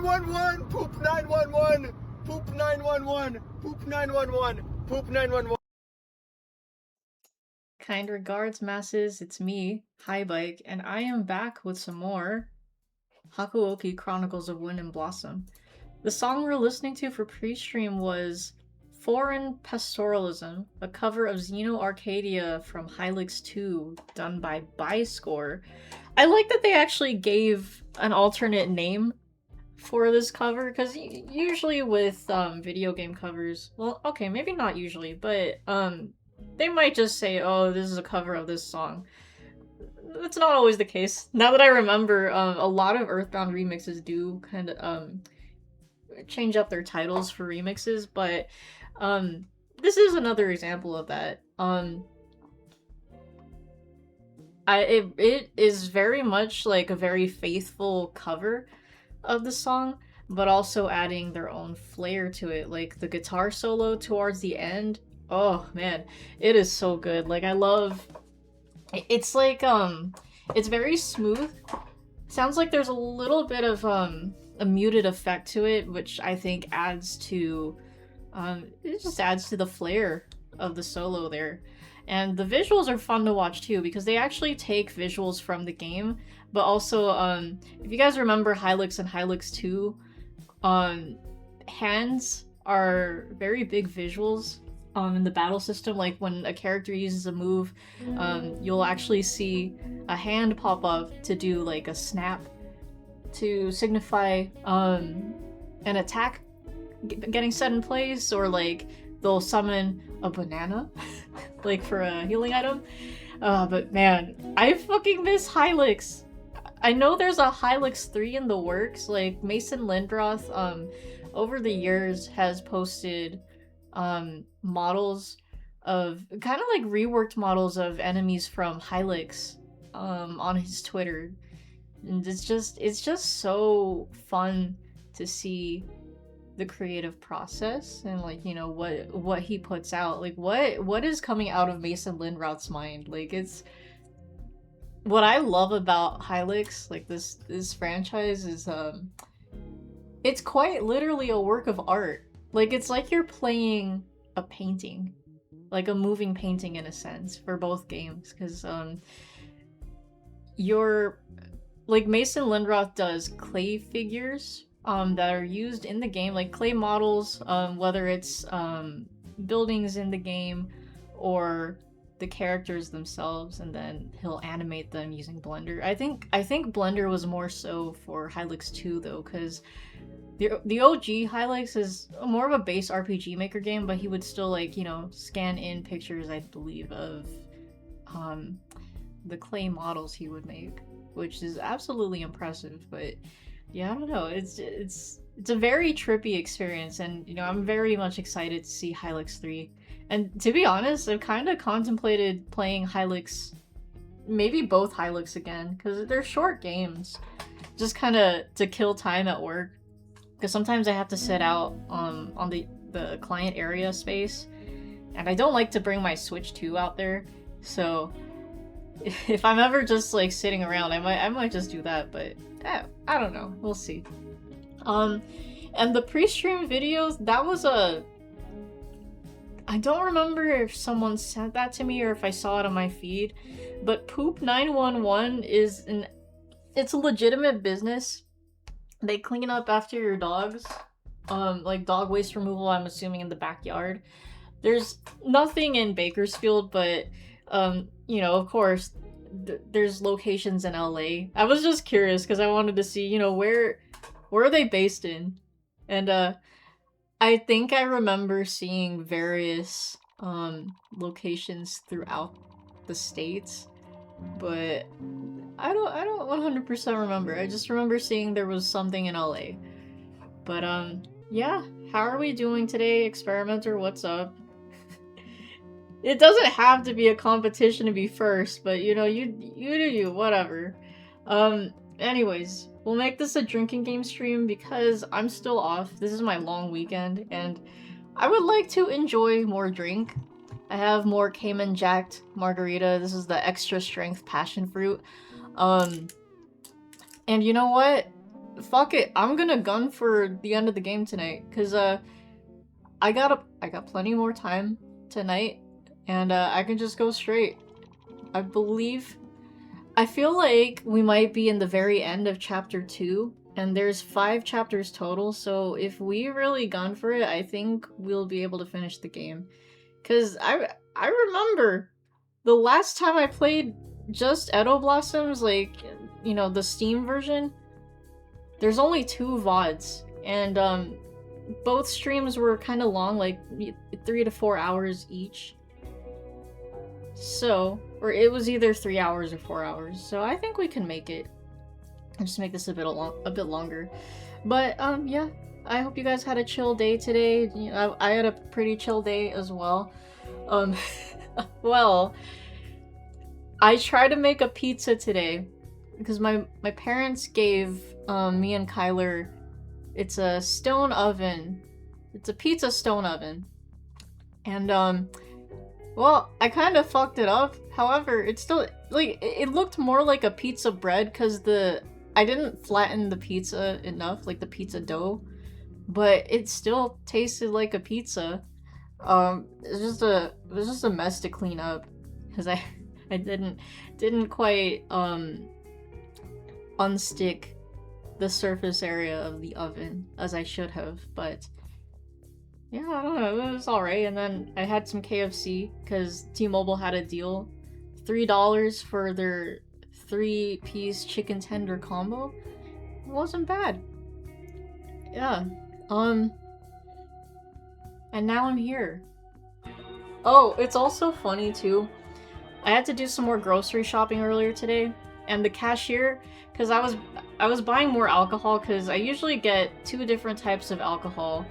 911, poop 911, poop 911, poop 911, poop 911. Kind regards, masses. It's me, High Bike, and I am back with some more Hakuoki Chronicles of Wind and Blossom. The song we're listening to for pre-stream was Foreign Pastoralism, a cover of Xeno Arcadia from Hylix 2, done by Byscore. I like that they actually gave an alternate name for this cover, because usually with video game covers, well, okay, maybe not usually, but they might just say, oh, this is a cover of this song. That's not always the case. Now that I remember, a lot of Earthbound remixes do kind of change up their titles for remixes, but this is another example of that. It is very much like a very faithful cover of the song, but also adding their own flair to it. Like the guitar solo towards the end, oh man, it is so good. Like I love it's like it's very smooth. Sounds like there's a little bit of a muted effect to it, which I think adds to it just adds to the flair of the solo there. And the visuals are fun to watch too, because they actually take visuals from the game, but also if you guys remember Hylix and Hylix 2, hands are very big visuals in the battle system. Like when a character uses a move, you'll actually see a hand pop up to do like a snap to signify an attack getting set in place, or like they'll summon a banana like for a healing item. But man, I fucking miss Hylix. I know there's a Hylix 3 in the works. Like Mason Lindroth over the years has posted models of kind of like reworked models of enemies from Hylix on his Twitter. And it's just so fun to see the creative process and like, you know, what he puts out. Like what is coming out of Mason Lindroth's mind. Like it's what I love about Hylix, like this franchise, is it's quite literally a work of art. Like it's like you're playing a painting, like a moving painting in a sense, for both games, because you're like Mason Lindroth does clay figures that are used in the game, like clay models, whether it's buildings in the game or the characters themselves, and then he'll animate them using Blender. I think Blender was more so for Hylix 2 though, because the OG Hylix is more of a base RPG Maker game, but he would still, like, you know, scan in pictures, I believe, of the clay models he would make, which is absolutely impressive. But yeah, I don't know, it's a very trippy experience, and you know, I'm very much excited to see Hylix 3. And to be honest, I've kind of contemplated playing Hylix, maybe both Hylix again, because they're short games, just kind of to kill time at work. Because sometimes I have to sit out on the client area space, and I don't like to bring my Switch 2 out there. So if I'm ever just like sitting around, I might just do that. But I don't know. We'll see. And the pre-stream videos, that was I don't remember if someone sent that to me or if I saw it on my feed, but Poop 911 is it's a legitimate business. They clean up after your dogs, like dog waste removal, I'm assuming, in the backyard. There's nothing in Bakersfield, but you know, of course, there's locations in LA. I was just curious because I wanted to see, you know, where are they based in? And I think I remember seeing various locations throughout the states, but I don't 100% remember. I just remember seeing there was something in LA. But yeah, how are we doing today, Experimenter? What's up? It doesn't have to be a competition to be first, but you know, you do you, whatever. Anyways, we'll make this a drinking game stream because I'm still off. This is my long weekend, and I would like to enjoy more drink. I have more Cayman Jacked margarita. This is the extra strength passion fruit. And you know what? Fuck it. I'm gonna gun for the end of the game tonight, cause I got plenty more time tonight, and I can just go straight. I believe... I feel like we might be in the very end of chapter 2, and there's 5 chapters total, so if we really gun for it, I think we'll be able to finish the game. Because I remember the last time I played just Edo Blossoms, like, you know, the Steam version, there's only 2 VODs, and both streams were kind of long, like 3 to 4 hours each. So, or it was either 3 hours or 4 hours, so I think we can make it. I'll just make this a bit longer. But, yeah, I hope you guys had a chill day today. You know, I had a pretty chill day as well. Well, I tried to make a pizza today, because my parents gave, me and Kyler, it's a stone oven. It's a pizza stone oven. And, well, I kind of fucked it up. However, it's still, like, it looked more like a pizza bread because I didn't flatten the pizza enough, like the pizza dough, but it still tasted like a pizza. It was just a mess to clean up because I didn't quite, unstick the surface area of the oven as I should have, but yeah, I don't know, it was alright. And then I had some KFC because T-Mobile had a deal. $3 for their 3-piece chicken tender combo. It wasn't bad. Yeah. And now I'm here. Oh, it's also funny too. I had to do some more grocery shopping earlier today, and the cashier, because I was buying more alcohol because I usually get 2 different types of alcohol.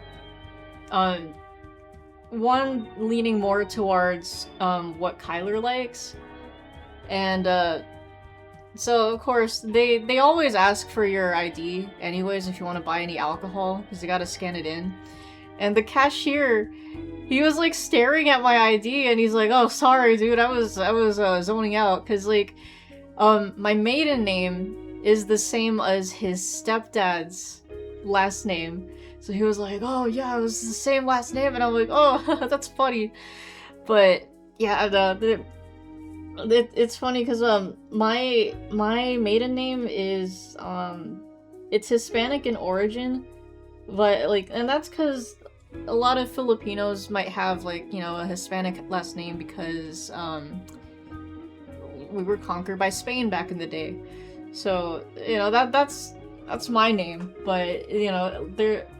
One leaning more towards what Kyler likes, and so of course they always ask for your ID anyways if you want to buy any alcohol because they gotta scan it in. And the cashier, he was like staring at my ID and he's like, "Oh, sorry, dude, I was zoning out because like my maiden name is the same as his stepdad's last name." So he was like, "Oh yeah, it was the same last name," and I'm like, "Oh, that's funny." But yeah, it's funny because my maiden name is it's Hispanic in origin, but like, and that's because a lot of Filipinos might have like, you know, a Hispanic last name because we were conquered by Spain back in the day. So you know that's my name, but you know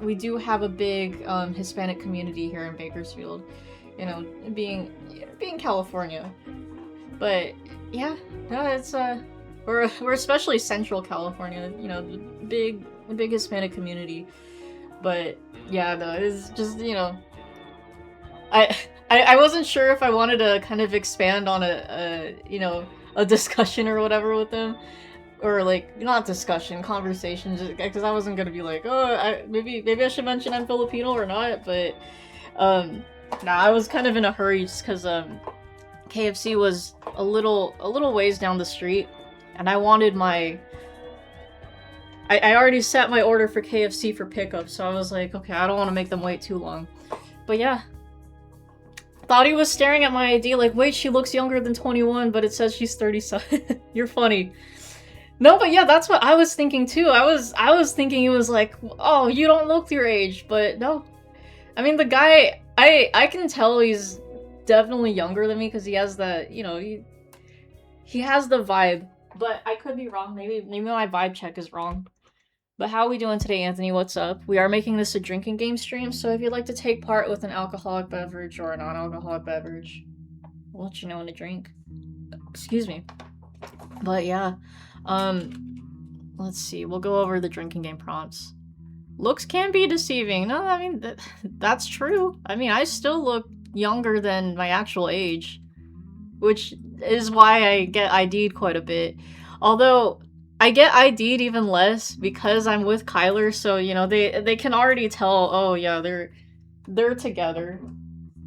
we do have a big Hispanic community here in Bakersfield, you know, being California. But yeah, no, it's we're especially Central California, you know, big Hispanic community. But yeah, no, it's just, you know, I wasn't sure if I wanted to kind of expand on a you know, a discussion or whatever with them. Or like, not discussion, conversation, just because I wasn't gonna be like, oh, maybe I should mention I'm Filipino or not, but nah, I was kind of in a hurry just because KFC was a little ways down the street, and I wanted my. I already set my order for KFC for pickup, so I was like, okay, I don't want to make them wait too long, but yeah. Thought he was staring at my ID like, wait, she looks younger than 21, but it says she's 37. You're funny. No, but yeah, that's what I was thinking too. I was thinking it was like, oh, you don't look your age, but no. I mean, the guy, I can tell he's definitely younger than me because he has the, you know, he has the vibe. But I could be wrong. Maybe my vibe check is wrong. But how are we doing today, Anthony? What's up? We are making this a drinking game stream, so if you'd like to take part with an alcoholic beverage or a non-alcoholic beverage, I'll let you know when to drink. Excuse me. But yeah. Let's see. We'll go over the drinking game prompts. Looks can be deceiving. No, I mean, that's true. I mean, I still look younger than my actual age, which is why I get ID'd quite a bit. Although, I get ID'd even less because I'm with Kyler, so, you know, they can already tell, oh yeah, they're together.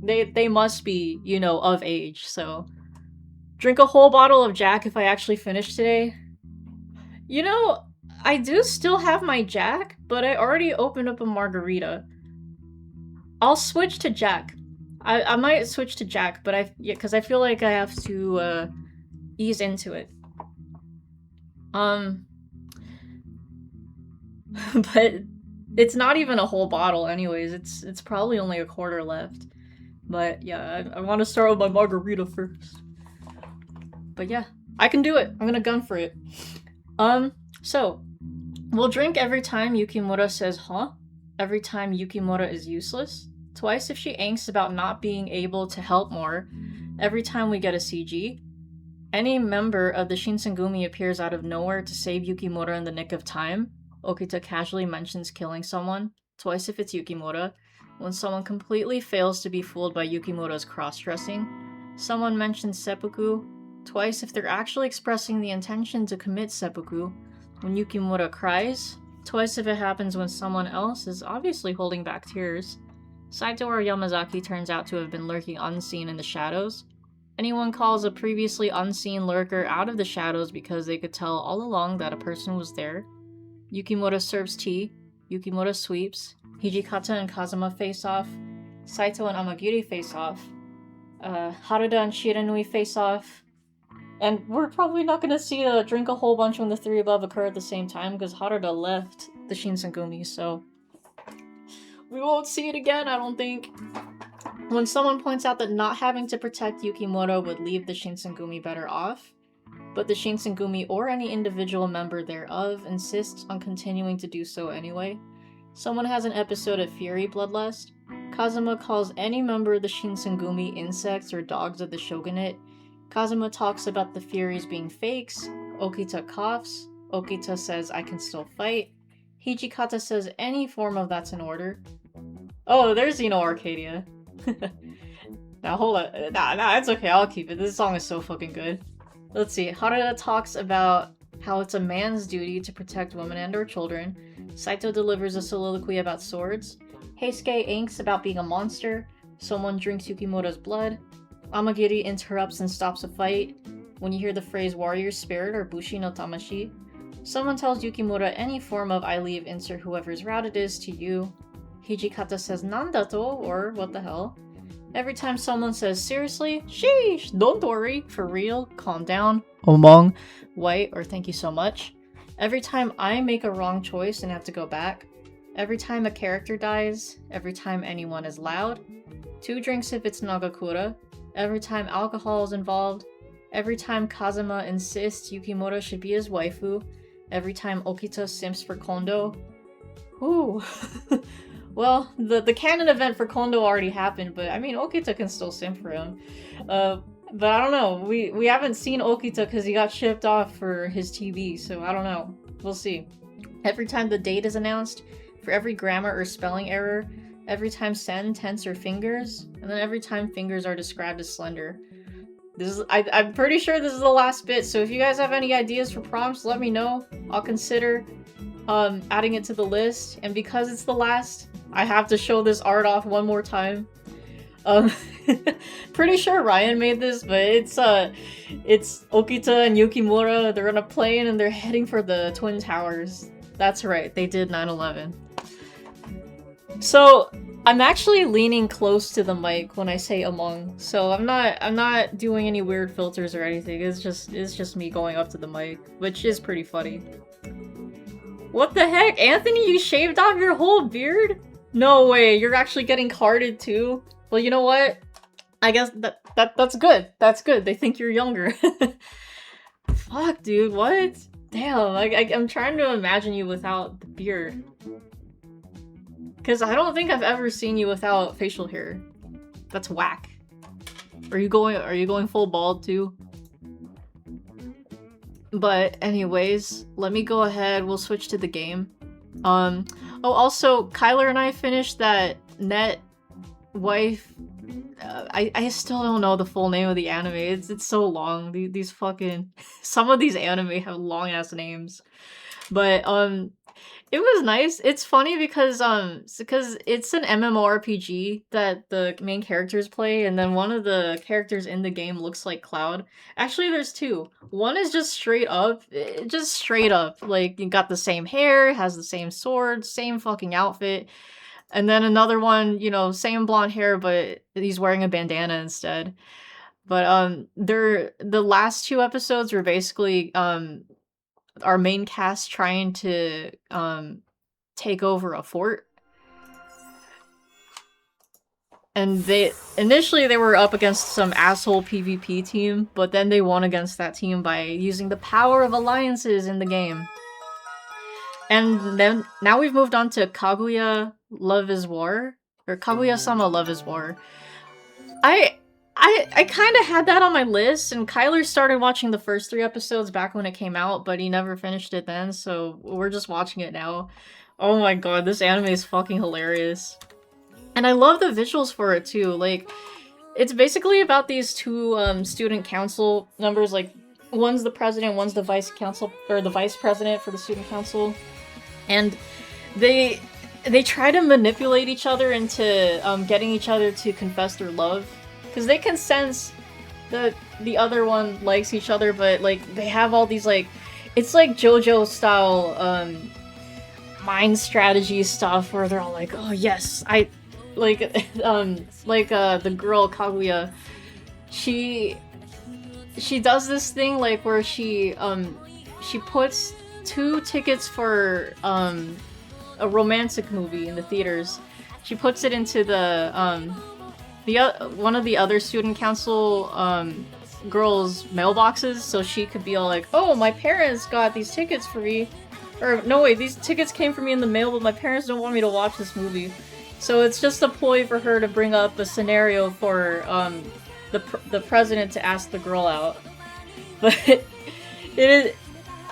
They must be, you know, of age, so. Drink a whole bottle of Jack if I actually finish today. You know, I do still have my Jack, but I already opened up a margarita. I'll switch to Jack. I might switch to Jack, but because I feel like I have to ease into it. But it's not even a whole bottle anyways. It's probably only a quarter left. But yeah, I want to start with my margarita first. But yeah, I can do it. I'm gonna gun for it. So we'll drink every time Yukimura says huh, every time Yukimura is useless, twice if she angsts about not being able to help more, every time we get a CG, any member of the Shinsengumi appears out of nowhere to save Yukimura in the nick of time, Okita casually mentions killing someone, twice if it's Yukimura, when someone completely fails to be fooled by Yukimura's cross-dressing, someone mentions seppuku, twice if they're actually expressing the intention to commit seppuku, when Yukimura cries, twice if it happens when someone else is obviously holding back tears, Saito or Yamazaki turns out to have been lurking unseen in the shadows, anyone calls a previously unseen lurker out of the shadows because they could tell all along that a person was there, Yukimura serves tea, Yukimura sweeps, Hijikata and Kazuma face off, Saito and Amagiri face off, Haruda and Shiranui face off, and we're probably not gonna see drink a whole bunch when the three above occur at the same time because Haruda left the Shinsengumi, so we won't see it again, I don't think. When someone points out that not having to protect Yukimura would leave the Shinsengumi better off, but the Shinsengumi or any individual member thereof insists on continuing to do so anyway. Someone has an episode of Fury Bloodlust. Kazuma calls any member of the Shinsengumi insects or dogs of the shogunate. Kazuma talks about the Furies being fakes. Okita coughs. Okita says, I can still fight. Hijikata says any form of that's in order. Oh, there's Arcadia. Now hold on. Nah, it's okay, I'll keep it. This song is so fucking good. Let's see. Haruda talks about how it's a man's duty to protect women and or children. Saito delivers a soliloquy about swords. Heisuke inks about being a monster. Someone drinks Yukimura's blood. Amagiri interrupts and stops a fight. When you hear the phrase warrior spirit or bushi no tamashi, someone tells Yukimura any form of I leave insert whoever's route it is to you. Hijikata says nandato or what the hell. Every time someone says seriously, sheesh, don't worry, for real, calm down, omong, white, or thank you so much. Every time I make a wrong choice and have to go back. Every time a character dies. Every time anyone is loud. 2 drinks if it's Nagakura. Every time alcohol is involved. Every time Kazuma insists Yukimura should be his waifu. Every time Okita simps for Kondo. Ooh. Well, the canon event for Kondo already happened, but I mean, Okita can still simp for him. But I don't know. We haven't seen Okita because he got shipped off for his TV, so I don't know. We'll see. Every time the date is announced, for every grammar or spelling error, every time sen, tense, or fingers, and then every time fingers are described as slender. I'm pretty sure this is the last bit, so if you guys have any ideas for prompts, let me know. I'll consider adding it to the list, and because it's the last, I have to show this art off one more time. Pretty sure Ryan made this, but it's Okita and Yukimura. They're on a plane and they're heading for the Twin Towers. That's right, they did 9/11. So I'm actually leaning close to the mic when I say among, so I'm not doing any weird filters or anything. It's just me going up to the mic, which is pretty funny. What the heck, Anthony? You shaved off your whole beard? No way, you're actually getting carded too? Well, you know what? I guess that's good. That's good. They think you're younger. Fuck, dude, what? Damn, I'm trying to imagine you without the beard. Because I don't think I've ever seen you without facial hair. That's whack. Are you going full bald too? But anyways, let me go ahead. We'll switch to the game. Oh, also, Kyler and I finished that Net Wife. I still don't know the full name of the anime. It's so long. These fucking some of these anime have long ass names. But it was nice. It's funny because it's an MMORPG that the main characters play, and then one of the characters in the game looks like Cloud. Actually, there's 2. One is just straight up, like, you got the same hair, has the same sword, same fucking outfit. And then another one, same blonde hair, but he's wearing a bandana instead. But the last two episodes were basically our main cast trying to take over a fort. And initially they were up against some asshole PvP team, but then they won against that team by using the power of alliances in the game. And then now we've moved on to Kaguya Love is War, or Kaguya-sama Love is War. I kind of had that on my list, and Kyler started watching the first 3 episodes back when it came out, but he never finished it then, so we're just watching it now. Oh my god, this anime is fucking hilarious. And I love the visuals for it too. Like, it's basically about these two student council members. Like, one's the president, one's the vice council, or the vice president for the student council, and they try to manipulate each other into getting each other to confess their love, because they can sense that the other one likes each other, but like they have all these like, it's like JoJo style mind strategy stuff where they're all like, oh yes, I like the girl Kaguya, she does this thing like where she puts 2 tickets for a romantic movie in the theaters. She puts it into the one of the other student council girls' mailboxes, so she could be all like, "Oh, my parents got these tickets for me," or no wait, these tickets came for me in the mail, but my parents don't want me to watch this movie. So it's just a ploy for her to bring up a scenario for the president to ask the girl out. But it is.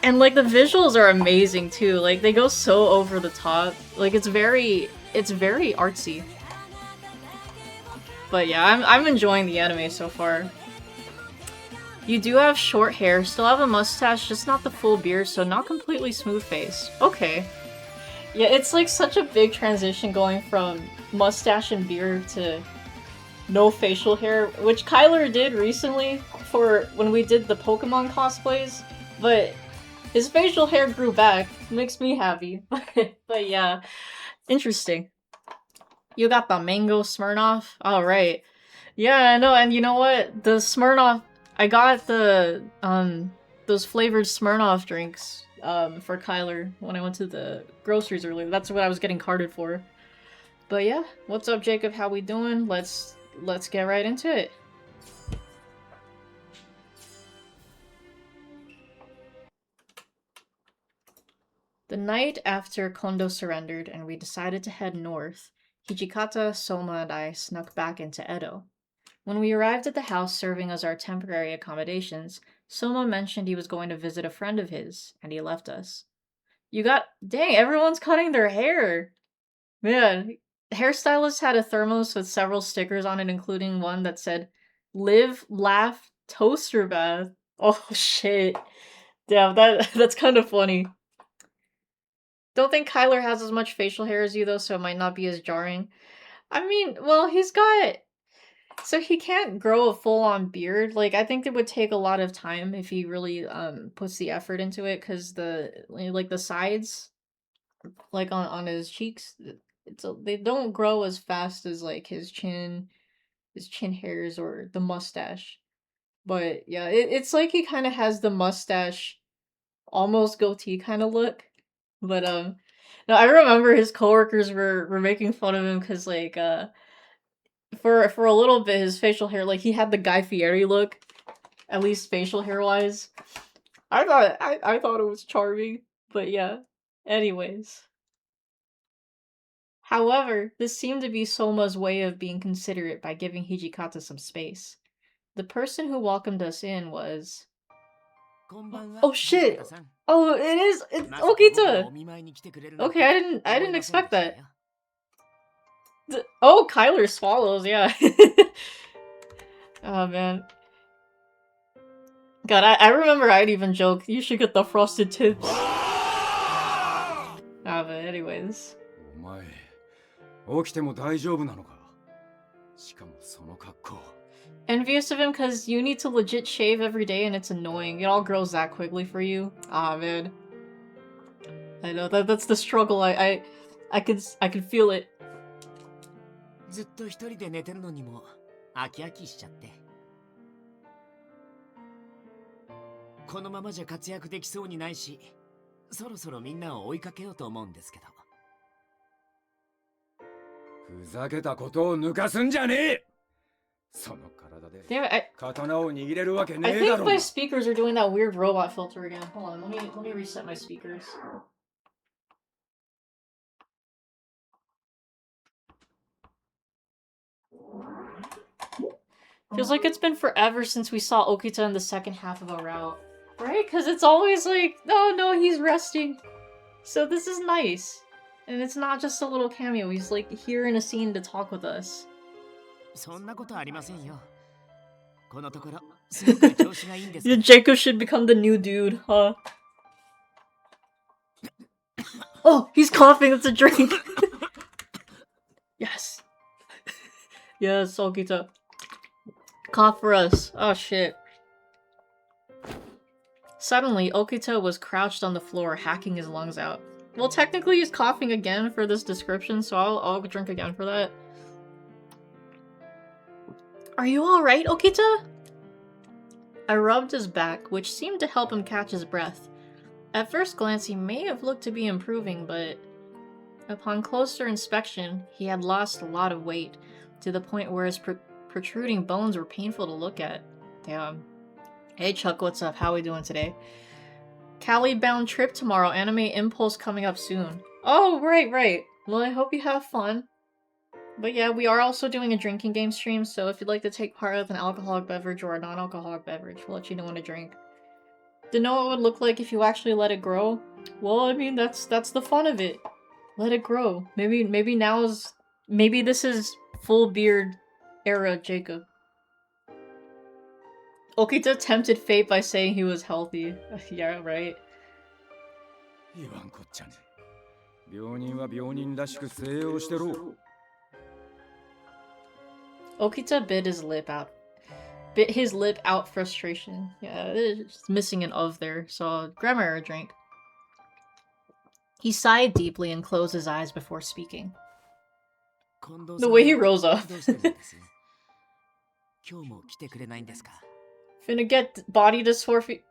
And, like, the visuals are amazing, too. Like, they go so over the top. Like, it's very artsy. But yeah, I'm enjoying the anime so far. You do have short hair, still have a mustache, just not the full beard, so not completely smooth face. Okay. Yeah, it's, like, such a big transition going from mustache and beard to no facial hair, which Kyler did recently for when we did the Pokemon cosplays, but his facial hair grew back. Makes me happy. But yeah, interesting. You got the mango Smirnoff? Alright. Yeah, I know, and you know what? The Smirnoff, I got the, those flavored Smirnoff drinks, for Kyler when I went to the groceries earlier. That's what I was getting carded for. But yeah, what's up, Jacob? How we doing? Let's get right into it. The night after Kondo surrendered and we decided to head north, Hijikata, Soma, and I snuck back into Edo. When we arrived at the house serving as our temporary accommodations, Soma mentioned he was going to visit a friend of his, and he left us. Dang, everyone's cutting their hair! Man, the hairstylist had a thermos with several stickers on it, including one that said, "Live, laugh, toaster bath." Oh shit. Damn, that's kind of funny. Don't think Kyler has as much facial hair as you, though, so it might not be as jarring. I mean, well, so he can't grow a full-on beard. Like, I think it would take a lot of time if he really, puts the effort into it, because the sides, like, on his cheeks, they don't grow as fast as, like, his chin hairs, or the mustache. But, yeah, it's like he kind of has the mustache, almost goatee kind of look. But no, I remember his coworkers were making fun of him because like for a little bit his facial hair, like he had the Guy Fieri look, at least facial hair wise. I thought it was charming, but yeah. Anyways. However, this seemed to be Soma's way of being considerate by giving Hijikata some space. The person who welcomed us in was... Oh shit! Oh, it's Okita! Okay, I didn't expect that. Oh, Kyler swallows, yeah. Oh man. God, I remember I'd even joke, you should get the frosted tips. Ah, but anyways. Envious of him because you need to legit shave every day and it's annoying. It all grows that quickly for you. Ah, man. I know, that's the struggle. I could feel it. このままじゃ活躍できそうにないし、そろそろみんなを追いかけようと思うんですけど。ふざけたことを抜かすんじゃねえ。その体で Damn it, 刀を握れるわけね I えだ think ろ。 my speakers are doing that weird robot filter again. Hold on, let me reset my speakers. Feels like it's been forever since we saw Okita in the second half of a route. Right? Because it's always like, oh no, he's resting. So this is nice. And it's not just a little cameo, he's like here in a scene to talk with us. そんなことありませんよ。このところすごく調子がいいんですから。Jacob should become the new dude, huh? Oh, he's coughing, it's a drink! Yes. Yes, Okita. Cough for us. Oh shit. Suddenly, Okita was crouched on the floor, hacking his lungs out. Well, technically he's coughing again for this description, so I'll drink again for that. Are you alright, Okita? I rubbed his back, which seemed to help him catch his breath. At first glance, he may have looked to be improving, but upon closer inspection, he had lost a lot of weight, to the point where his protruding bones were painful to look at. Damn. Hey Chuck, what's up? How we doing today? Cali-bound trip tomorrow, Anime Impulse coming up soon. Oh, right. Well, I hope you have fun. But yeah, we are also doing a drinking game stream, so if you'd like to take part with an alcoholic beverage or a non-alcoholic beverage, we'll let you know when to drink. To know what it would look like if you actually let it grow? Well, I mean, that's the fun of it. Let it grow. Maybe this is full beard era Jacob. Okita tempted fate by saying he was healthy. Yeah, right. 言わんこっちゃね。病人は病人らしく静養してろ。 Okita bit his lip out frustration. Yeah, it's missing an of there, so grammar error drink. He sighed deeply and closed his eyes before speaking. The way he rose up. Finna get body dysphoria.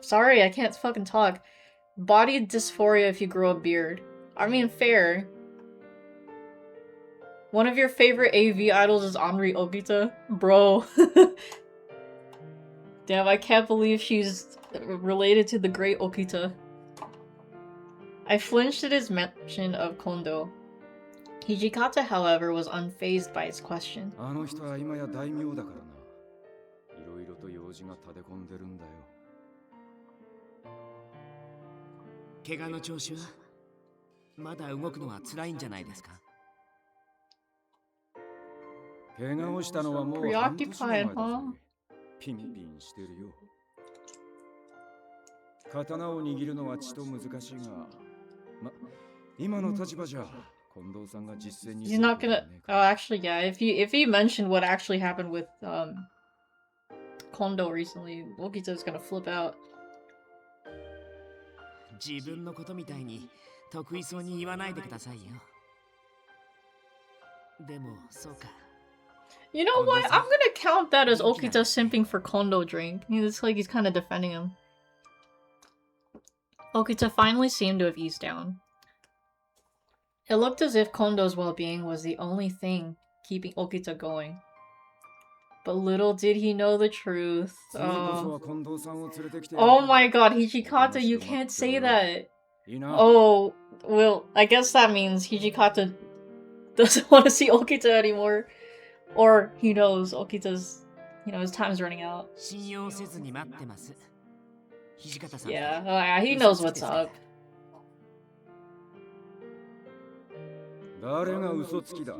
Sorry, I can't fucking talk. Body dysphoria if you grow a beard. I mean, fair. One of your favorite AV idols is Henri Okita? Bro. Damn, I can't believe she's related to the great Okita. I flinched at his mention of Kondo. Hijikata, however, was unfazed by his question. あの人は今や大名だからな。いろいろと用事が立て込んでるんだよ。怪我の調子はまだ動くのは辛いんじゃないですか。怪我をしたのはもう半年前だぜ。ピンピンしてるよ。刀を握るのはちと難しいが、ま、今の立場じゃ。He's not gonna. Oh, actually, yeah. If he mentioned what actually happened with Kondo recently, Okita's gonna flip out. 自分のことみたいに得意そうに言わないでくださいよ。でもそうか。You know what? I'm gonna count that as Okita simping for Kondo drink. It's like he's kind of defending him. Okita finally seemed to have eased down. It looked as if Kondo's well-being was the only thing keeping Okita going. But little did he know the truth. Oh my god, Hijikata, you can't say that. Oh, well, I guess that means Hijikata doesn't want to see Okita anymore. Or he knows Okita's, his time's running out. Yeah, he knows what's up. 誰が嘘つきだ。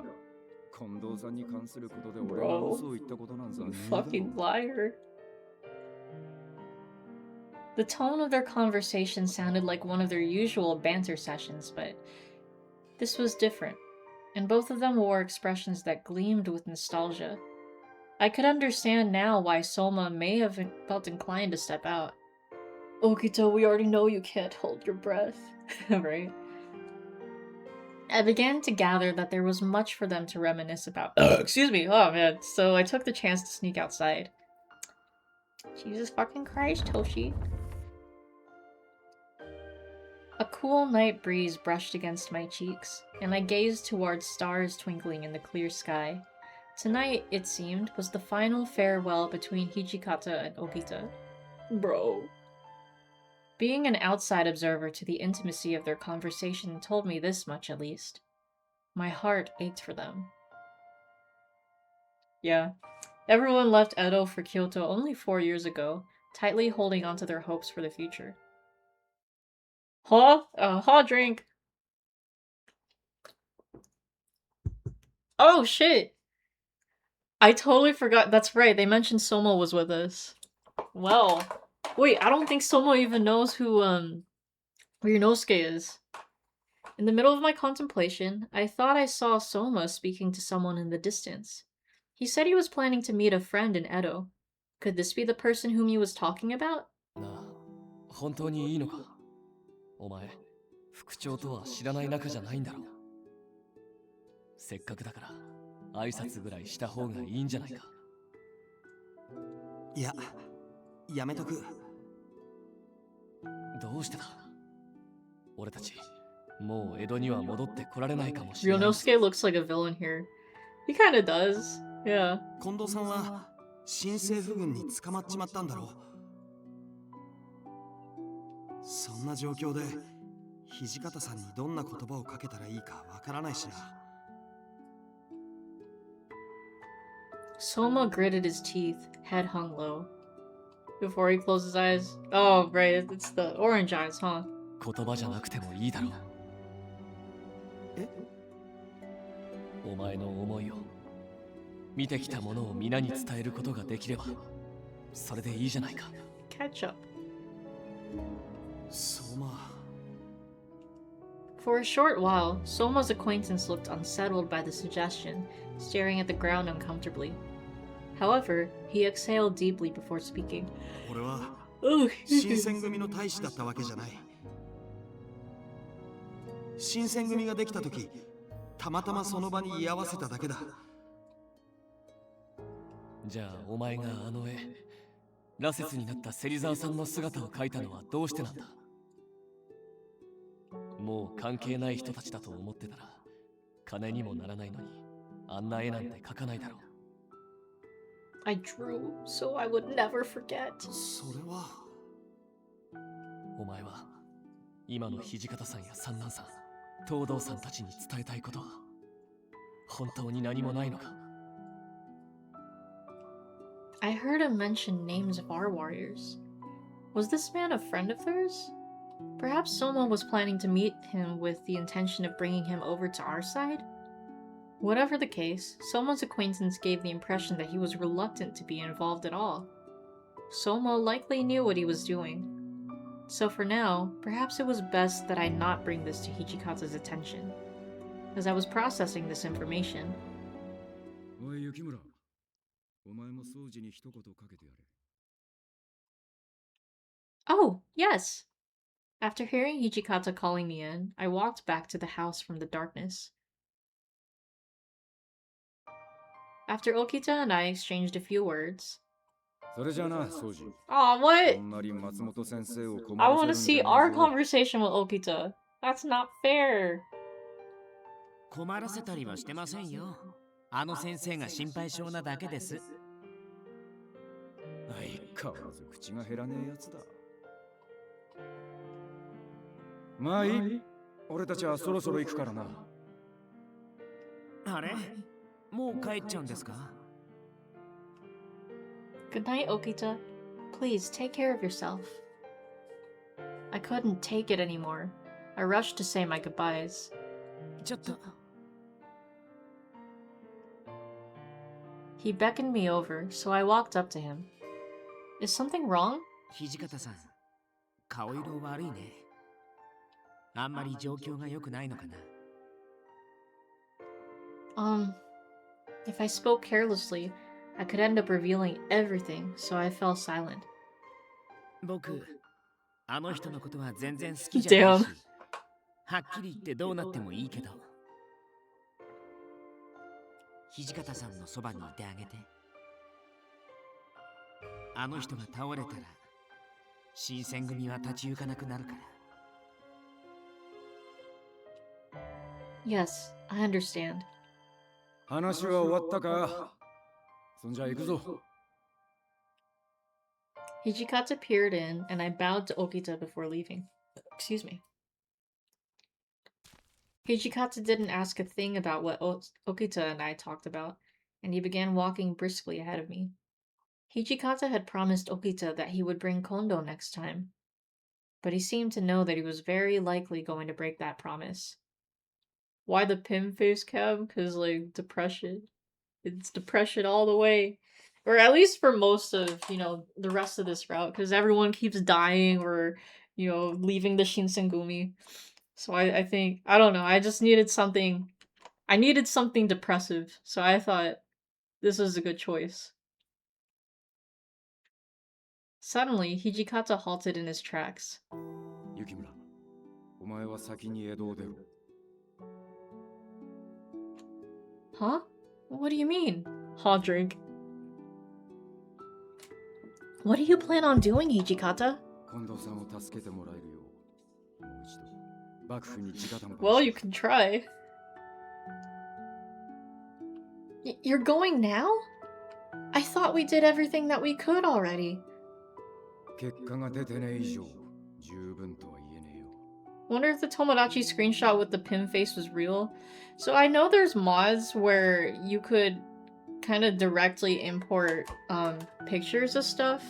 近藤さんに関することで俺が嘘を言ったことなんざねえだろ。 Fucking liar. The tone of their conversation sounded like one of their usual banter sessions, but this was different, and both of them wore expressions that gleamed with nostalgia. I could understand now why Soma may have felt inclined to step out. Okita, we already know you can't hold your breath. Right? I began to gather that there was much for them to reminisce about. Excuse me, oh man. So I took the chance to sneak outside. Jesus fucking Christ, Toshi. A cool night breeze brushed against my cheeks, and I gazed towards stars twinkling in the clear sky. Tonight, it seemed, was the final farewell between Hijikata and Okita. Bro. Being an outside observer to the intimacy of their conversation told me this much at least. My heart ached for them. Yeah. Everyone left Edo for Kyoto only 4 years ago, tightly holding onto their hopes for the future. Huh? Drink. Oh, shit! I totally forgot. That's right, they mentioned Somo was with us. Well, wait, I don't think Somo even knows who, Ryunosuke is. In the middle of my contemplation, I thought I saw Soma speaking to someone in the distance. He said he was planning to meet a friend in Edo. Could this be the person whom he was talking about? なあ、本当にいいのか？お前、副長とは知らない仲じゃないんだろ。せっかくだから挨拶ぐらいした方がいいんじゃないか。いや、やめとく。どうしてだ？俺たち、もう江戸には戻ってこられないかもしれない。Ryunosuke looks like a villain here. He kinda does. Yeah. 近藤さんは新政府軍に捕まっちまったんだろう。そんな状況で土方さんにどんな言葉をかけたらいいかわからないしな。Soma gritted his teeth, head hung low. Before he closed his eyes. Oh, right, it's the orange eyes, huh? 言葉じゃなくてもいいだろう。え？お前の思いを、見てきたものを皆に伝えることができれば、それでいいじゃないか。Catch up. そうま。For a short while, Soma's acquaintance looked unsettled by the suggestion, staring at the ground uncomfortably. However, he exhaled deeply before speaking. 俺は Oh, 新選組の大使だったわけじゃない。新選組ができた時、たまたまその場に居合わせただけだ。じゃあお前があの絵、羅刹になった芹沢さんの姿を描いたのはどうしてなんだ？もう関係ない人たちだと思ってたら、金にもならないのに、あんな絵なんて描かないだろう。I drew, so I would never forget. それは。お前は今の土方さんや三男さん、東堂さんたちに伝えたいことは本当に何もないのか？ I heard him mention names of our warriors. Was this man a friend of theirs? Perhaps Soma was planning to meet him with the intention of bringing him over to our side? Whatever the case, Soma's acquaintance gave the impression that he was reluctant to be involved at all. Soma likely knew what he was doing. So for now, perhaps it was best that I not bring this to Hichikata's attention. As I was processing this information... おい、雪村。お前も掃除に一言かけてやれ。Oh, yes! After hearing Hichikata calling me in, I walked back to the house from the darkness. After Okita and I exchanged a few words... それじゃあな、掃除。 Aw, あ what? んまり松本先生を困 I らせ want る to ん see じゃね our えぞ。 conversation with Okita. That's not fair. 困らせたりはしてませんよ。あの先生が心配性なだけです。相変わらず口が減らねえやつだ。まあいい。俺たちはそろそろ行くからな。あれ？もう帰っちゃうんですか？ Good night, Okita. Please take care of yourself. I couldn't take it anymore. I rushed to say my goodbyes. ちょっと。He beckoned me over, so I walked up to him. Is something wrong? 土方さん、顔色悪いね。あんまり状況が良くないのかな。If I spoke carelessly, I could end up revealing everything, so I fell silent. 僕、あの人のことは全然好きじゃないし、 Damn. はっきり言ってどうなってもいいけど、土方さんのそばにいてあげて。あの人が倒れたら新選組は立ち行かなくなるから。 Yes, I understand. 話は終わったか。そんじゃ行くぞ。 Hijikata peered in, and I bowed to Okita before leaving. Excuse me. Hijikata didn't ask a thing about what Okita and I talked about, and he began walking briskly ahead of me. Hijikata had promised Okita that he would bring Kondo next time, but he seemed to know that he was very likely going to break that promise. Why the pin face cam? Because, like, depression. It's depression all the way. Or at least for most of, you know, the rest of this route, because everyone keeps dying or, you know, leaving the Shinsengumi. So I think, I don't know, I just needed something, I needed something depressive, so I thought this was a good choice. Suddenly, Hijikata halted in his tracks. Yukimura, お前は先に江戸を出ろ。 Huh? What do you mean? Hot drink. What do you plan on doing, Hijikata? 近藤さんを助けてもらえるよう、もう一度幕府に直談判。 Well, you can try. You're going now? I thought we did everything that we could already. 結果が出てねえ以上、十分とは言えねえよ。 Wonder if the Tomodachi screenshot with the pin face was real. So I know there's mods where you could kind of directly import pictures of stuff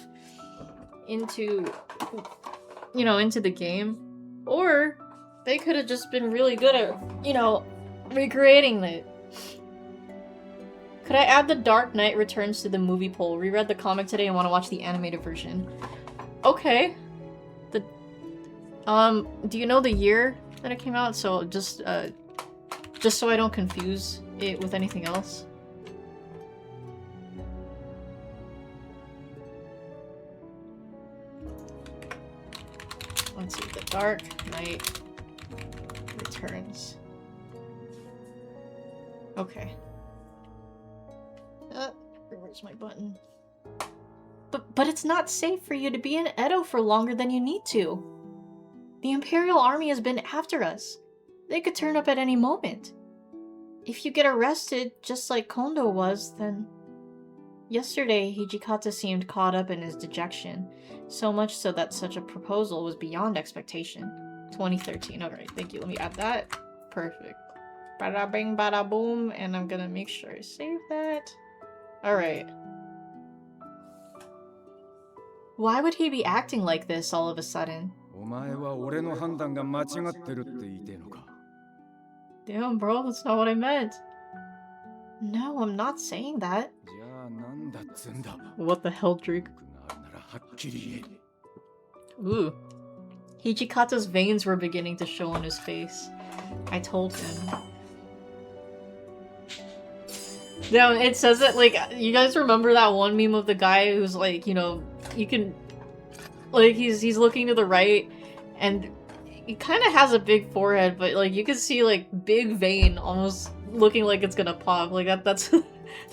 into, you know, into the game. Or they could have just been really good at, you know, recreating it. Could I add The Dark Knight Returns to the movie poll? Reread the comic today and want to watch the animated version. Okay. Do you know the year that it came out? So just so I don't confuse it with anything else. Let's see, The Dark Knight Returns. Okay. Where's my button? But it's not safe for you to be in Edo for longer than you need to. The Imperial Army has been after us. They could turn up at any moment. If you get arrested, just like Kondo was, then... Yesterday, Hijikata seemed caught up in his dejection, so much so that such a proposal was beyond expectation. 2013. Alright, thank you. Let me add that. Perfect. Bada bing, bada boom, and I'm gonna make sure I save that. Alright. Why would he be acting like this all of a sudden? お前は俺の判断が間違ってるって言いてえのか。 Damn, bro, that's not what I meant. No, I'm not saying that. じゃあなんだっつんだ。 What the hell, Drake? があるならはっきり言え。 Ooh. Hijikata's veins were beginning to show on his face. I told him. Now, it says it like, you guys remember that one meme of the guy who's like, you know, you can, like, he's looking to the right, and he kind of has a big forehead, but like, you can see like big vein almost looking like it's gonna pop. Like that's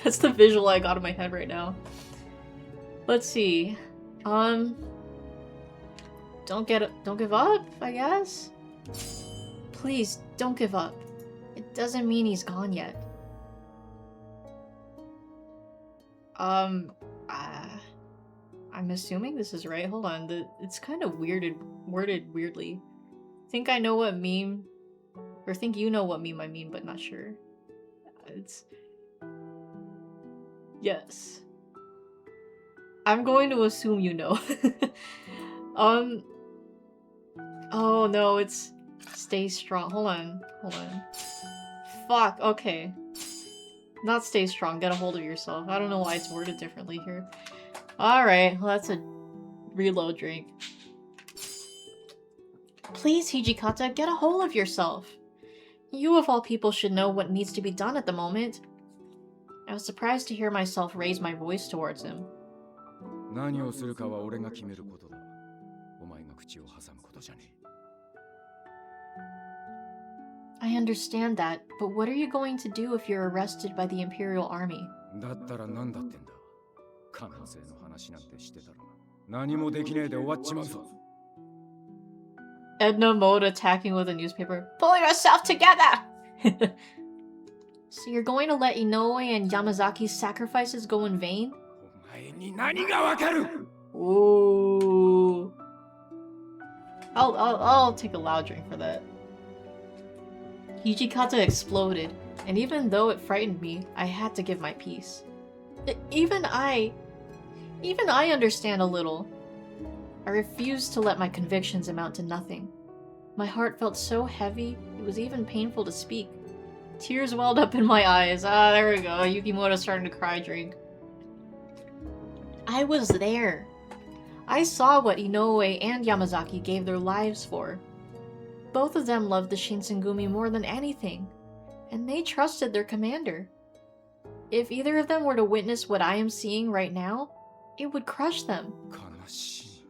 that's the visual I got in my head right now. Let's see. Don't give up, I guess? Please, don't give up. It doesn't mean he's gone yet. I'm assuming this is right. Hold on. It's kind of worded weirdly. Think I know what meme, or think you know what meme I mean, but not sure. It's... Yes. I'm going to assume you know. Oh no, it's stay strong. Hold on. Fuck, okay. Not stay strong, get a hold of yourself. I don't know why it's worded differently here. Alright, well that's a reload drink. Please, Hijikata, get a hold of yourself. You of all people should know what needs to be done at the moment. I was surprised to hear myself raise my voice towards him. 何をするかは俺が決めることだ。お前が口を挟むことじゃねえ。 I understand that, but what are you going to do if you're arrested by the Imperial Army? だったら何だってんだ。可能性の話話なんてしてたら何もできねえで終わっちまうぞ。 Edna mode attacking with a newspaper. Pull yourself together! So you're going to let Inoue and Yamazaki's sacrifices go in vain? お前に何がわかる? Ooh. I'll take a loud drink for that. Hijikata exploded, and even though it frightened me, I had to give my peace. Even I understand a little. I refused to let my convictions amount to nothing. My heart felt so heavy, it was even painful to speak. Tears welled up in my eyes. Ah, there we go. Yukimoto's starting to cry drink. I was there. I saw what Inoue and Yamazaki gave their lives for. Both of them loved the Shinsengumi more than anything, and they trusted their commander. If either of them were to witness what I am seeing right now, it would crush them. 悲し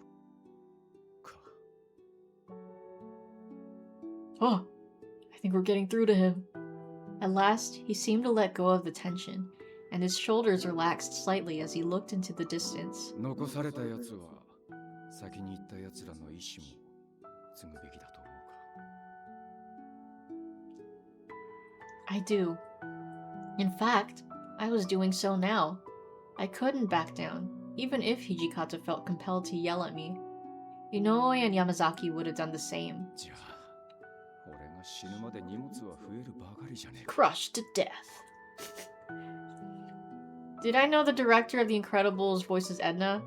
むか。 Oh, I think we're getting through to him. At last, he seemed to let go of the tension, and his shoulders relaxed slightly as he looked into the distance. 残されたやつは先に行ったやつらの意志も継ぐべきだと思うか。 I do. In fact, I was doing so now. I couldn't back down, even if Hijikata felt compelled to yell at me. Inoue and Yamazaki would have done the same. じゃあ俺が死ぬまで荷物は増えるばかりじゃねえか。 Crushed to death. Did I know the director of The Incredibles voices Edna?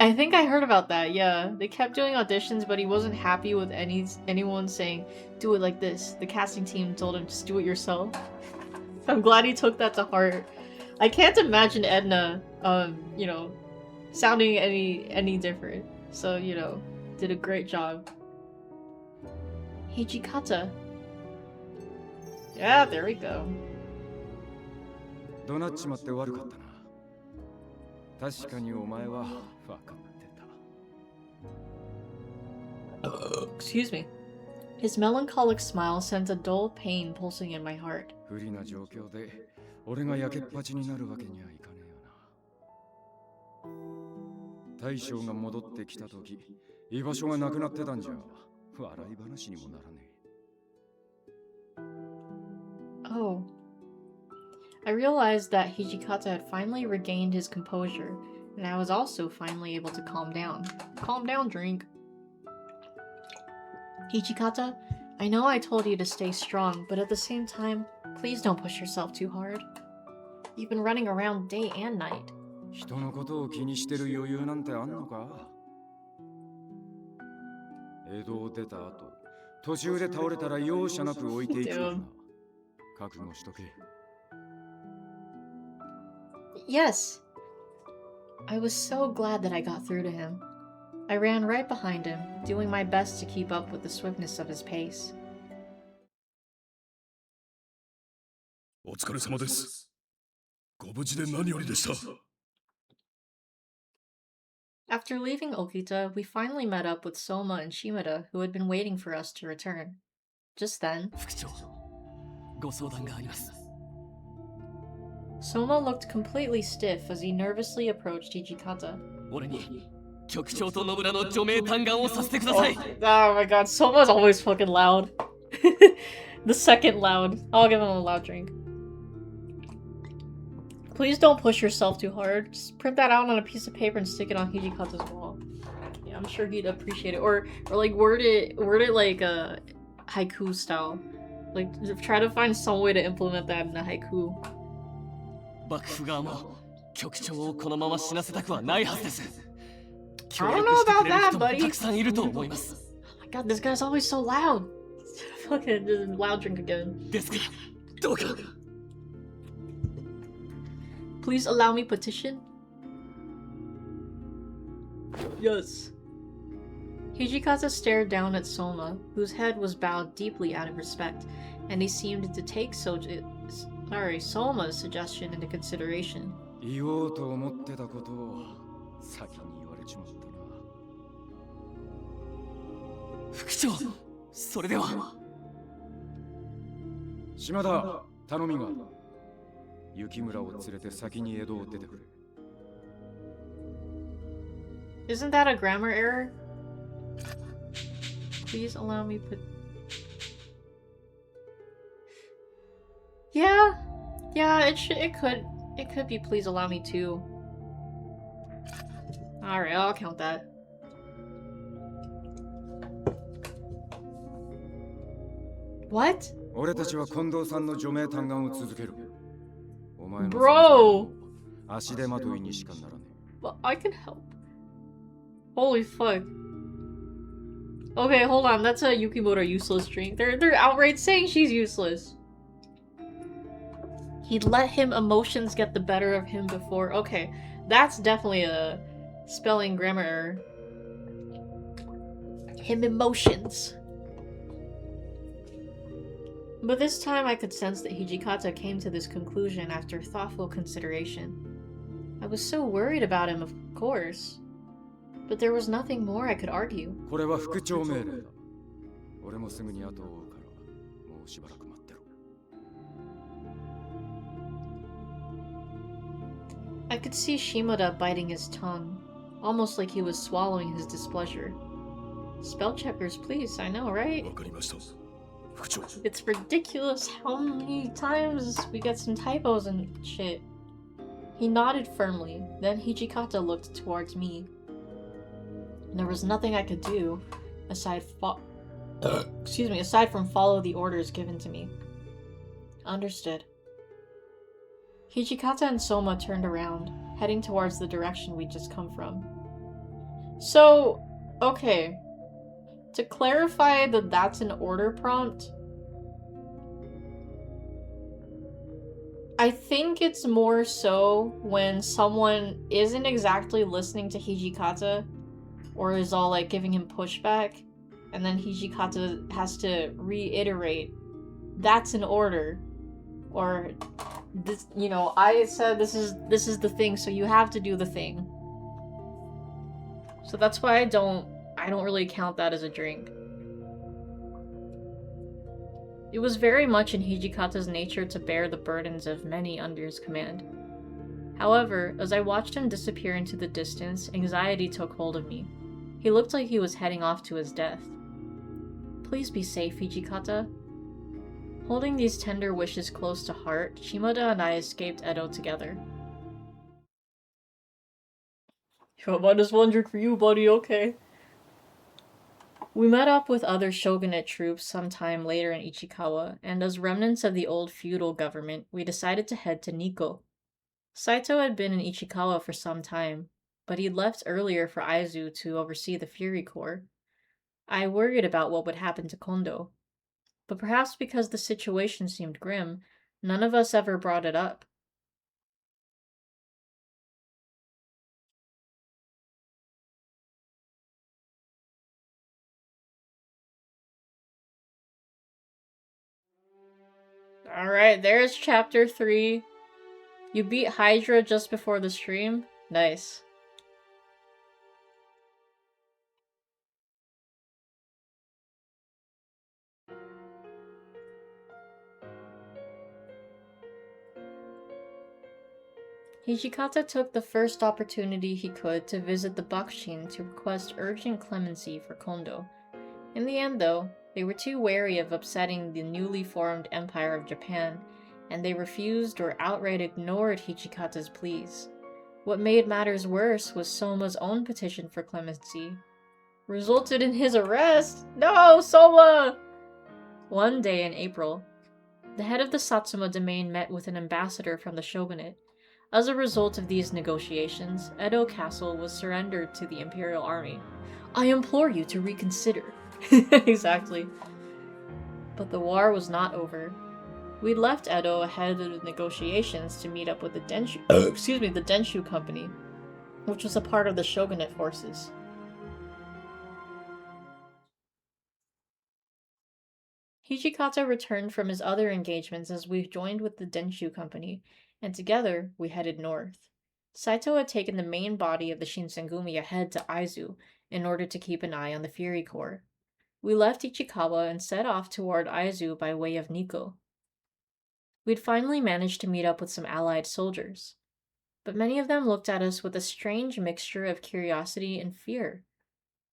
I think I heard about that, yeah. They kept doing auditions, but he wasn't happy with anyone saying, do it like this. The casting team told him, just do it yourself. I'm glad he took that to heart. I can't imagine Edna, you know, sounding any different. So, you know, did a great job. Hijikata. Yeah, there we go. 怒鳴っちまって悪かったな。確かにお前は分かってた。 Excuse me. His melancholic smile sent a dull pain pulsing in my heart. 不利な状況で俺が焼けっぱちになるわけにはいかねえよな。大将が戻ってきた時、居場所がなくなってたんじゃ笑い話にもならねえ。 Oh. I realized that Hijikata had finally regained his composure, and I was also finally able to calm down. Calm down, drink. Hijikata, I know I told you to stay strong, but at the same time, please don't push yourself too hard. You've been running around day and night. 人のことを気にしてる余裕なんてあんのか？江戸を出た後、途中で倒れたら容赦なく置いていくからな。覚悟しとけ。 Yes. I was so glad that I got through to him. I ran right behind him, doing my best to keep up with the swiftness of his pace. お疲れ様です。ご無事で何よりでした。 After leaving Okita, we finally met up with Soma and Shimada, who had been waiting for us to return. Just then, 副長、ご相談があります。 Soma looked completely stiff as he nervously approached Hijikata. 俺に局長と野村の除名嘆願をさせてください。 Oh my god, Soma's always fucking loud. The second loud. I'll give him a loud drink. Please don't push yourself too hard. Just print that out on a piece of paper and stick it on Hijikata's wall. Yeah, I'm sure he'd appreciate it. Or like word it like a haiku style. Like try to find some way to implement that in a haiku. 幕府側も局長をこのまま死なせたくはないはずです。 協 I don't 力 know してく about れる that, 人も buddy. たくさんいると思います。 Oh my god, this guy's always so loud. Fucking just loud drink again. ですからどうか。 Please allow me petition. Yes. Hijikata stared down at Soma, whose head was bowed deeply out of respect, and he seemed to take Soma's suggestion into consideration. 言おうと思ってたことを先に言われちまったな。副長、それでは。島田、頼みが。雪村を連れて先に江戸を出てくれ。Isn't that a grammar error? Please allow me put... Yeah, it could be please allow me to. Alright, I'll count that. What? 俺たちは近藤さんの除名嘆願を続ける。お前の Bro! 足手まといにしかならね But I can help. Holy fuck. Okay, hold on. That's a Yukimoto useless drink. They're outright saying she's useless. He'd let him emotions get the better of him before. Okay, that's definitely a spelling grammar error. Him emotions. But this time I could sense that Hijikata came to this conclusion after thoughtful consideration. I was so worried about him, of course. But there was nothing more I could argue. これは副長命令だ。俺もすぐに後を追うから、もうしばらく待ってろ。I could see Shimada biting his tongue, almost like he was swallowing his displeasure. Spell checkers, please, I know, right? わかりました。副長。It's ridiculous how many times we get some typos and shit. He nodded firmly, then Hijikata looked towards me. There was nothing I could do, aside from follow the orders given to me. Understood. Hijikata and Soma turned around, heading towards the direction we'd just come from. So, okay. To clarify that that's an order prompt, I think it's more so when someone isn't exactly listening to Hijikata, or is all like giving him pushback, and then Hijikata has to reiterate, that's an order, or this, you know, I said this is the thing, so you have to do the thing. So that's why I don't really count that as a drink. It was very much in Hijikata's nature to bear the burdens of many under his command. However, as I watched him disappear into the distance, anxiety took hold of me. He looked like he was heading off to his death. Please be safe, Hijikata. Holding these tender wishes close to heart, Shimada and I escaped Edo together. Yo, -1 drink for you, buddy, okay. We met up with other shogunate troops sometime later in Ichikawa, and as remnants of the old feudal government, we decided to head to Nikko. Saito had been in Ichikawa for some time, but he'd left earlier for Aizu to oversee the Fury Corps. I worried about what would happen to Kondo, but perhaps because the situation seemed grim, none of us ever brought it up. Alright, there's chapter 3. You beat Hydra just before the stream? Nice. Hijikata took the first opportunity he could to visit the Bakushin to request urgent clemency for Kondo. In the end, though, they were too wary of upsetting the newly formed Empire of Japan, and they refused or outright ignored Hijikata's pleas. What made matters worse was Soma's own petition for clemency. Resulted in his arrest! No, Soma! One day in April, the head of the Satsuma domain met with an ambassador from the shogunate. As a result of these negotiations, Edo Castle was surrendered to the Imperial Army. I implore you to reconsider. Exactly. But the war was not over. We left Edo ahead of the negotiations to meet up with the Denshu Company, which was a part of the shogunate forces. Hijikata returned from his other engagements as we joined with the Denshu Company, and together we headed north. Saito had taken the main body of the Shinsengumi ahead to Aizu in order to keep an eye on the Fury Corps. We left Ichikawa and set off toward Aizu by way of Nikko. We'd finally managed to meet up with some allied soldiers. but many of them looked at us with a strange mixture of curiosity and fear.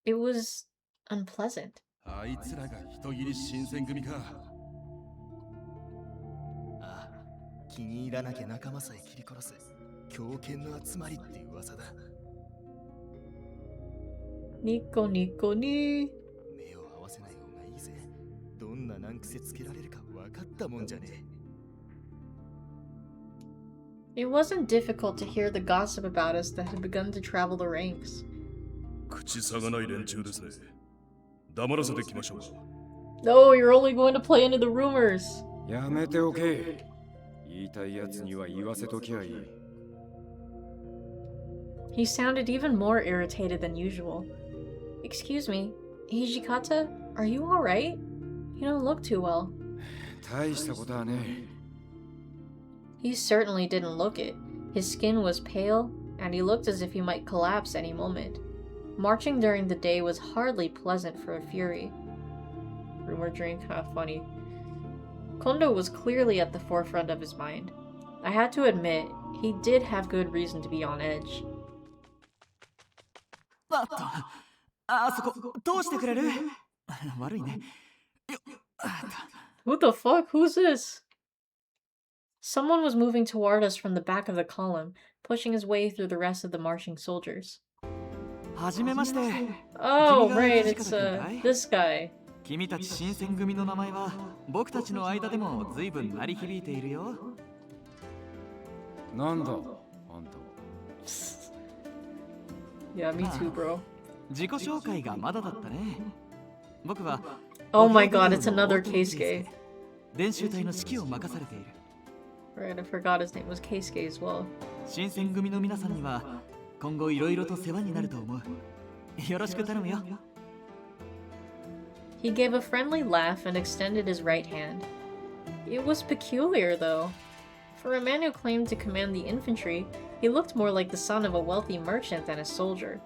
It was unpleasant. あいつらが人斬り新選組か。ああ、気に入らなきゃ仲間さえ切り殺す狂犬の集まりって噂だ。ニコニコに。目を合わせない方がいいぜ。どんな難癖つけられるか分かったもんじゃねえ。 It wasn't difficult to hear the gossip about us that had begun to travel the ranks. 口さがない連中ですね。黙らせてきましょう。No, you're only going to play into the rumors. やめておけ。言いたいやつには言わせときゃいい。He sounded even more irritated than usual. Excuse me, Hijikata, are you alright? You don't look too well. 大したことはね。He certainly didn't look it. His skin was pale, and he looked as if he might collapse any moment. Marching during the day was hardly pleasant for a Fury. Rumor drink, funny. Kondo was clearly at the forefront of his mind. I had to admit, he did have good reason to be on edge. あっと、あそこ、通してくれる？悪いね。Who the fuck? Who's this? Someone was moving toward us from the back of the column, pushing his way through the rest of the marching soldiers. はじめまして。 Oh, right, it's this guy. 君たち新選組の名前は僕たちの間でも随分鳴り響いているよ。なんだ、あんた。Yeah, me too, bro. 自己紹介がまだだったね。僕は Oh my god, it's another Keisuke. 練習隊の指揮を任されている。 Right, I forgot his name was Keisuke as well. 新選組の皆さんには今後いろいろと世話になると思う。よろしく頼むよ。He gave a friendly laugh and extended his right hand. It was peculiar, though. For a man who claimed to command the infantry, he looked more like the son of a wealthy merchant than a soldier.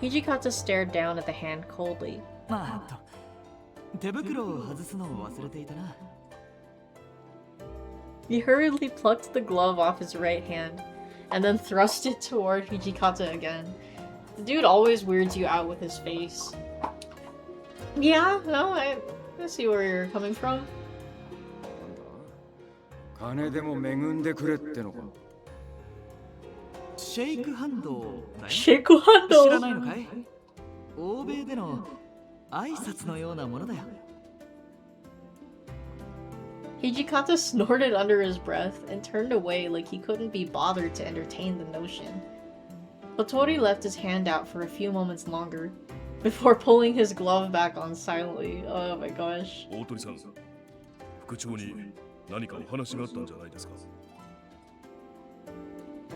Hijikata stared down at the hand coldly. 手袋を外すのを忘れていたな。 He hurriedly plucked the glove off his right hand, and then thrust it toward Hijikata again. The dude always weirds you out with his face. Yeah, no, I see where you're coming from. 金でも恵んでくれってのか。シェイクハンドだよ。シェイクハンド。知らないのかい？欧米での挨拶のようなものだよ。Hijikata snorted under his breath and turned away like he couldn't be bothered to entertain the notion. Otori left his hand out for a few moments longer, before pulling his glove back on silently. Oh my gosh. 大鳥さん、副長に何かお話があったんじゃないですか。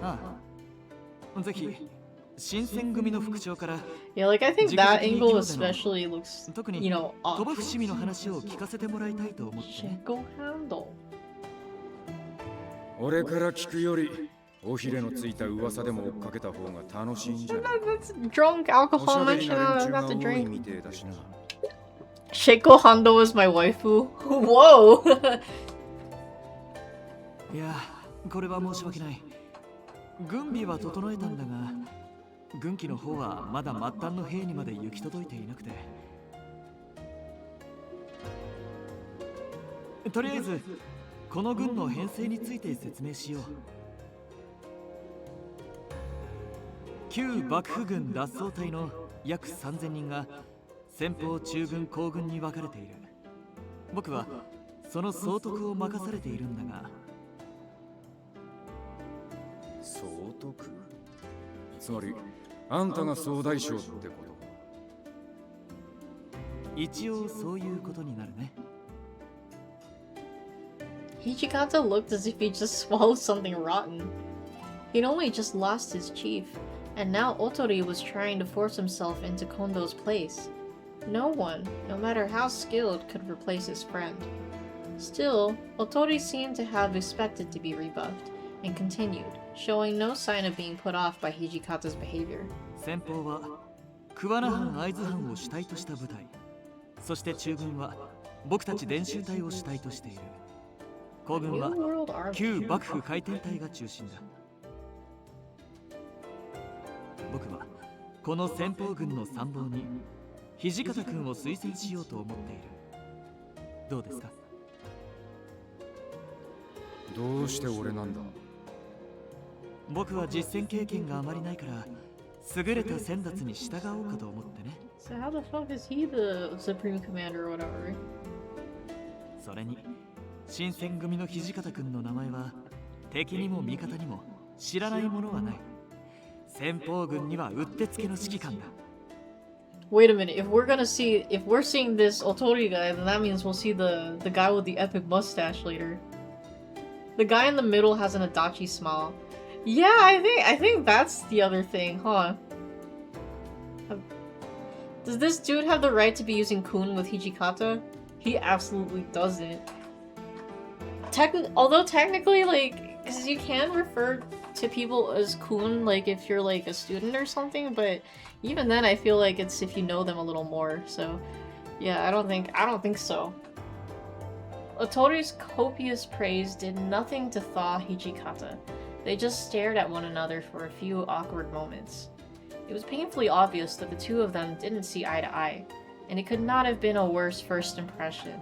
ああ、ぜひ新選組の副長から。 Yeah, like I think that angle especially looks, 特に you know, 鳥羽 off. 伏見の話を聞かせてもらいたいと思ってね。 Sheko handle. 俺から聞くより、おひれのついた噂でも追っかけた方が楽しいんじゃない。 That's drunk おし alcohol ゃべり mention. な I 連中 have が to 多い drink. みてえだしな。 Sheko Hando is my waifu. Whoa. いや、これは申し訳ない。軍備は整えたんだが、軍機の方はまだ末端の兵にまで行き届いていなくて。とりあえず、この軍の編成について説明しよう。旧幕府軍脱走隊の約3000人が先方中軍後軍に分かれている。僕はその総督を任されているんだが。総督？つまり、あんたが総大将ってことか。一応そういうことになるね。Hijikata looked as if he just swallowed something rotten. He'd only just lost his chief, and now Otori was trying to force himself into Kondo's place. No one, no matter how skilled, could replace his friend. Still, Otori seemed to have expected to be rebuffed, and continued, showing no sign of being put off by Hijikata's behavior. 先方は桑名藩会津藩を主体とした部隊、そして中軍は僕たち伝習隊を主体としている。後軍は旧幕府回転隊が中心だ。僕はこの先鋒軍の参謀に土方君を推薦しようと思っている。どうですか？どうして俺なんだ？僕は実戦経験があまりないから優れた先達に従おうかと思ってね。 So how the fuck is he the supreme commander or whatever? それに新選組の土方君の名前は敵にも味方にも知らないものはない。先鋒軍にはうってつけの指揮官だ。 Wait a minute, if we're seeing this Otori guy, then that means we'll see the guy with the epic mustache later. The guy in the middle has an Adachi smile. Yeah, I think that's the other thing, huh? Does this dude have the right to be using Kun with Hijikata? He absolutely doesn't. Although technically, like, because you can refer to people as Kun, like, if you're, like, a student or something, but even then I feel like it's if you know them a little more, so... Yeah, I don't think so. Otori's copious praise did nothing to thaw Hijikata. They just stared at one another for a few awkward moments. It was painfully obvious that the two of them didn't see eye to eye, and it could not have been a worse first impression.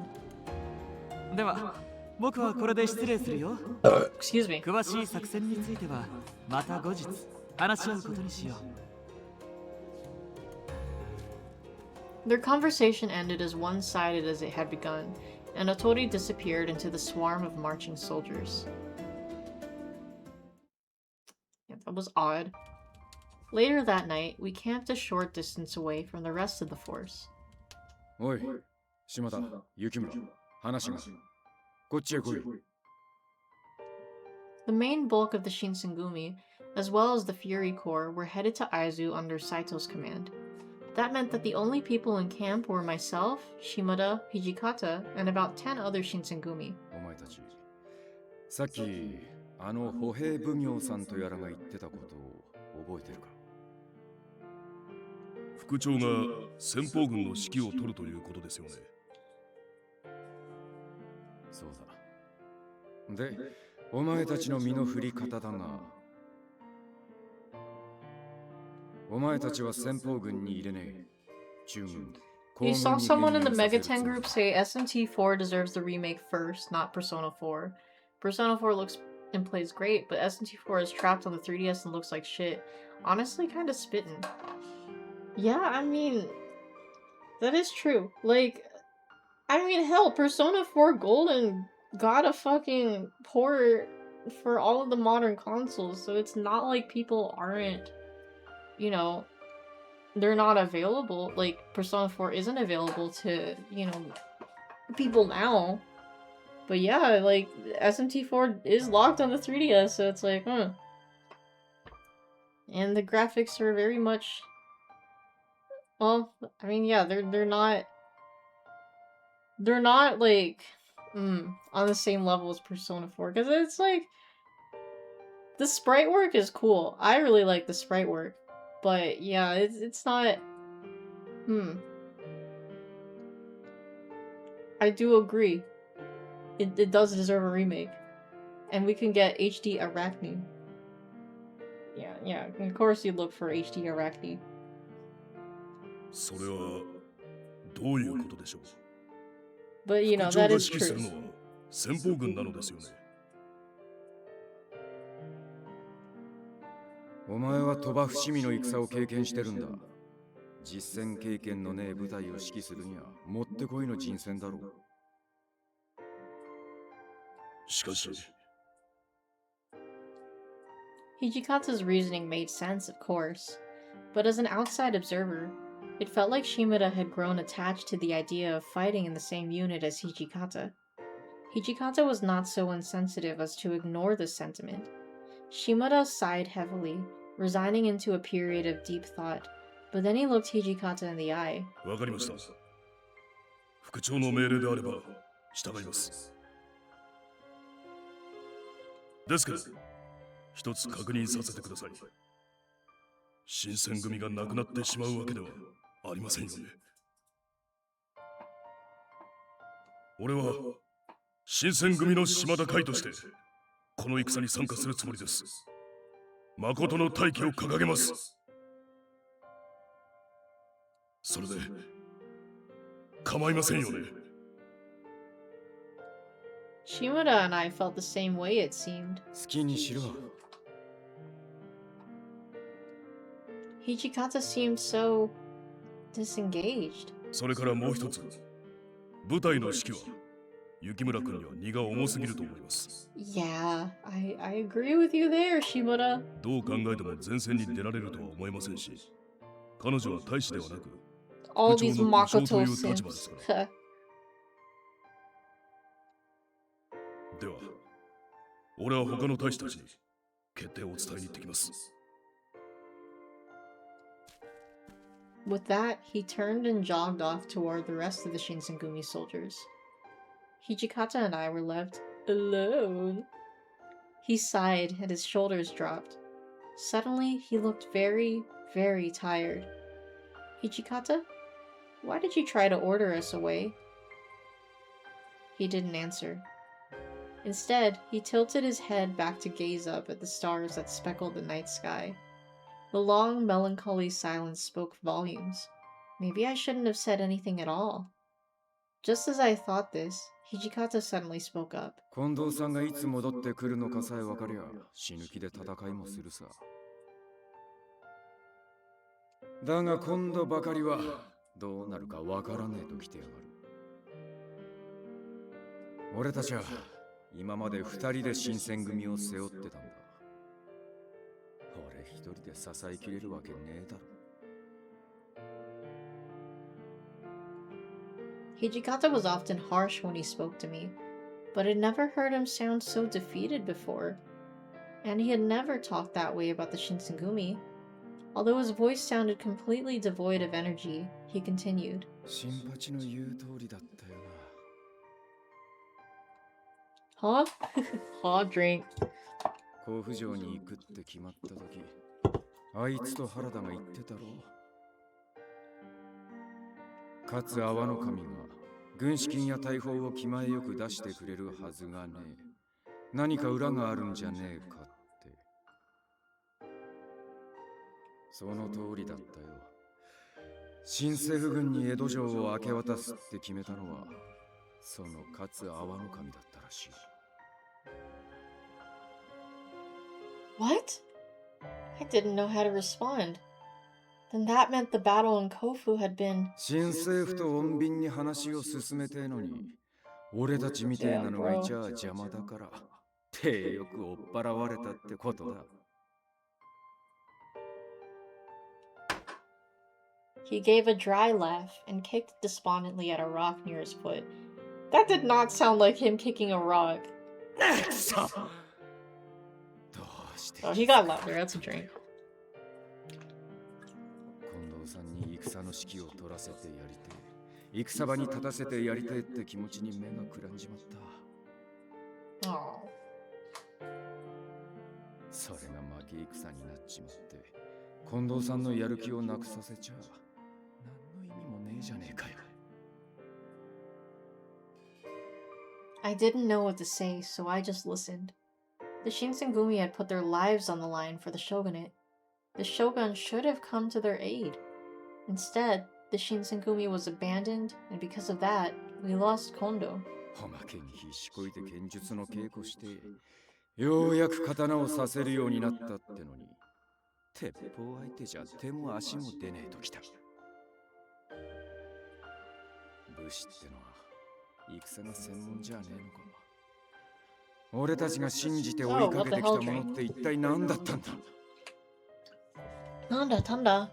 では僕はこれで失礼するよ。 Excuse me. 詳しい作戦についてはまた後日話し合うことにしよう。 Their conversation ended as one-sided as it had begun, and Otori disappeared into the swarm of marching soldiers. Yeah, that was odd. Later that night, we camped a short distance away from the rest of the force. おい、島田、雪村、話が。こっちへ来い。 The main bulk of the Shinsengumi, as well as the Fury Corps, were headed to Aizu under Saito's command. That meant that the only people in camp were myself, Shimada, Hijikata, and about 10 other Shinsengumi. お前たち、さっき歩兵奉行さんとやらが言ってたことを覚えてるか？副長が先鋒軍の指揮を取るということですよね。そうだ。で、お前たちの身の振り方だが、お前たちは先鋒軍に入れねえ。中軍。 You saw someone in the Mega 10 group say SMT4 deserves the remake first, not Persona 4. Persona 4 looks and plays great, but SMT4 is trapped on the 3DS and looks like shit. Honestly, kinda spittin'. Yeah, I mean, that is true. Like, I mean, hell, Persona 4 Golden got a fucking port for all of the modern consoles, so it's not like people aren't, you know, they're not available. Like, Persona 4 isn't available to, you know, people now. But yeah, like, SMT4 is locked on the 3DS, so it's like, huh. And the graphics are very much... Well, I mean, yeah, they're not... They're not, like, on the same level as Persona 4, because it's like... The sprite work is cool. I really like the sprite work. But, yeah, it's not... I do agree. It does deserve a remake. And we can get HD Arachne. Yeah, of course you'd look for HD Arachne. それはどういうことでしょう。 But, you know, 副長が that 指 is 揮す true. るのは先鋒軍なのですよね。お前は鳥羽伏見の戦を経験してるんだ。実戦経験のねえ部隊を指揮するにはもってこいの人選だろう。しかし、 Hijikata's reasoning made sense, of course. But as an outside observer, it felt like Shimada had grown attached to the idea of fighting in the same unit as Hijikata. Hijikata was not so insensitive as to ignore this sentiment. Shimada sighed heavily, resigning into a period of deep thought, but then he looked Hijikata in the eye. わかりました。副長の命令であれば従います。ですから、一つ確認させてください。新選組がなくなってしまうわけではありませんよね。俺は新選組の島田会としてこの戦に参加するつもりです。誠の大旗を掲げます。それで構いませんよね。 Shimura and I felt the same way, it seemed. 好きにしろ。 Hijikata seemed so disengaged. それからもう一つ、舞台の指揮は雪村君には荷が重すぎると思います。 Yeah, I agree with you there, Shimura. どう考えても前線に出られるとは思えませんし、彼女は大使ではなく All 部長 these の部長 Makoto という立場ですから。 simps. では、俺は他の大使たちに決定を伝えに行ってきます。 With that, he turned and jogged off toward the rest of the Shinsengumi soldiers. Hijikata and I were left alone. He sighed and his shoulders dropped. Suddenly, he looked very, very tired. Hijikata, why did you try to order us away? He didn't answer. Instead, he tilted his head back to gaze up at the stars that speckled the night sky. The long, melancholy silence spoke volumes. Maybe I shouldn't have said anything at all. Just as I thought this, Hijikata suddenly spoke up. 近藤さんがいつ戻ってくるのかさえ分かりゃ死ぬ気で戦いもするさ。だが今度ばかりはどうなるか分からねえと来てやがる。俺たちは今まで二人で新選組を背負ってたんだ。俺一人で支えきれるわけねえだろ。 Hijikata was often harsh when he spoke to me, but I'd never heard him sound so defeated before. And he had never talked that way about the Shinsengumi. Although his voice sounded completely devoid of energy, he continued. 新八の言う通りだったよな。 Huh? Huh, drink. 甲府城に行くって決まった時、あいつと原田が言ってたろ。かつ阿波の神が軍資金や大砲を気前よく出してくれるはずがねえ。何か裏があるんじゃねえかって。その通りだったよ。新政府軍に江戸城を明け渡すって決めたのは、その勝阿波の神だったらしい。 What? I didn't know how to respond. Then that meant the battle in Kofu had been... 新政府と穏便に話を進めてえのに、俺たちみてえなのがいちゃ邪魔だから、手よく追っ払われたってことだ。 He gave a dry laugh and kicked despondently at a rock near his foot. That did not sound like him kicking a rock. Oh, he got louder. That's a drink. 近藤さんに戦の指揮を取らせてやりてえ、戦場に立たせてやりてえって気持ちに目がくらんじまった。 Oh. それが負け戦になっちまって、近藤さんのやる気をなくさせちゃ何の意味もねえじゃねえかよ。 I didn't know what to say, so I just listened. The Shinsengumi had put their lives on the line for the shogunate. The shogun should have come to their aid. Instead, the Shinsengumi was abandoned, and because of that, we lost Kondo. おまけに必死こいて剣術の稽古して、ようやく刀をさせるようになったってのに、鉄砲相手じゃ手も足も出ねえときた。武士ってのは戦が専門じゃねえのか。俺たちが信じて追いかけてきたものって一体何だったんだ。なんだったんだ。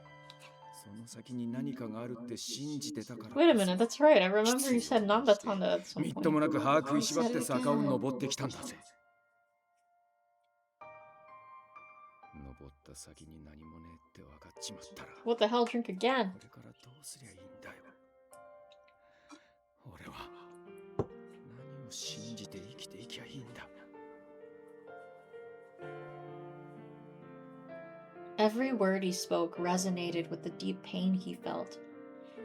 その先に何かがあるって信じてたから。 Wait a minute, that's right. I remember you said なんだったんだ at some みっとも point. なく歯食いしばって坂を登ってきたんだぜ。登った先に何もねえって分かっちまったら。 What the hell, drink again? これからどうすりゃいいんだよ。俺は何を信じて生きていきゃいいんだ。 Every word he spoke resonated with the deep pain he felt.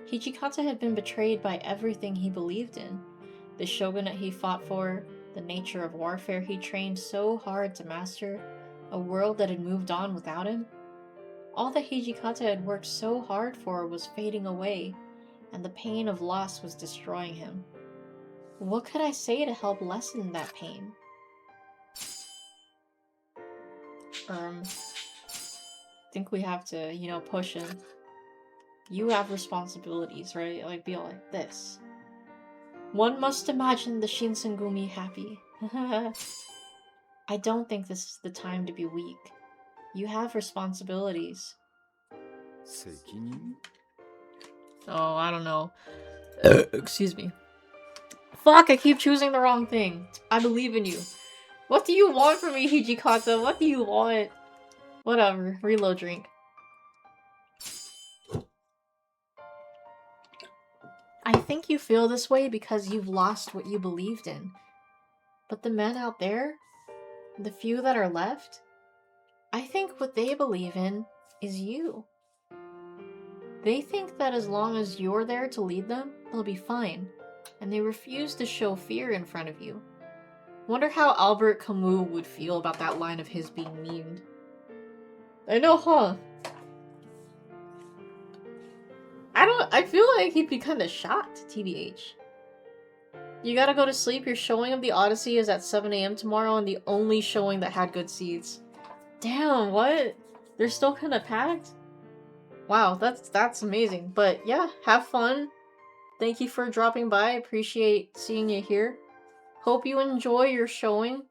Hijikata had been betrayed by everything he believed in. The shogunate he fought for, the nature of warfare he trained so hard to master, a world that had moved on without him. All the Hijikata had worked so hard for was fading away, and the pain of loss was destroying him. What could I say to help lessen that pain? I think we have to, you know, push him. You have responsibilities, right? Like, be all like this. One must imagine the Shinsengumi happy. I don't think this is the time to be weak. You have responsibilities. 責任? Oh, I don't know. Excuse me. Fuck, I keep choosing the wrong thing. I believe in you. What do you want from me, Hijikata? What do you want? Whatever. Reload drink. I think you feel this way because you've lost what you believed in. But the men out there, the few that are left, I think what they believe in is you. They think that as long as you're there to lead them, they'll be fine, and they refuse to show fear in front of you. Wonder how Albert Camus would feel about that line of his being memed. I know, huh? I feel like he'd be kinda shocked, TBH. You gotta go to sleep, your showing of the Odyssey is at 7 AM tomorrow, and the only showing that had good seats. Damn, what? They're still kinda packed? Wow, that's amazing. But yeah, have fun. Thank you for dropping by. Appreciate seeing you here. Hope you enjoy your showing.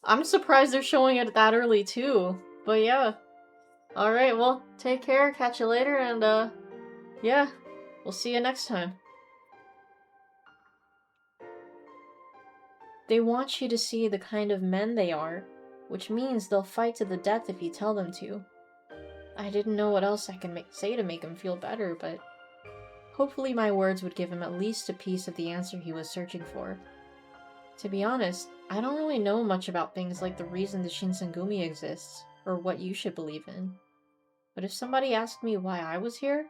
I'm surprised they're showing it that early too. But yeah. Alright, well, take care, catch you later, and yeah, we'll see you next time. They want you to see the kind of men they are, which means they'll fight to the death if you tell them to. I didn't know what else I could say to make him feel better, but hopefully my words would give him at least a piece of the answer he was searching for. To be honest, I don't really know much about things like the reason the Shinsengumi exists, or what you should believe in. But if somebody asked me why I was here,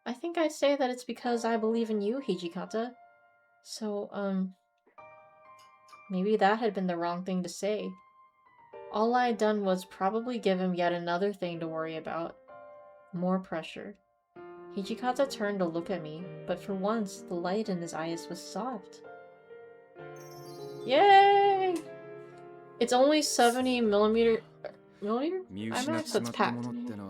I think I'd say that it's because I believe in you, Hijikata. So, maybe that had been the wrong thing to say. All I had done was probably give him yet another thing to worry about. More pressure. Hijikata turned to look at me, but for once, the light in his eyes was soft. Yay! It's only 70 millimeter? IMAX? That's packed.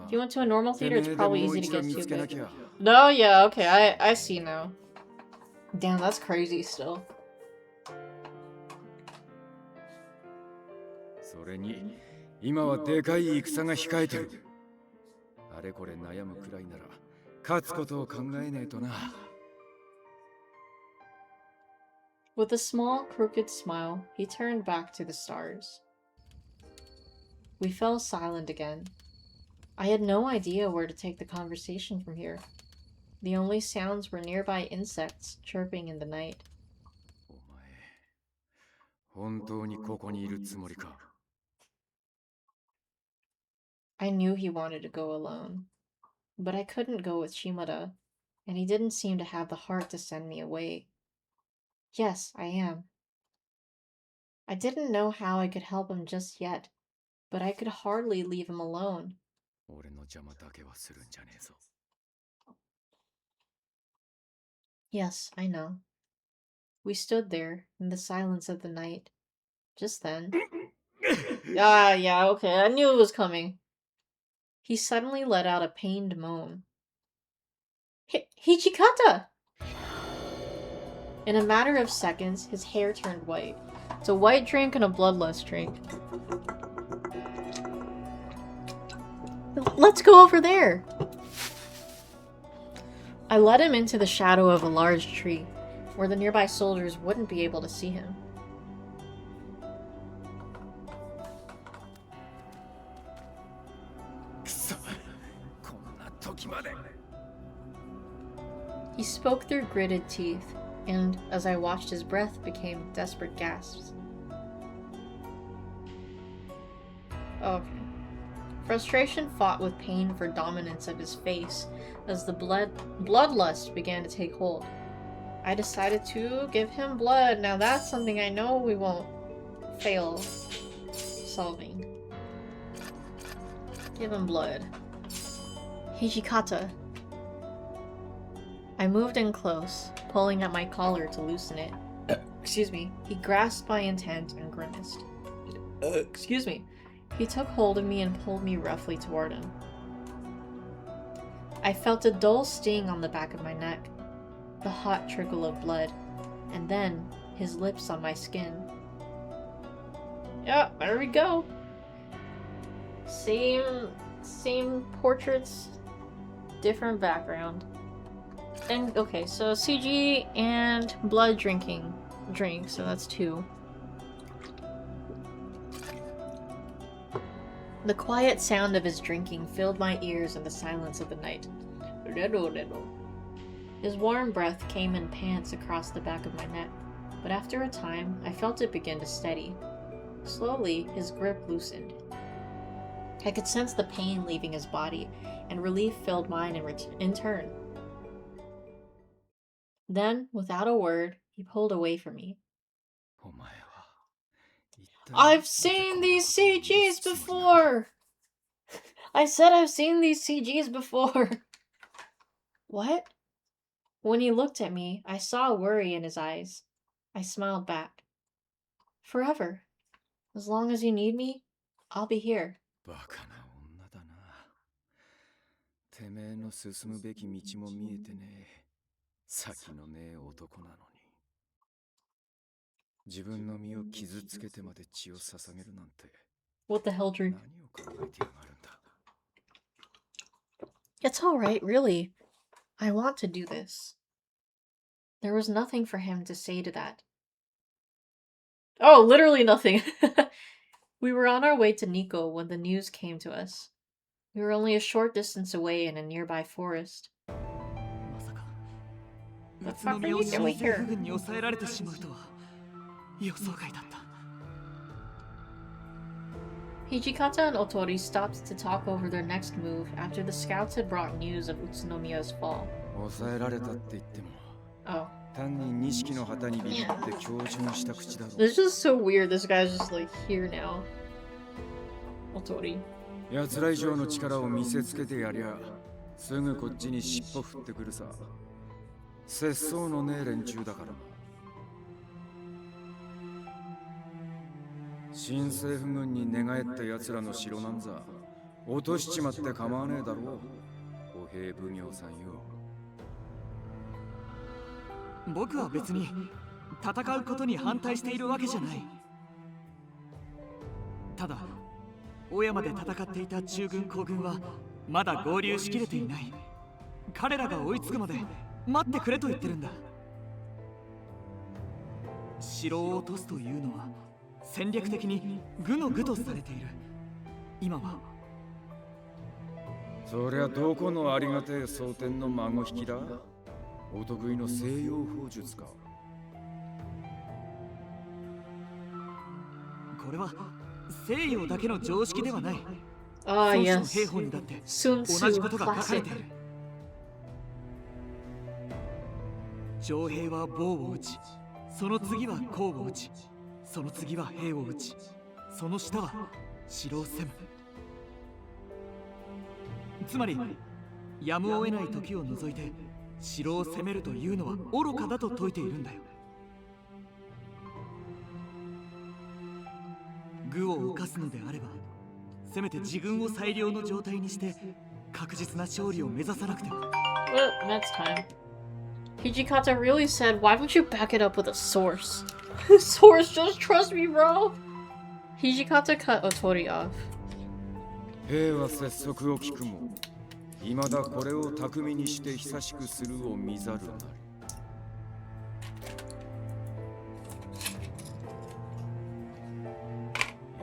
If you went to a normal theater, it's probably easy to get to, but... No, yeah, okay, I see now. Damn, that's crazy still. それに今はでかい戦が控えてる。あれこれ悩むくらいなら勝つことを考えねえとな。With a small, crooked smile, he turned back to the stars. We fell silent again. I had no idea where to take the conversation from here. The only sounds were nearby insects chirping in the night. お前、本当にここにいるつもりか。I knew he wanted to go alone, but I couldn't go with Shimada, and he didn't seem to have the heart to send me away. Yes, I am. I didn't know how I could help him just yet, but I could hardly leave him alone. 俺の邪魔だけはするんじゃねえぞ。Yes, I know. We stood there in the silence of the night. Just then... yeah, okay, I knew it was coming. He suddenly let out a pained moan. Hijikata! In a matter of seconds, his hair turned white. It's a white drink and a bloodlust drink. Let's go over there! I led him into the shadow of a large tree, where the nearby soldiers wouldn't be able to see him. He spoke through gritted teeth, and, as I watched his breath, became desperate gasps. Okay. Frustration fought with pain for dominance of his face as the bloodlust began to take hold. I decided to give him blood. Now that's something I know we won't fail solving. Give him blood. Hijikata. I moved in close, pulling at my collar to loosen it. Excuse me. He grasped my intent and grimaced. Excuse me. He took hold of me and pulled me roughly toward him. I felt a dull sting on the back of my neck, the hot trickle of blood, and then his lips on my skin. Yeah, there we go. Same portraits, different background. And okay, so CG and blood drink, so that's 2. The quiet sound of his drinking filled my ears in the silence of the night. His warm breath came in pants across the back of my neck, but after a time, I felt it begin to steady. Slowly, his grip loosened. I could sense the pain leaving his body, and relief filled mine in turn. Then, without a word, he pulled away from me. I've seen these CGs before! I said I've seen these CGs before! What? When he looked at me, I saw worry in his eyes. I smiled back. Forever. As long as you need me, I'll be here. バカな女だな。てめえの進むべき道も見えてねえ。先のねえ男なのに。自分の身を傷つけてまで血を捧げるなんて。What the hell, Drew? 何を考えてやがるんだ。It's alright, really. I want to do this. There was nothing for him to say to that. Oh, literally nothing. We were on our way to Nico when the news came to us. We were only a short distance away in a nearby forest. The fuck are you doing here? Hijikata and Otori stopped to talk over their next move after the scouts had brought news of Utsunomiya's fall. Oh. This is so weird, this guy's just like here now. Otori. 奴ら以上の力を見せつけてやりゃすぐこっちに尻尾振ってくるさ。節操のねえ連中だからな。新政府軍に寝返った奴らの城なんざ落としちまって構わねえだろう。歩兵奉行さんよ。僕は別に戦うことに反対しているわけじゃない。ただ大山で戦っていた中軍皇軍はまだ合流しきれていない。彼らが追いつくまで待ってくれと言ってるんだ。城を落とすというのは戦略的に愚の愚とされている。今はそりゃどこのありがてえ蒼天の孫引きだ。お得意の西洋法術か。これは西洋だけの常識ではない。Ah, 孫子の yes. 兵法にだって同 Sun じ Tzu ことが書かれ classic. ている。徴兵は棒を撃ち、その次は甲を撃ち、その次は兵を撃ち、その下は城を攻む。つまりやむを得ない時を除いて城を攻めるというのは愚かだと説いているんだよ。愚を犯すのであればせめて自分を最良の状態にして確実な勝利を目指さなくては。Well, next time. Hijikata really said, why don't you back it up with a source? Source, just trust me, bro! Hijikata cut Otori off. 兵は拙速を聞くも、未だこれを巧みにして久しくするを見ざるなり。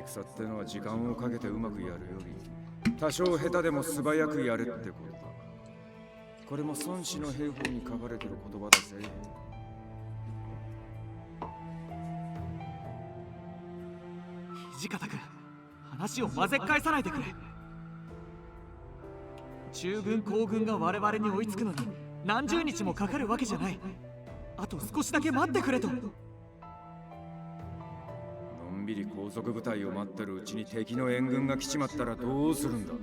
戦ってのは時間をかけてうまくやるより、多少下手でも素早くやれってことだ。これも孫子の兵法に書かれてる言葉だぜ。土方君、話を混ぜ返さないでくれ。中軍皇軍が我々に追いつくのに何十日もかかるわけじゃない。あと少しだけ待ってくれと。のんびり高速部隊を待ってるうちに敵の援軍が来ちまったらどうするんだ。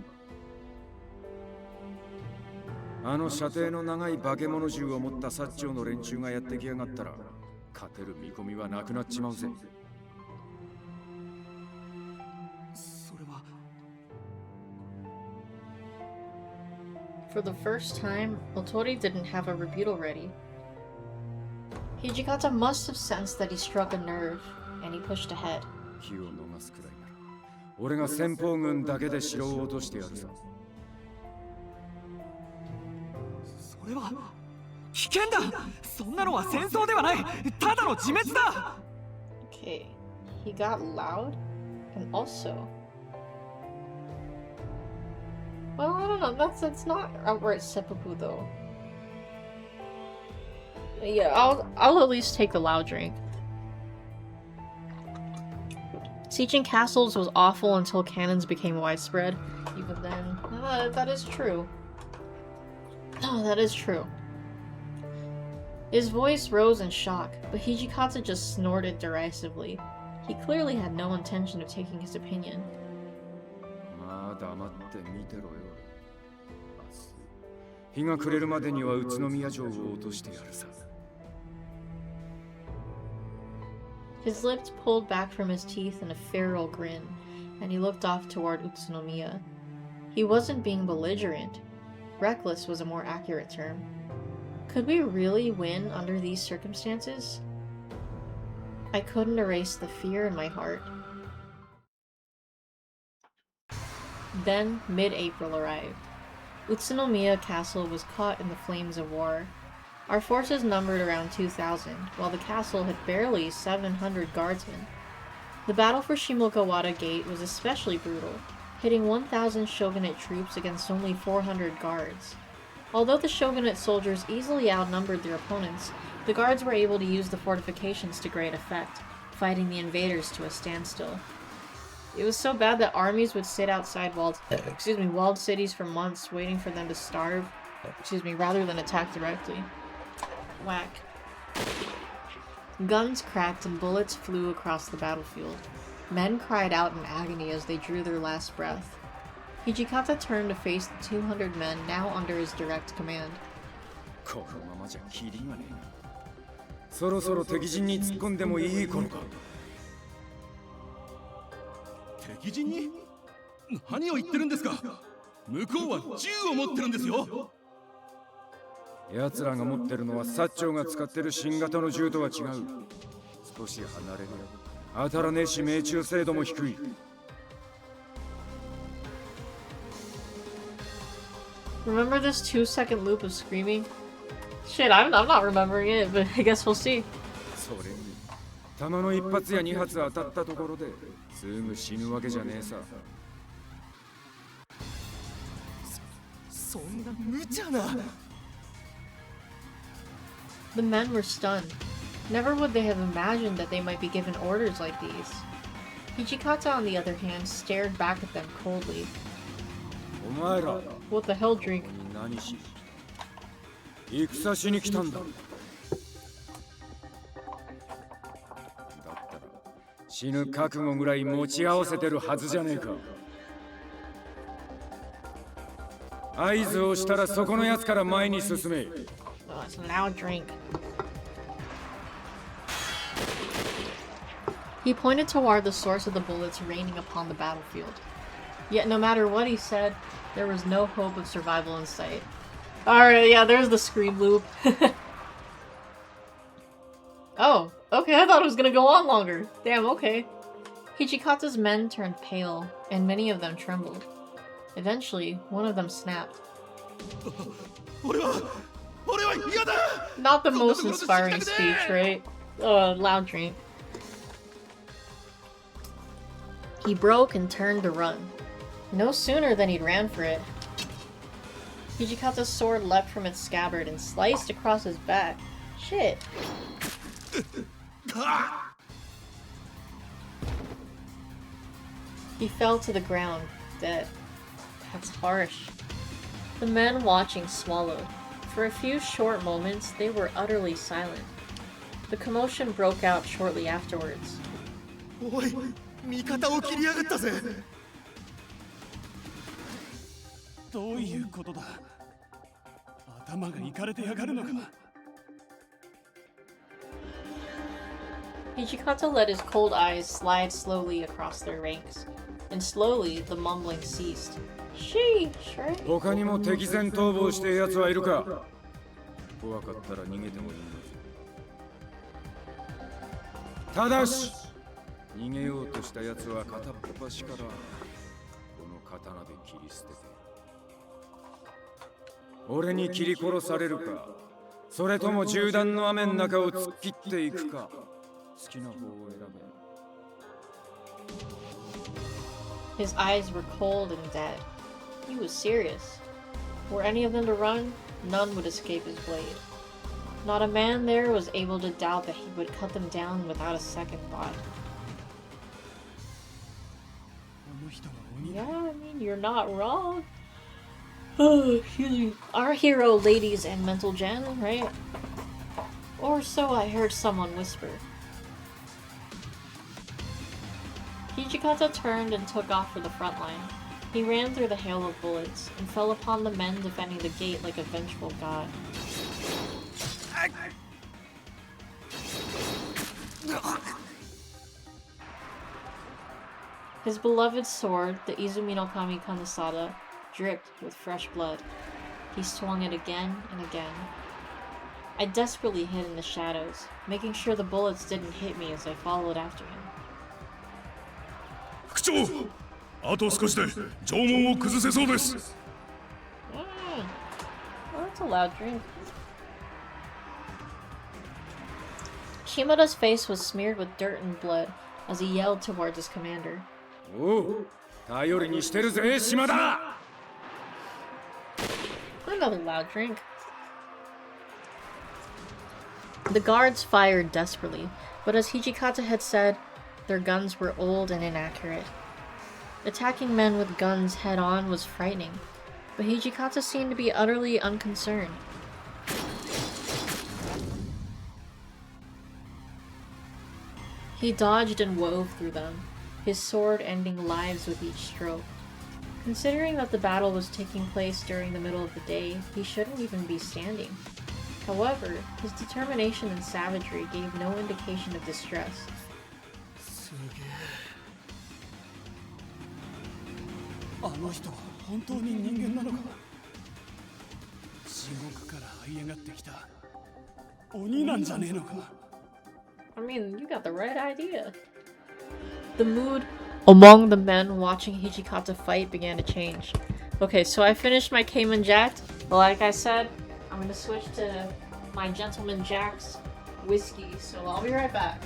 あの射程の長い化け物銃を持った薩長の連中がやってきやがったら勝てる見込みはなくなっちまうぜ。それは For the first time, Otori didn't have a rebuttal ready. Hijikata must have sensed that he struck a nerve, and he pushed ahead. 気を逃すくらいなら俺が先鋒軍だけで城を落としてやるさ。それは危険だ。そんなのは戦争ではない。ただの自滅だ。 Okay, he got loud, and also... Well, I don't know, that's not outright seppuku though. Yeah, I'll at least take the loud drink. Sieging castles was awful until cannons became widespread. Even then, that is true. Oh, that is true. His voice rose in shock, but Hijikata just snorted derisively. He clearly had no intention of taking his opinion. まあ黙って見てろよ。明日日が暮れるまでには宇都宮城を落としてやるさ。His lips pulled back from his teeth in a feral grin, and he looked off toward Utsunomiya. He wasn't being belligerent. Reckless was a more accurate term. Could we really win under these circumstances? I couldn't erase the fear in my heart. Then, mid-April arrived. Utsunomiya Castle was caught in the flames of war. Our forces numbered around 2,000, while the castle had barely 700 guardsmen. The battle for Shimokawada Gate was especially brutal, hitting 1,000 shogunate troops against only 400 guards. Although the shogunate soldiers easily outnumbered their opponents, the guards were able to use the fortifications to great effect, fighting the invaders to a standstill. It was so bad that armies would sit outside walled cities for months, waiting for them to starve, rather than attack directly. Whack. Guns cracked and bullets flew across the battlefield. Men cried out in agony as they drew their last breath. Hijikata turned to face the 200 men now under his direct command. このままじゃキリがねえな。そろそろ敵陣に突っ込んでもいい頃か。敵陣に？何を言ってるんですか？向こうは銃を持ってるんですよ。奴らが持ってるのは薩長が使ってる新型の銃とは違う。少し離れる。当たらねえし命中精度も低い。Remember this 2-second loop of screaming? Shit, I'm not remembering it, but I guess we'll see. それに弾の1発や2発当たったところですぐ死ぬわけじゃねえさ。そんな無茶な。The men were stunned. Never would they have imagined that they might be given orders like these. Hijikata, on the other hand, stared back at them coldly. お前ら What the hell, drink? 何し戦しに来たんだ。だったら死ぬ覚悟ぐらい持ち合わせてるはずじゃねえか。合図をしたらそこのやつから前に進め。Oh, so now drink. He pointed toward the source of the bullets raining upon the battlefield. Yet no matter what he said, there was no hope of survival in sight. Alright, yeah, there's the scream loop. Oh, okay, I thought it was gonna go on longer. Damn, okay. Hijikata's men turned pale, and many of them trembled. Eventually, one of them snapped. Not the most inspiring speech, right? Loud drink. He broke and turned to run. No sooner than he'd ran for it. Hijikata's sword leapt from its scabbard and sliced across his back. Shit. He fell to the ground, dead. That's harsh. The men watching swallowed. For a few short moments, they were utterly silent. The commotion broke out shortly afterwards. おい、味方を切りやがったぜ。どういうことだ？頭がいかれてやがるのか。 Hijikata let his cold eyes slide slowly across their ranks, and slowly the mumbling ceased. Sheesh, right? 他にも敵前逃亡して奴はいるか。怖かったら逃げてもいいんだぞ。ただし逃げようとした奴は片っ端からこの刀で切り捨てて俺に切り殺されるか、それとも銃弾の雨の中を突っ切っていくか、好きな方を選べ。 His eyes were cold and dead. He was serious. Were any of them to run, none would escape his blade. Not a man there was able to doubt that he would cut them down without a second thought. Yeah, I mean, you're not wrong. Oh, excuse me. Our hero, ladies and mental gen, right? Or so I heard someone whisper. Hijikata turned and took off for the front line. He ran through the hail of bullets and fell upon the men defending the gate like a vengeful god. His beloved sword, the Izumi no Kami Kanasada, dripped with fresh blood. He swung it again and again. I desperately hid in the shadows, making sure the bullets didn't hit me as I followed after him. 副長、あと少しで城門を崩せそうです。Well, that's a loud drink. Shimada's face was smeared with dirt and blood as he yelled towards his commander. おう、頼りにしてるぜ、島田。 Another loud drink. The guards fired desperately, but as Hijikata had said, their guns were old and inaccurate. Attacking men with guns head-on was frightening, but Hijikata seemed to be utterly unconcerned. He dodged and wove through them, his sword ending lives with each stroke. Considering that the battle was taking place during the middle of the day, he shouldn't even be standing. However, his determination and savagery gave no indication of distress. あの人は本当に人間なのか。地獄から這い上がってきた鬼なんじゃねえのか。 I mean, you got the right idea. The mood among the men watching Hijikata fight began to change. Okay, so I finished my Cayman Jack. Like I said, I'm gonna switch to my Gentleman Jack's whiskey, so I'll be right back.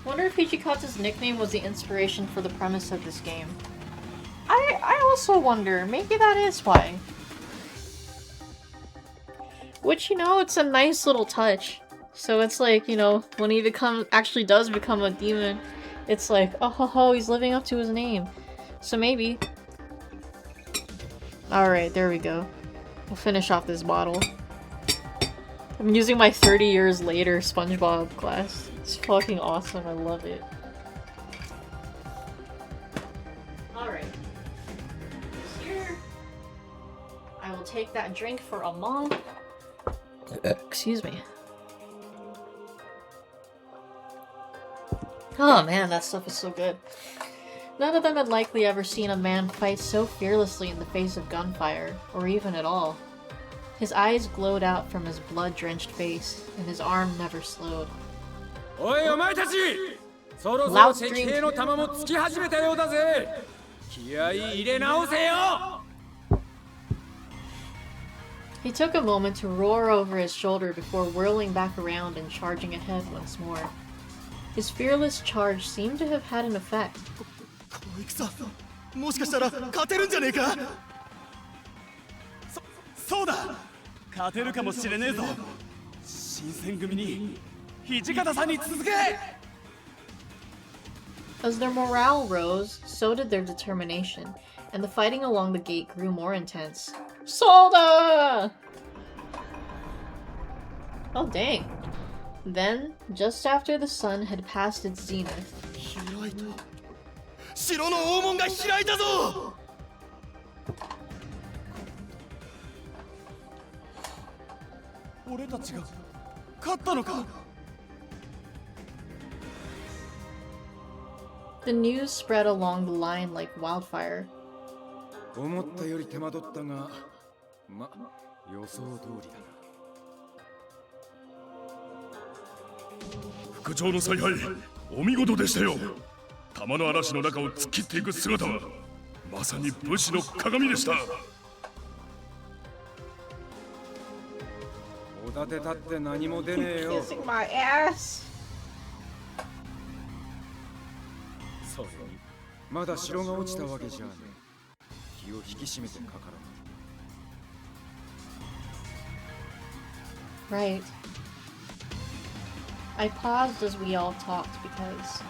Wonder if Hijikata's nickname was the inspiration for the premise of this game. I also wonder, maybe that is why. Which, you know, it's a nice little touch. So it's like, you know, when he actually does become a demon, it's like, oh ho ho, he's living up to his name. So maybe. Alright, there we go. We'll finish off this bottle. I'm using my 30 years later SpongeBob glass. It's fucking awesome, I love it. Alright. Here. I will take that drink for a monk. Excuse me. Oh man, that stuff is so good. None of them had likely ever seen a man fight so fearlessly in the face of gunfire, or even at all. His eyes glowed out from his blood-drenched face, and his arm never slowed. おいお前たち、そろそろ石兵の弾もつき始めたようだぜ。気合い入れ直せよ。 He took a moment to roar over his shoulder before whirling back around and charging ahead once more. His fearless charge seemed to have had an effect. この戦、もしかしたら勝てるんじゃねえか。そうだ、勝てるかもしれねえぞ。新選組に土方さんに続け。 As their morale rose, so did their determination, and the fighting along the gate grew more intense. Solda! Oh dang. Then, just after the sun had passed its zenith, 開いた。城の大門が開いたぞ。俺たちが勝ったのか。 the news spread along the line like wildfire. 思ったより手間取ったが、ま、予想通りだな。副長の采配、お見事でしたよ。弾の嵐の中を突っ切っていく姿はまさに武士の鏡でした。おだてたって何も出ねえよ。 Kissing my ass! それにまだ城が落ちたわけじゃねえ。気を引き締めてかからな。 Right. I paused as we all talked because...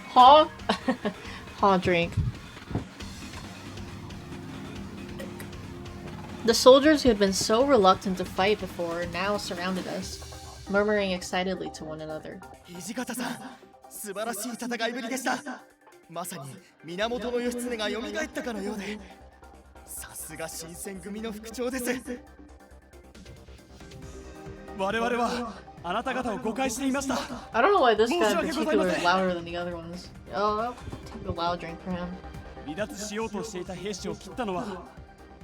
Huh? Huh drink. The soldiers who had been so reluctant to fight before now surrounded us, murmuring excitedly to one another. 土方さん、素晴らしい戦いぶりでした。まさに源義経が蘇ったかのようで、さすが新選組の副長です。我々はあなた方を誤解していました。 I don't know why this guy in particular is louder than the other ones. Oh, I'll take a loud drink for him. 離脱しようとしていた兵士を切ったのは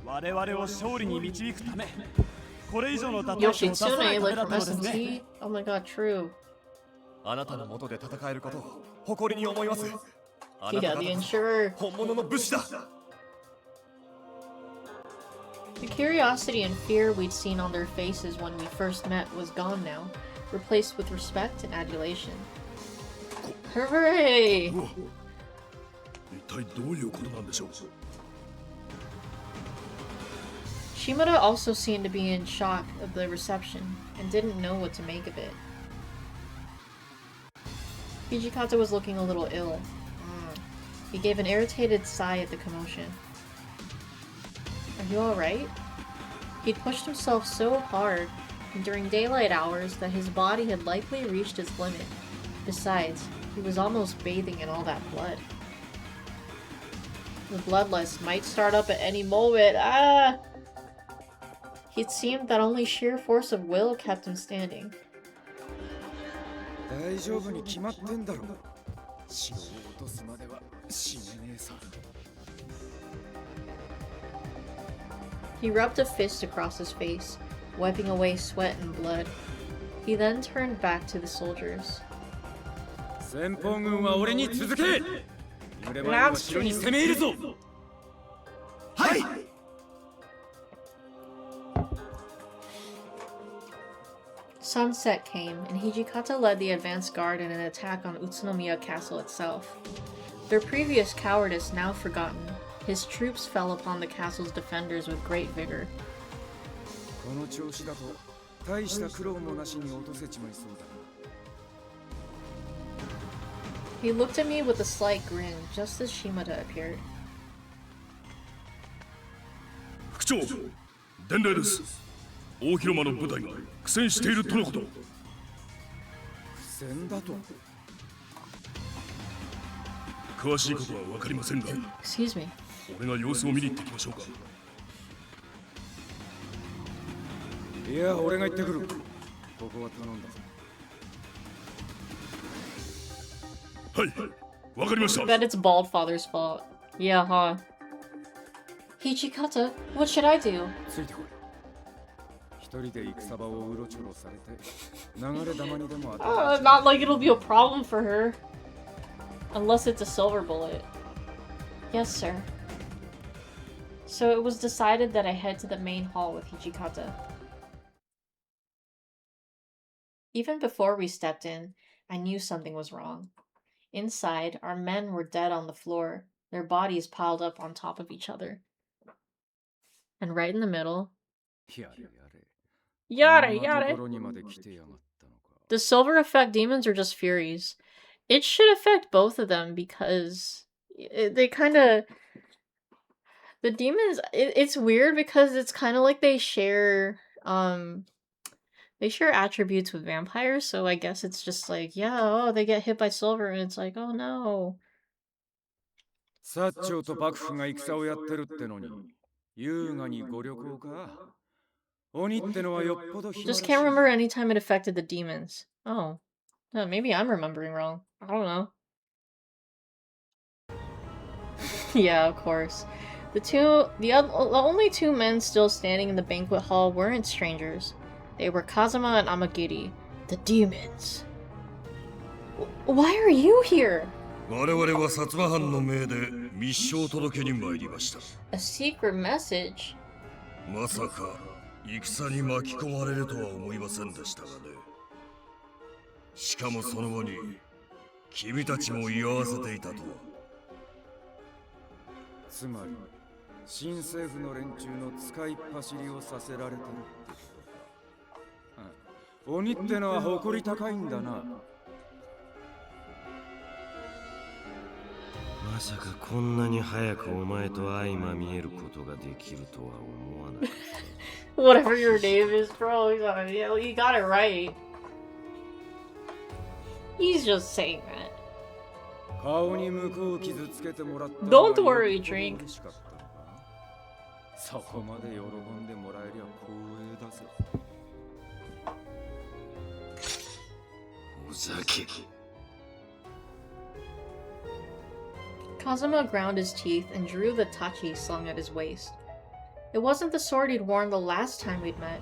我々を勝利に導くため。これ以上の打倒を出さないた Yoshitsune, め like だっ from たのですね。 SMT? Oh my god, true. あなたの元で戦えることを誇りに思います。あな Yeah, た the 方 insurer. 本物の武士だ。 The curiosity and fear we'd seen on their faces when we first met was gone now, replaced with respect and adulation. Hooray! うわ、一体どういうことなんでしょう。 Shimada also seemed to be in shock of the reception and didn't know what to make of it. Hijikata was looking a little ill. He gave an irritated sigh at the commotion. Are you alright? He'd pushed himself so hard during daylight hours that his body had likely reached its limit. Besides, he was almost bathing in all that blood. The bloodlust might start up at any moment. Ah! It seemed that only sheer force of will kept him standing. 大丈夫に決まってんだろ。城を落とすまでは死ねねえさ。 He rubbed a fist across his face, wiping away sweat and blood. He then turned back to the soldiers. 先鋒軍は俺に続け。揺れ前は城に攻め入るぞ。はい。 Sunset came, and Hijikata led the advance guard in an attack on Utsunomiya Castle itself. Their previous cowardice now forgotten, his troops fell upon the castle's defenders with great vigor. この調子だと大した苦労もなしに落とせちまいそうだな。 He looked at me with a slight grin just as Shimada appeared. 副長、伝令です。大広間の部隊が苦戦しているとのこと。苦戦だと。詳しいことは分かりませんが、 Excuse me. 俺が様子を見に行ってきましょうか。いや、俺が行ってくる。ここは頼んだぞ。はい、わかりました。 Bet it's Baldfather's fault. Yeah, huh? Hijikata, what should I do? ついてこい。Not like it'll be a problem for her. Unless it's a silver bullet. Yes, sir. So it was decided that I head to the main hall with Hijikata. Even before we stepped in, I knew something was wrong. Inside, our men were dead on the floor, their bodies piled up on top of each other. And right in the middle... Yare, yare. The silver effect demons are just furies. It should affect both of them because they kind of... The demons, it's weird because it's kind of like they share attributes with vampires, so I guess it's just like, yeah, oh, they get hit by silver and it's like, oh no. Just can't remember any time it affected the demons. Oh. Maybe I'm remembering wrong. I don't know. Yeah, of course. The only two men still standing in the banquet hall weren't strangers. They were Kazuma and Amagiri, the demons. Why are you here? A secret message? まさか戦に巻き込まれるとは思いませんでしたがね。しかもその後に君たちも居合わせていたとは。つまり新政府の連中の使いっ走りをさせられてるってことか。鬼ってのは誇り高いんだな。まさかこんなに早くお前と相まみえることができるとは思わなかった。Whatever your name is, bro, you got it right. He's just saying that. Don't worry, drink. そこまで喜んでもらえりゃ光栄だぜ。ふざけ。Kazuma ground his teeth and drew the tachi slung at his waist. It wasn't the sword he'd worn the last time we'd met.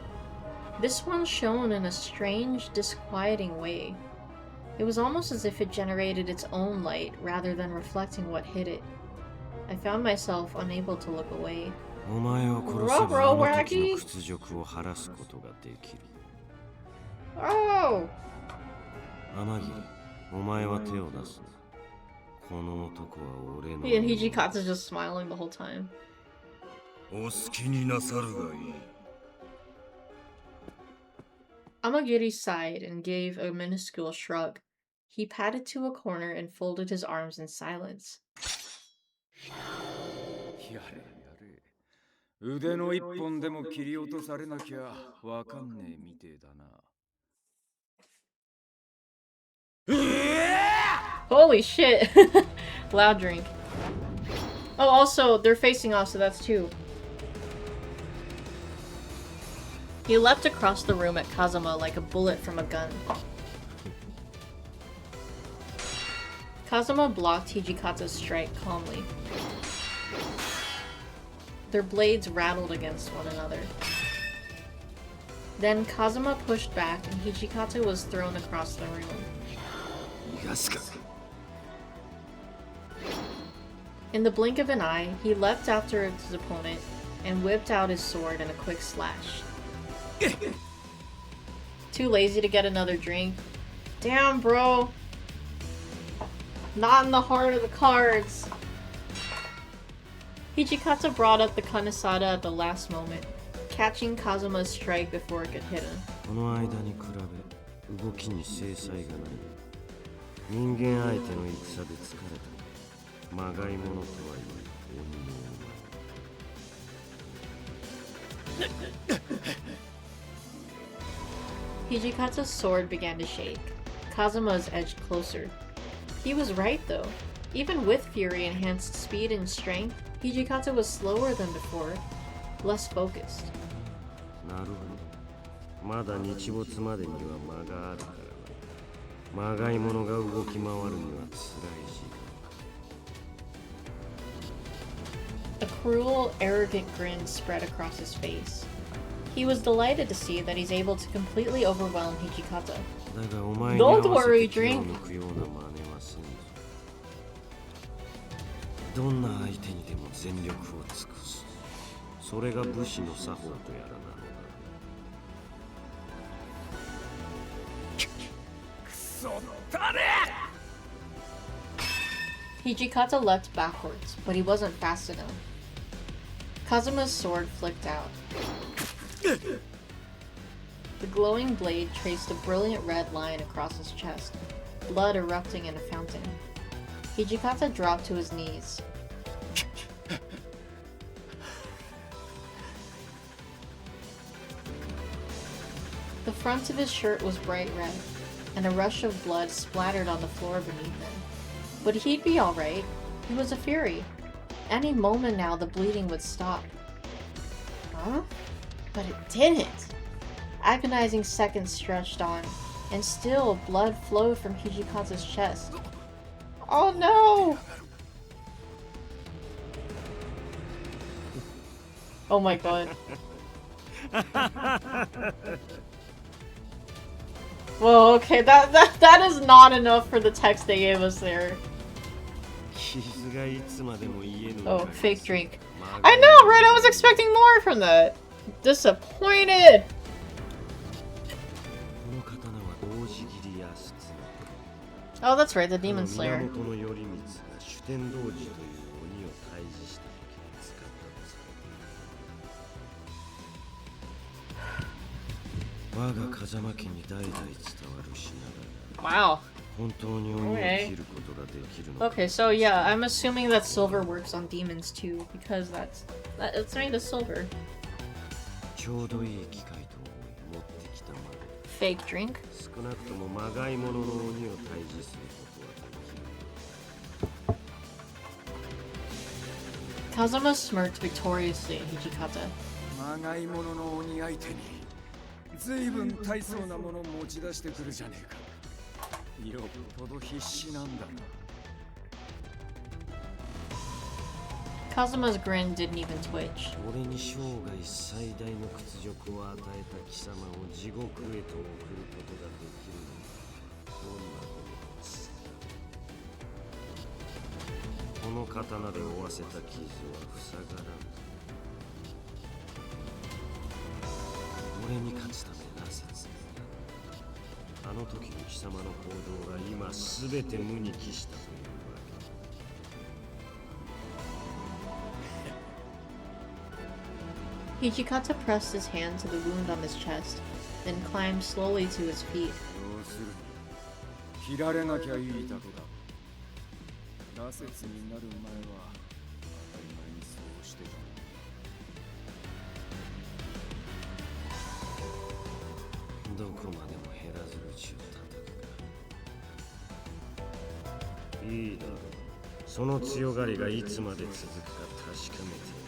This one shone in a strange, disquieting way. It was almost as if it generated its own light rather than reflecting what hit it. I found myself unable to look away. お前を殺せばあの時の屈辱を晴らすことができる。Oh! 天城、お前は手を出すな。この男は俺の。He and Hijikatsu's just smiling the whole time. お好きになさるがいい。Amagiri sighed and gave a minuscule shrug. He padded to a corner and folded his arms in silence. やれやれ。腕の一本でも切り落とされなきゃわかんねえみてえだな。Holy shit! Loud drink. Oh, also, they're facing off, so that's two. He leapt across the room at Kazuma like a bullet from a gun. Kazuma blocked Hijikata's strike calmly. Their blades rattled against one another. Then Kazuma pushed back and Hijikata was thrown across the room. In the blink of an eye, he leapt after his opponent and whipped out his sword in a quick slash. Too lazy to get another drink? Damn, bro. Not in the heart of the cards. Hijikata brought up the kanesada at the last moment, catching Kazuma's strike before it could hit him. この間に比べ動きに精細がない。人間相手の戦で疲れた。まがいものとは言え。Hijikata's sword began to shake. Kazuma's edged closer. He was right though. Even with fury enhanced speed and strength, Hijikata was slower than before, less focused. なるほど。まだ日没までには間があるからな。まがいものが動き回るには辛いし。A cruel, arrogant grin spread across his face. He was delighted to see that he's able to completely overwhelm Hijikata. だがお前に Don't 合わせ worry, て気を drink. 抜くような真似はせんぞ。どんな相手にでも全力を尽くす。それが武士の作法とやらなのだ。くそだね。 Hijikata leapt backwards, but he wasn't fast enough. Kazuma's sword flicked out. The glowing blade traced a brilliant red line across his chest, blood erupting in a fountain. Hijikata dropped to his knees. The front of his shirt was bright red, and a rush of blood splattered on the floor beneath him. But he'd be alright. He was a fury. Any moment now the bleeding would stop. Huh? But it didn't! Agonizing seconds stretched on, and still blood flowed from Hijikata's chest. Oh no! Oh my god. Whoa, okay, that is not enough for the text they gave us there. Oh, fake drink. I know, right? I was expecting more from that. Disappointed! Oh, that's right, the Demon Slayer. Wow. Okay. Okay, so yeah, I'm assuming that silver works on demons too, because it's made of silver. Fake drink. Kazuma smirked victoriously at Hijikata. まがいものの鬼相手に随分大層なものを持ち出してくるじゃねえか。よっぽど必死なんだな。 Kazuma's grin didn't even twitch. 俺に生涯最大の屈辱を与えた貴様を地獄へと送ることができるどんなことです。この刀で負わせた傷は塞がらん。俺に勝つためなせつ。あの時の貴様の行動が今すべて無に帰したというわけ。 Hijikata pressed his hand to the wound on his chest, then climbed slowly to his feet. 要するに切られなきゃいいだけだ。羅刹になる前は当たり前にそうしてた。 どこまでも減らず口を叩くか。いいだろう。その強がりがいつまで続くか確かめて。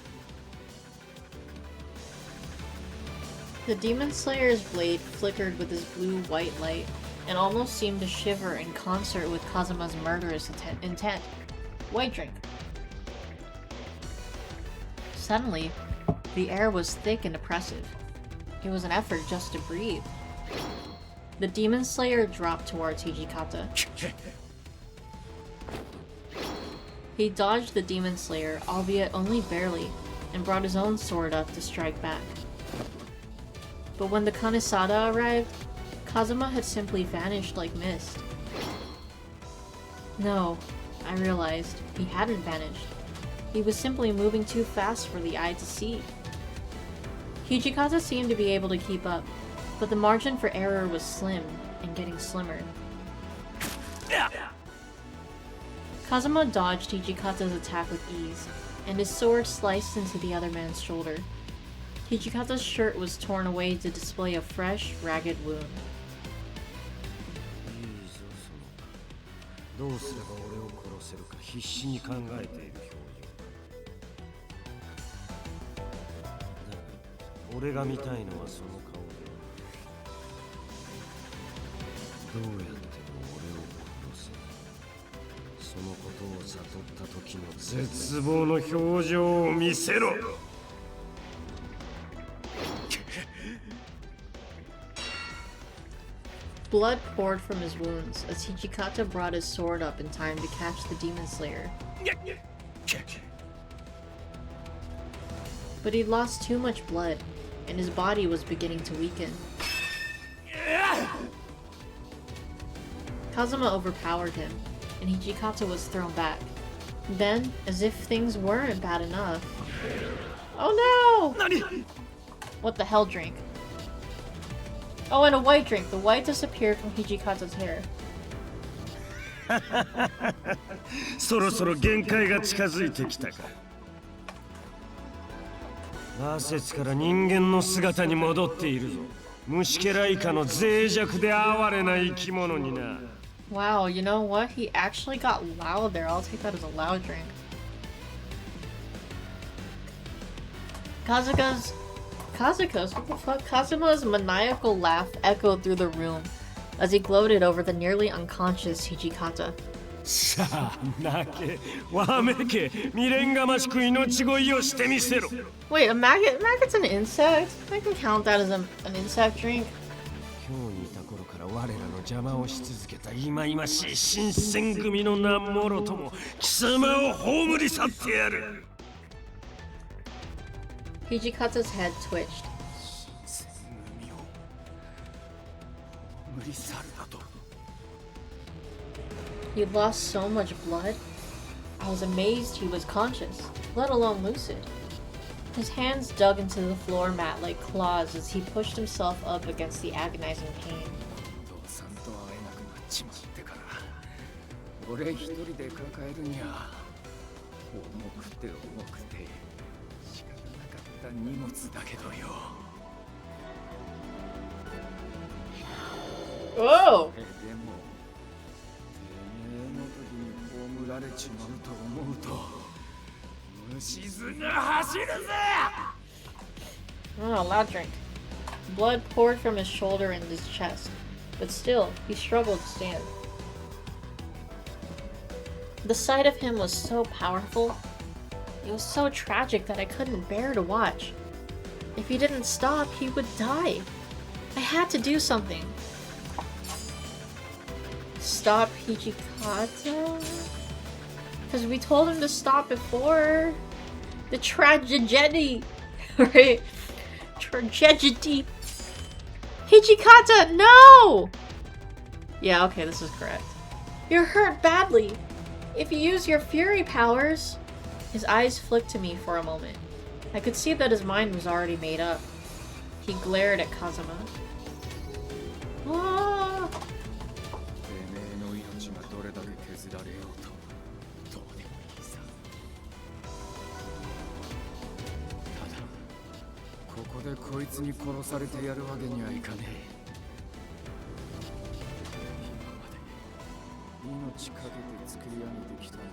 The Demon Slayer's blade flickered with his blue-white light and almost seemed to shiver in concert with Kazuma's murderous intent. White drink. Suddenly, the air was thick and oppressive. It was an effort just to breathe. The Demon Slayer dropped towards Hijikata. He dodged the Demon Slayer, albeit only barely, and brought his own sword up to strike back. But when the Kanesada arrived, Kazuma had simply vanished like mist. No, I realized, he hadn't vanished. He was simply moving too fast for the eye to see. Hijikata seemed to be able to keep up, but the margin for error was slim, and getting slimmer. Kazuma dodged Hijikata's attack with ease, and his sword sliced into the other man's shoulder. Hijikata's shirt was torn away to display a fresh, ragged wound. どうすれば俺を殺せるか必死に考えている表情だ。だが俺が見たいのはその顔で。どうやっても俺を殺せ。そのことを悟った時の絶望の表情を見せろ。Blood poured from his wounds as Hijikata brought his sword up in time to catch the demon slayer. But he'd lost too much blood, and his body was beginning to weaken. Kazuma overpowered him, and Hijikata was thrown back. Then, as if things weren't bad enough... Oh no! What the hell drink? Oh, and a white drink. The white disappeared from Hijikata's hair. そろそろ限界が近づいてきたか。羅刹から人間の姿に戻っているぞ。虫けら以下の脆弱で哀れな生き物にな。Wow, you know what? He actually got loud there. I'll take that as a loud drink. Kazuka's... What the fuck? Kazuma's maniacal laugh echoed through the room as he gloated over the nearly unconscious Hijikata. さあ、泣け、わめけ、未練がましく命乞いをしてみせろ。 Wait, a maggot? Maggot's an insect? I can count that as an insect drink. 今日にいた頃から我らの邪魔をし続けた忌々しい新選組の名もろとも貴様を葬り去ってやる。 Hijikata's head twitched. 新選組を葬り去るだと。 He'd lost so much blood. I was amazed he was conscious, let alone lucid. His hands dug into the floor mat like claws as he pushed himself up against the agonizing pain. 父さんと会えなくなっちまってから、俺一人で抱えるには重くて重くて仕方なかった荷物だけどよ。 Oh! でも、てめえの時に葬られちまうと思うと。 Oh, loud drink. Blood poured from his shoulder and his chest, but still, he struggled to stand. The sight of him was so powerful. It was so tragic that I couldn't bear to watch. If he didn't stop, he would die. I had to do something. Stop Hijikata? Because we told him to stop before. The tragedy. Right? Tragedy. Hijikata, no! Yeah, okay, this is correct. You're hurt badly. If you use your fury powers... His eyes flicked to me for a moment. I could see that his mind was already made up. He glared at Kazuma. Ah! てめえの命がどれだけ削られようとどうでもいいさ。ただここでこいつに殺されてやるわけにはいかねえ。今まで命かけて作り上げてきたのに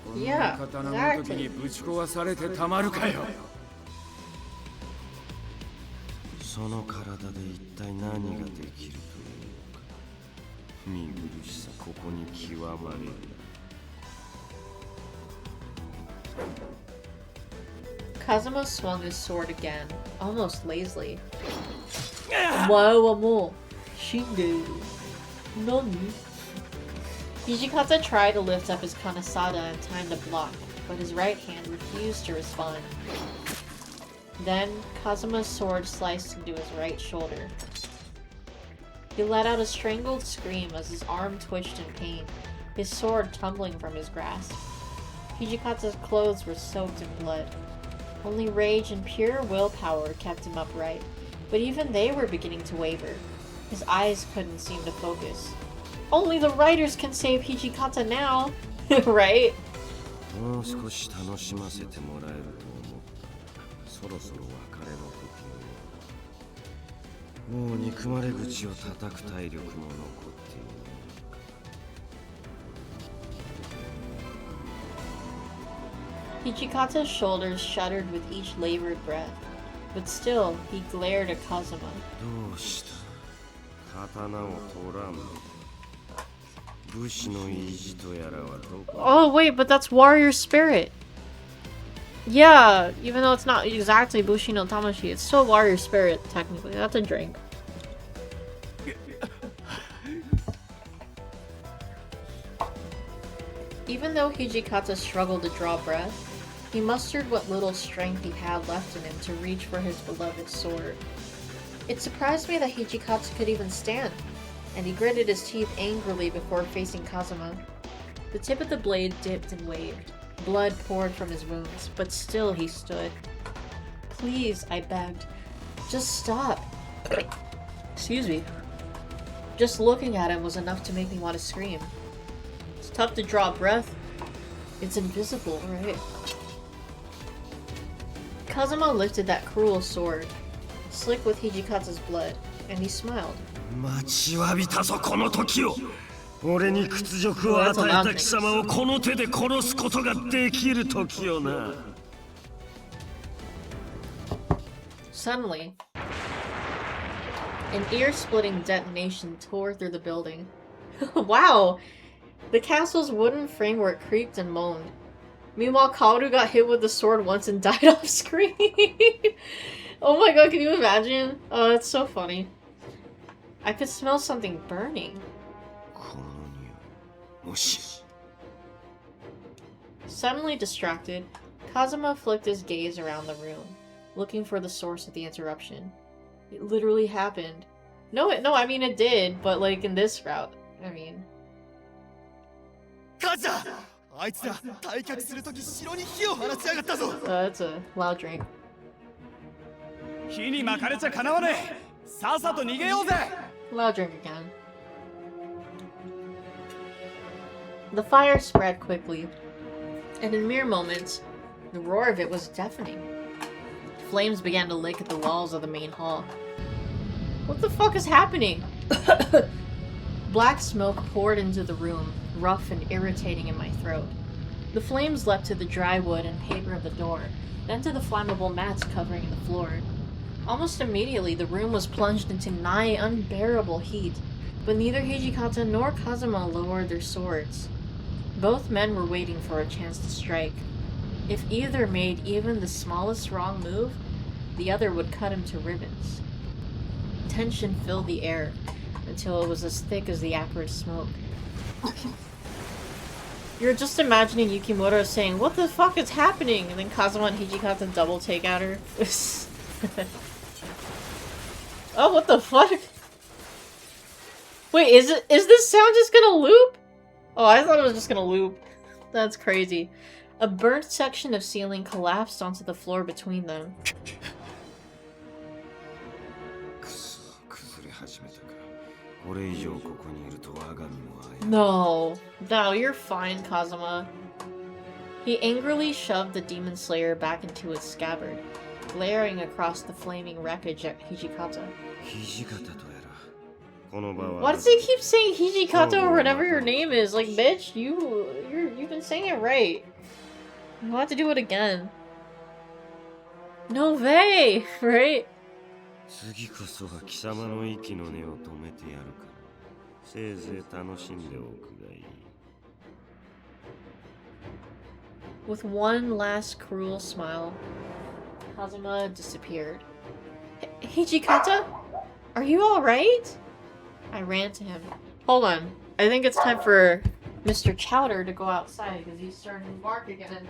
こんな刀の時にぶち壊されてたまるかよ。その体で一体何ができるというのか。見苦しさここに極まれる。 Kazuma swung his sword again, almost lazily. Wow, more. Shingu. Nani? Hijikata tried to lift up his kanasada in time to block, but his right hand refused to respond. Then, Kazuma's sword sliced into his right shoulder. He let out a strangled scream as his arm twitched in pain, his sword tumbling from his grasp. Hijikata's clothes were soaked in blood. Only rage and pure willpower kept him upright, but even they were beginning to waver. His eyes couldn't seem to focus. Only the writers can save Hijikata now, right? もう少し楽しませてもらえると思った。そろそろ別れの時のようだ。もう憎まれ口を叩く体力も残っている。 Hijikata's shoulders shuddered with each labored breath, but still, he glared at Kazuma. どうした？刀を取らん。武士の意地とやらはどこ？ Oh wait, but that's warrior spirit. Yeah, even though it's not exactly Bushi no Tamashi, it's still warrior spirit, technically. That's a drink. Even though Hijikata struggled to draw breath, he mustered what little strength he had left in him to reach for his beloved sword. It surprised me that Hijikata could even stand, and he gritted his teeth angrily before facing Kazuma. The tip of the blade dipped and waved. Blood poured from his wounds, but still he stood. Please, I begged. Just stop. Excuse me. Just looking at him was enough to make me want to scream. It's tough to draw breath. It's invisible, right? Kazuma lifted that cruel sword, slick with Hijikata's blood, and he smiled. 待ちわびたぞこの時を。俺に屈辱を与えた貴様をこの手で殺すことができる時よな。Suddenly, an ear-splitting detonation tore through the building. Wow! The castle's wooden framework creaked and moaned. Meanwhile, Kaoru got hit with the sword once and died off screen. Oh my god, can you imagine? Oh, that's so funny. I could smell something burning. Suddenly distracted, Kazuma flicked his gaze around the room, looking for the source of the interruption. It literally happened. No, I mean it did, but like in this route. I mean... Kaza! That's a loud drink. Loud drink again. The fire spread quickly, and in mere moments, the roar of it was deafening. Flames began to lick at the walls of the main hall. What the fuck is happening? Black smoke poured into the room, rough and irritating in my throat. The flames leapt to the dry wood and paper of the door, then to the flammable mats covering the floor. Almost immediately, the room was plunged into nigh unbearable heat, but neither Hijikata nor Kazuma lowered their swords. Both men were waiting for a chance to strike. If either made even the smallest wrong move, the other would cut him to ribbons. Tension filled the air, until it was as thick as the acrid smoke. You're just imagining Yukimoto saying, "What the fuck is happening?" and then Kazuma and Hijikata double take at her. Oh, what the fuck? Wait, is this sound just gonna loop? Oh, I thought it was just gonna loop. That's crazy. A burnt section of ceiling collapsed onto the floor between them. No, you're fine, Kazuma. He angrily shoved the Demon Slayer back into its scabbard, glaring across the flaming wreckage at Hijikata. Why does he keep saying Hijikata or whatever your name is? Like, bitch, you've been saying it right. You'll have to do it again. No way, right? With one last cruel smile, Kazuma disappeared. Hijikata? Are you alright? I ran to him. Hold on. I think it's time for Mr. Chowder to go outside because he's starting to bark again.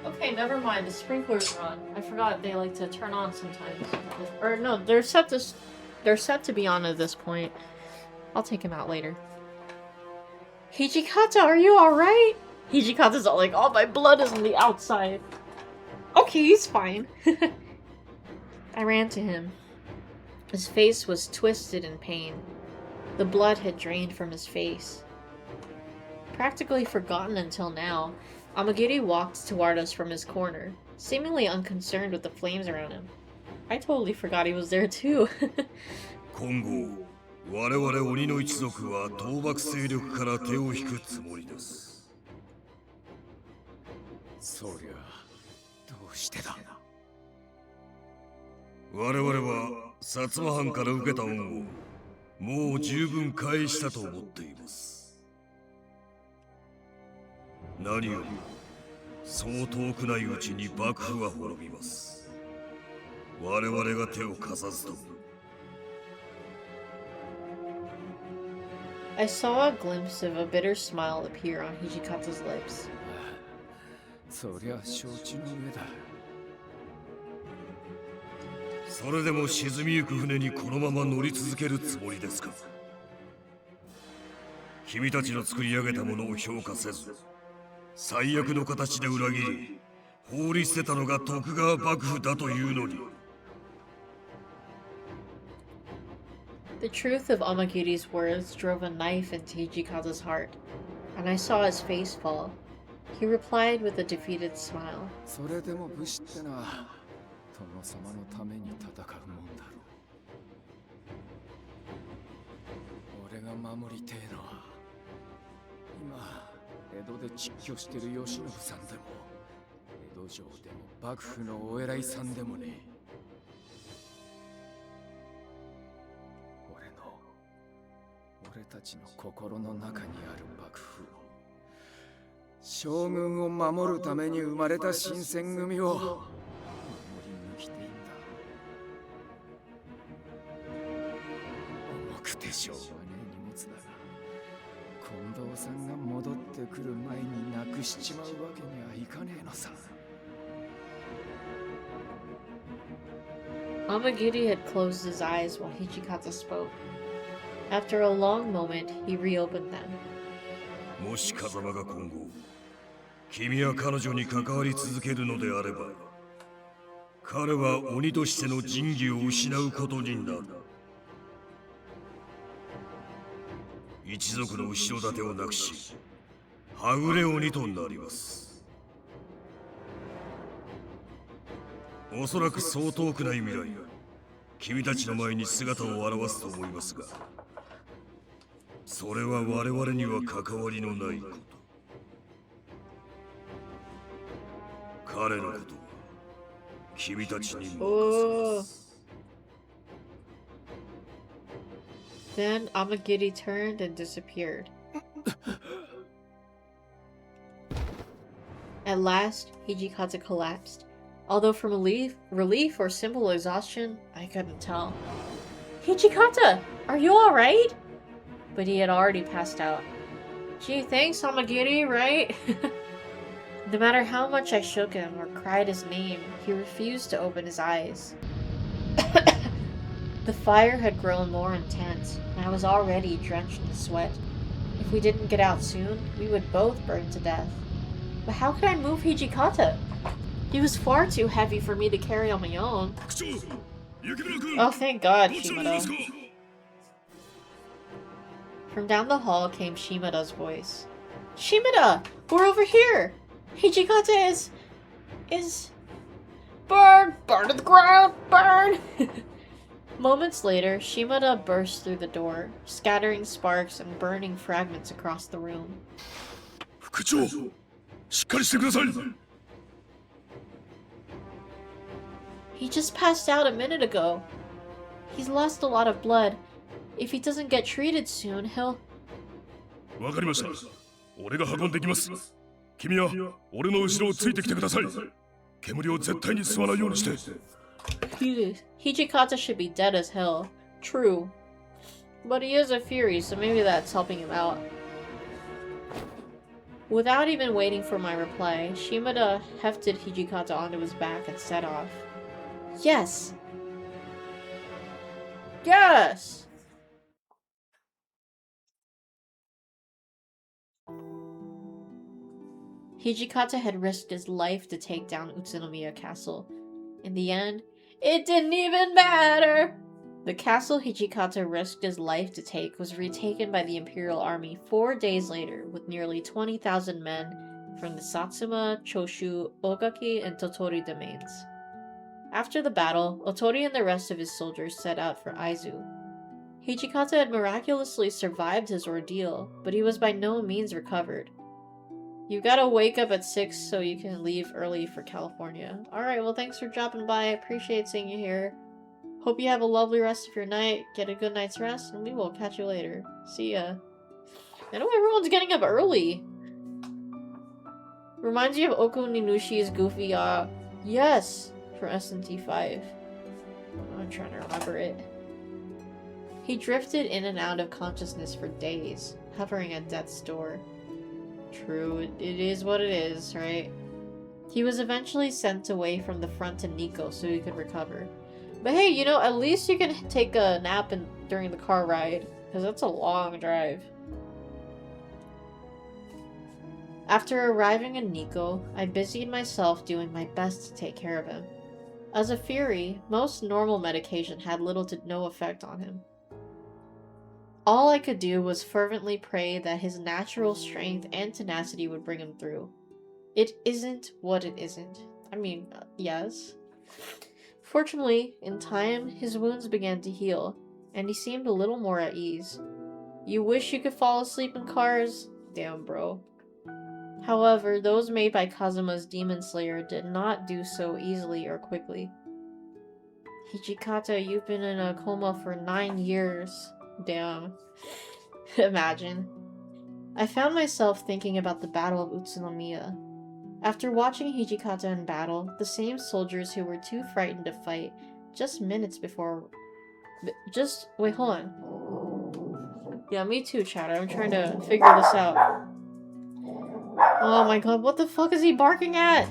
Okay, never mind. The sprinklers are on. I forgot they like to turn on sometimes. Or no, they're set to be on at this point. I'll take him out later. Hijikata, are you alright? Hijikata's all like, oh, my blood is on the outside. Okay, he's fine. I ran to him. His face was twisted in pain. The blood had drained from his face. Practically forgotten until now, Amagiri walked toward us from his corner, seemingly unconcerned with the flames around him. I totally forgot he was there too. 今後、我々鬼の一族は倒幕勢力から手を引くつもりです。そりゃ、どうしてだ。我々は薩摩藩から受けた恩をもう十分返したと思っています。何よりそう遠くないうちに幕府は滅びます。我々が手を貸さずとも。I saw a glimpse of a bitter smile appear on Hijikata's lips. そりゃ承知の上だ。それでも沈みゆく船にこのまま乗り続けるつもりですか。君たちの作り上げたものを評価せず、最悪の形で裏切り、放り捨てたのが徳川幕府だというのに。The truth of Amagiri's words drove a knife into Hijikata's heart, and I saw his face fall. He replied with a defeated smile. それでも武士ってのは殿様のために戦うもんだろう。俺が守りてえのは今江戸で蟄居してる慶喜さんでも江戸城でも幕府のお偉いさんでもねえ。俺たちの心の中にある幕府を、将軍を守るために生まれた新選組を守り抜きていいんだ。重くてしょうがねえ荷物だが、近藤さんが戻ってくる前になくしちまうわけにはいかねえのさ。Amagiri had closed his eyes while Hijikata spoke. After a long moment, he reopened them. もし風間が今後、君は彼女に関わり続けるのであれば、彼は鬼としての仁義を失うことになる。一族の後ろ盾をなくし、はぐれ鬼となります。おそらくそう遠くない未来、君たちの前に姿を現すと思いますが、それは我々には関わりのないこと。彼のことは君たちに任せます。Then Amagiri turned and disappeared. At last, Hijikata collapsed. Although from relief or simple exhaustion, I couldn't tell. Hijikata! Are you alright? But he had already passed out. Gee, thanks, Amagiri, right? No matter how much I shook him or cried his name, he refused to open his eyes. The fire had grown more intense, and I was already drenched in sweat. If we didn't get out soon, we would both burn to death. But how could I move Hijikata? He was far too heavy for me to carry on my own. Oh, thank God, Shimada. From down the hall came Shimada's voice. Shimada! We're over here! Hijikata is... Burn! Burn to the ground! Burn! Moments later, Shimada burst through the door, scattering sparks and burning fragments across the room. He just passed out a minute ago. He's lost a lot of blood. If he doesn't get treated soon, he'll... わかりました。俺が運んできます。君は俺の後ろをついてきてください。煙を絶対に吸わないようにして。Hijikata should be dead as hell. True. But he is a fury, so maybe that's helping him out. Without even waiting for my reply, Shimada hefted Hijikata onto his back and set off. Yes! Yes! Hijikata had risked his life to take down Utsunomiya Castle. In the end, It didn't even matter! The castle Hijikata risked his life to take was retaken by the Imperial Army 4 days later with nearly 20,000 men from the Satsuma, Choshu, Ogaki, and Totori domains. After the battle, Otori and the rest of his soldiers set out for Aizu. Hijikata had miraculously survived his ordeal, but he was by no means recovered. You gotta wake up at 6 so you can leave early for California. Alright, well thanks for dropping by. I appreciate seeing you here. Hope you have a lovely rest of your night, get a good night's rest, and we will catch you later. See ya. I know everyone's getting up early. Reminds you of Oku Ninushi's Goofy yes! From SNT 5. I'm trying to remember it. He drifted in and out of consciousness for days, hovering at death's door. True, it is what it is, right? He was eventually sent away from the front to Nico so he could recover. But hey, you know, at least you can take a nap during the car ride, because that's a long drive. After arriving in Nico, I busied myself doing my best to take care of him. As a Fury, most normal medication had little to no effect on him. All I could do was fervently pray that his natural strength and tenacity would bring him through. It isn't what it isn't. I mean, yes. Fortunately, in time, his wounds began to heal, and he seemed a little more at ease. You wish you could fall asleep in cars? Damn, bro. However, those made by Kazuma's Demon Slayer did not do so easily or quickly. Hijikata, you've been in a coma for 9 years. Damn. Imagine. I found myself thinking about the Battle of Utsunomiya. After watching Hijikata in battle, the same soldiers who were too frightened to fight just minutes before... wait, hold on. Yeah, me too, chatter. I'm trying to figure this out. Oh my god, what the fuck is he barking at?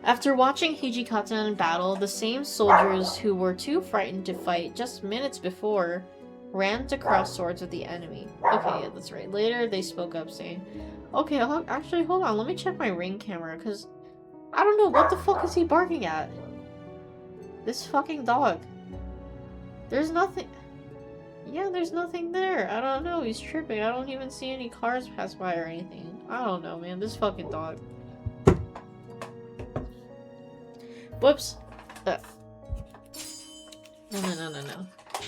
After watching Hijikata in battle, the same soldiers who were too frightened to fight just minutes before ran to cross swords with the enemy. Okay, yeah, that's right. Later, they spoke up saying, okay, actually, hold on, let me check my ring camera, because I don't know, what the fuck is he barking at? This fucking dog. There's nothing... Yeah, there's nothing there. I don't know, he's tripping. I don't even see any cars pass by or anything. I don't know, man, this fucking dog. Whoops. No.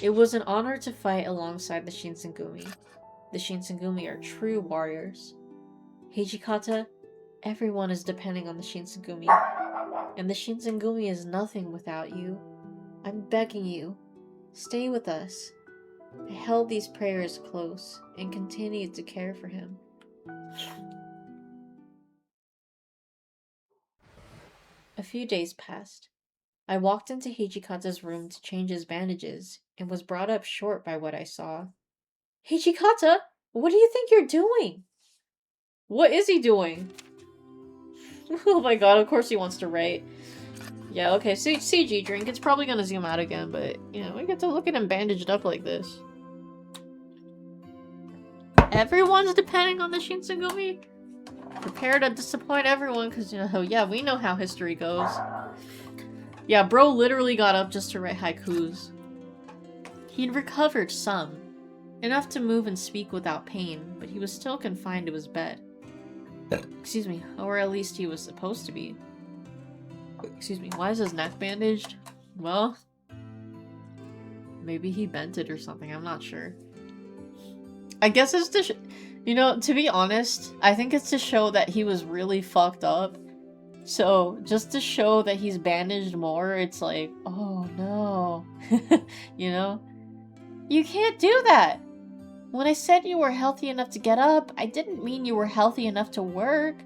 It was an honor to fight alongside the Shinsengumi. The Shinsengumi are true warriors. Hijikata, everyone is depending on the Shinsengumi. And the Shinsengumi is nothing without you. I'm begging you, stay with us. I held these prayers close and continued to care for him. A few days passed. I walked into Hijikata's room to change his bandages and was brought up short by what I saw. Hijikata, what do you think you're doing? What is he doing? Oh my god, of course he wants to write. Yeah, okay, CG drink. It's probably gonna zoom out again, but, you know, we get to look at him bandaged up like this. Everyone's depending on the Shinsengumi? Prepare to disappoint everyone, because, you know, yeah, we know how history goes. Yeah, bro literally got up just to write haikus. He'd recovered some. Enough to move and speak without pain, but he was still confined to his bed. Excuse me, or at least he was supposed to be. Excuse me, why is his neck bandaged? Well, maybe he bent it or something, I'm not sure. I guess it's to you know, to be honest, I think it's to show that he was really fucked up. So, just to show that he's bandaged more, it's like, oh no. You know? You can't do that! When I said you were healthy enough to get up, I didn't mean you were healthy enough to work.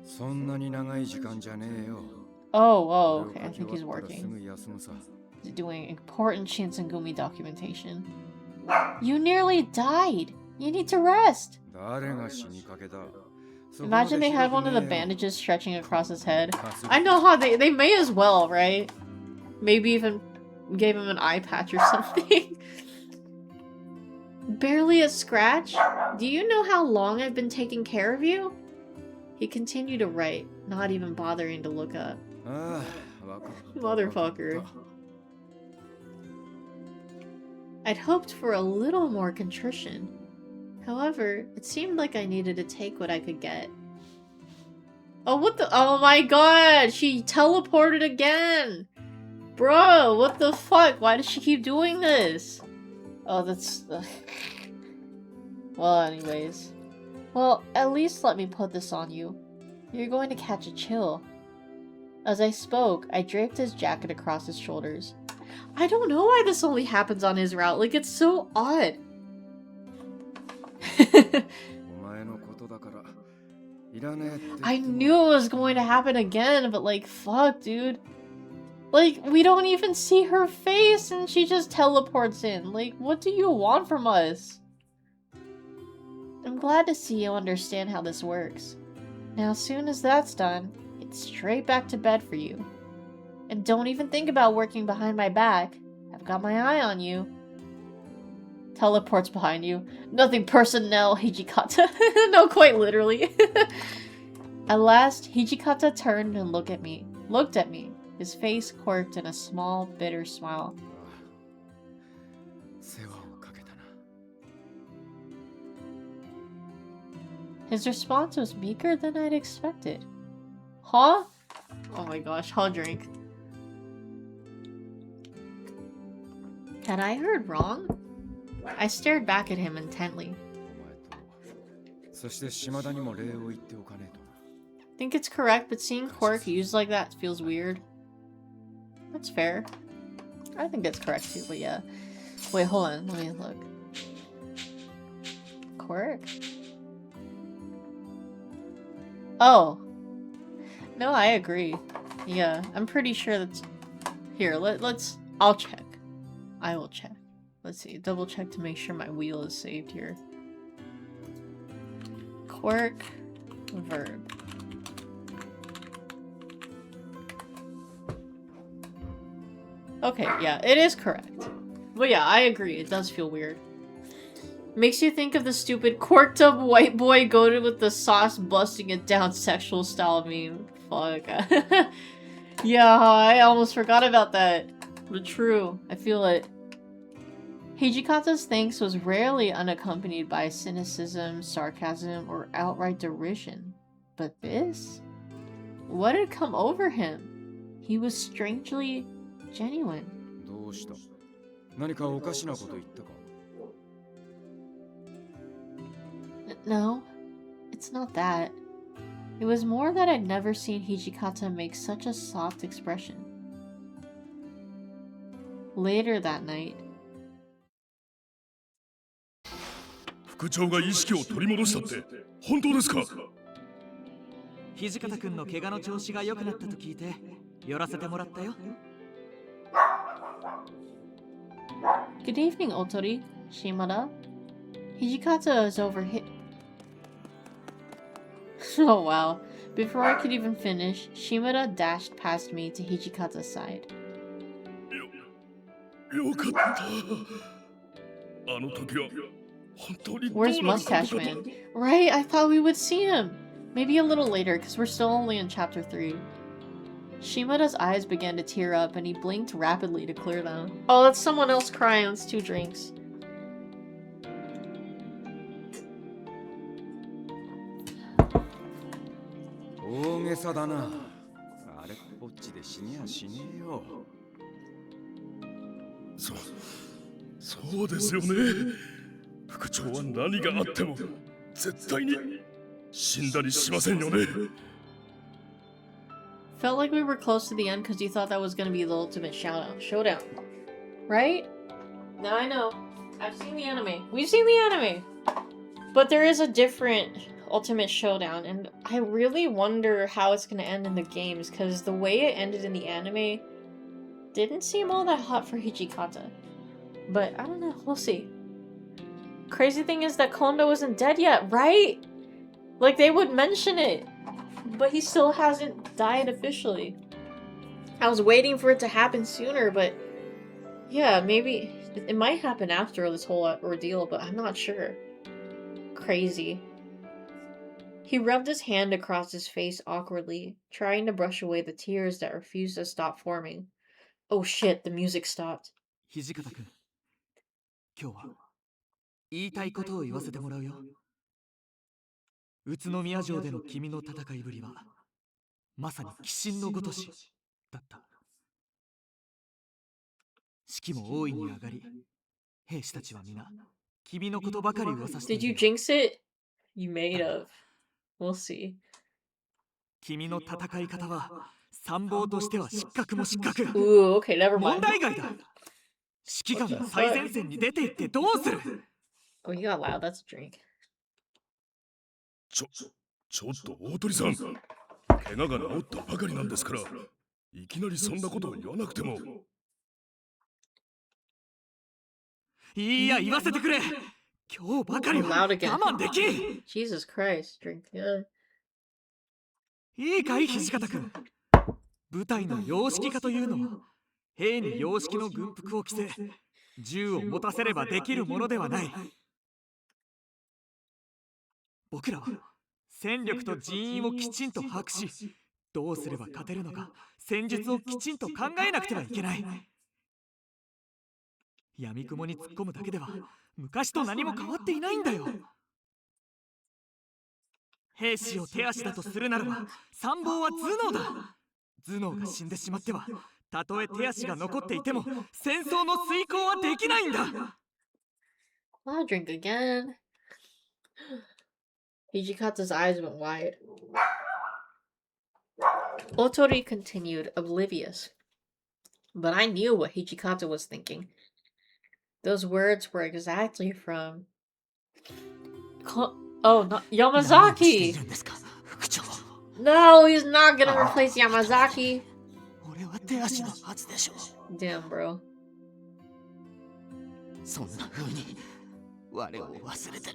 Oh, okay, I think he's working. He's doing important Shinsengumi documentation. You nearly died! You need to rest! Imagine they had one of the bandages stretching across his head. I know how they may as well, right? Maybe even gave him an eye patch or something. Barely a scratch? Do you know how long I've been taking care of you? He continued to write, not even bothering to look up. Motherfucker. I'd hoped for a little more contrition. However, it seemed like I needed to take what I could get. Oh, what the- oh my god! She teleported again! Bro, what the fuck? Why does she keep doing this? Oh, that's... Well, anyways. Well, at least let me put this on you. You're going to catch a chill. As I spoke, I draped his jacket across his shoulders. I don't know why this only happens on his route. Like, it's so odd. I knew it was going to happen again, but like, fuck, dude. Like, we don't even see her face and she just teleports in. Like, what do you want from us? I'm glad to see you understand how this works. Now, as soon as that's done, it's straight back to bed for you. And don't even think about working behind my back. I've got my eye on you. Teleports behind you. Nothing personnel, Hijikata. No, quite literally. At last, Hijikata turned and looked at me. His face quirked in a small, bitter smile. His response was meeker than I'd expected. Huh? Oh my gosh, I'll drink. Had I heard wrong? I stared back at him intently. Think it's correct, but seeing quirk used like that feels weird. That's fair. I think it's correct too, but yeah. Wait, hold on, let me look. Quirk? Oh. No, I agree. Yeah, I'm pretty sure that's... Here, let's... I'll check. I will check. Let's see, double check to make sure my wheel is saved here. Quirk, verb. Okay, yeah, it is correct. But yeah, I agree, it does feel weird. Makes you think of the stupid quirked up white boy goated with the sauce busting it down sexual style meme. Fuck. Yeah, I almost forgot about that. But true, I feel it. Hijikata's thanks was rarely unaccompanied by cynicism, sarcasm, or outright derision. But this? What had come over him? He was strangely genuine. No, it's not that. It was more that I'd never seen Hijikata make such a soft expression. Later that night, 副長が意識を取り戻したって本当ですか？土方君の怪我の調子が良くなったと聞いて寄らせてもらったよ。Good evening, Otori. Shimada. Hijikata is overhit. Oh wow. Before I could even finish, Shimada dashed past me to Hijikata's side. よかった。あの時は本当にどう Where's なったの Mustache かと。 Man? Right? I thought we would see him. Maybe a little later, because we're still only in chapter 3. Shimada's eyes began to tear up and he blinked rapidly to clear them. Oh, that's someone else crying. It's 2 drinks. So そうですよね。副長は何があっても絶対に死んだりしませんよね。 Felt like we were close to the end because you thought that was going to be the ultimate showdown. Right? Now I know. I've seen the anime. We've seen the anime! But there is a different ultimate showdown, and I really wonder how it's going to end in the games because the way it ended in the anime didn't seem all that hot for Hijikata. But I don't know. We'll see. Crazy thing is that Kondo isn't dead yet, right? Like, they would mention it. But he still hasn't died officially. I was waiting for it to happen sooner, but yeah, maybe it might happen after this whole ordeal, but I'm not sure. Crazy. He rubbed his hand across his face awkwardly, trying to brush away the tears that refused to stop forming. Oh shit, the music stopped. 土方君、今日は言いたいことを言わせてもらうよ。宇都宮城での君の戦いぶりはまさに鬼神のごとしだった。士気も大いに上がり、兵士たちは皆君のことばかり噂してい Did る you よ。 jinx it? You may have. We'll see. 君の戦い方は参謀としては失格も失格。 Ooh, okay, never 問 mind. 題外だ。指揮官が最前線に出て行ってどうする？ Oh, you got loud. That's a drink. ちょっと大鳥さん、怪我が治ったばかりなんですから、いきなりそんなことを言わなくても。いや、言わせてくれ。今日ばかりは我慢できん。 Jesus Christ, drink. Yeah. いいかい、土方君。部隊の洋式化というのは兵に洋式の軍服を着せ銃を持たせればできるものではない。僕らは戦力と人員をきちんと把握し、どうすれば勝てるのか戦術をきちんと考えなくてはいけない。闇雲に突っ込むだけでは昔と何も変わっていないんだよ。兵士を手足だとするならば参謀は頭脳だ。頭脳が死んでしまってはたとえ手足が残っていても戦争の遂行はできないんだ。 I'll drink again. Hijikata's eyes went wide. Otori continued, oblivious. But I knew what Hijikata was thinking. Those words were exactly from... Oh, not Yamazaki! No, he's not gonna replace Yamazaki! Damn, bro. そんな風に我を忘れて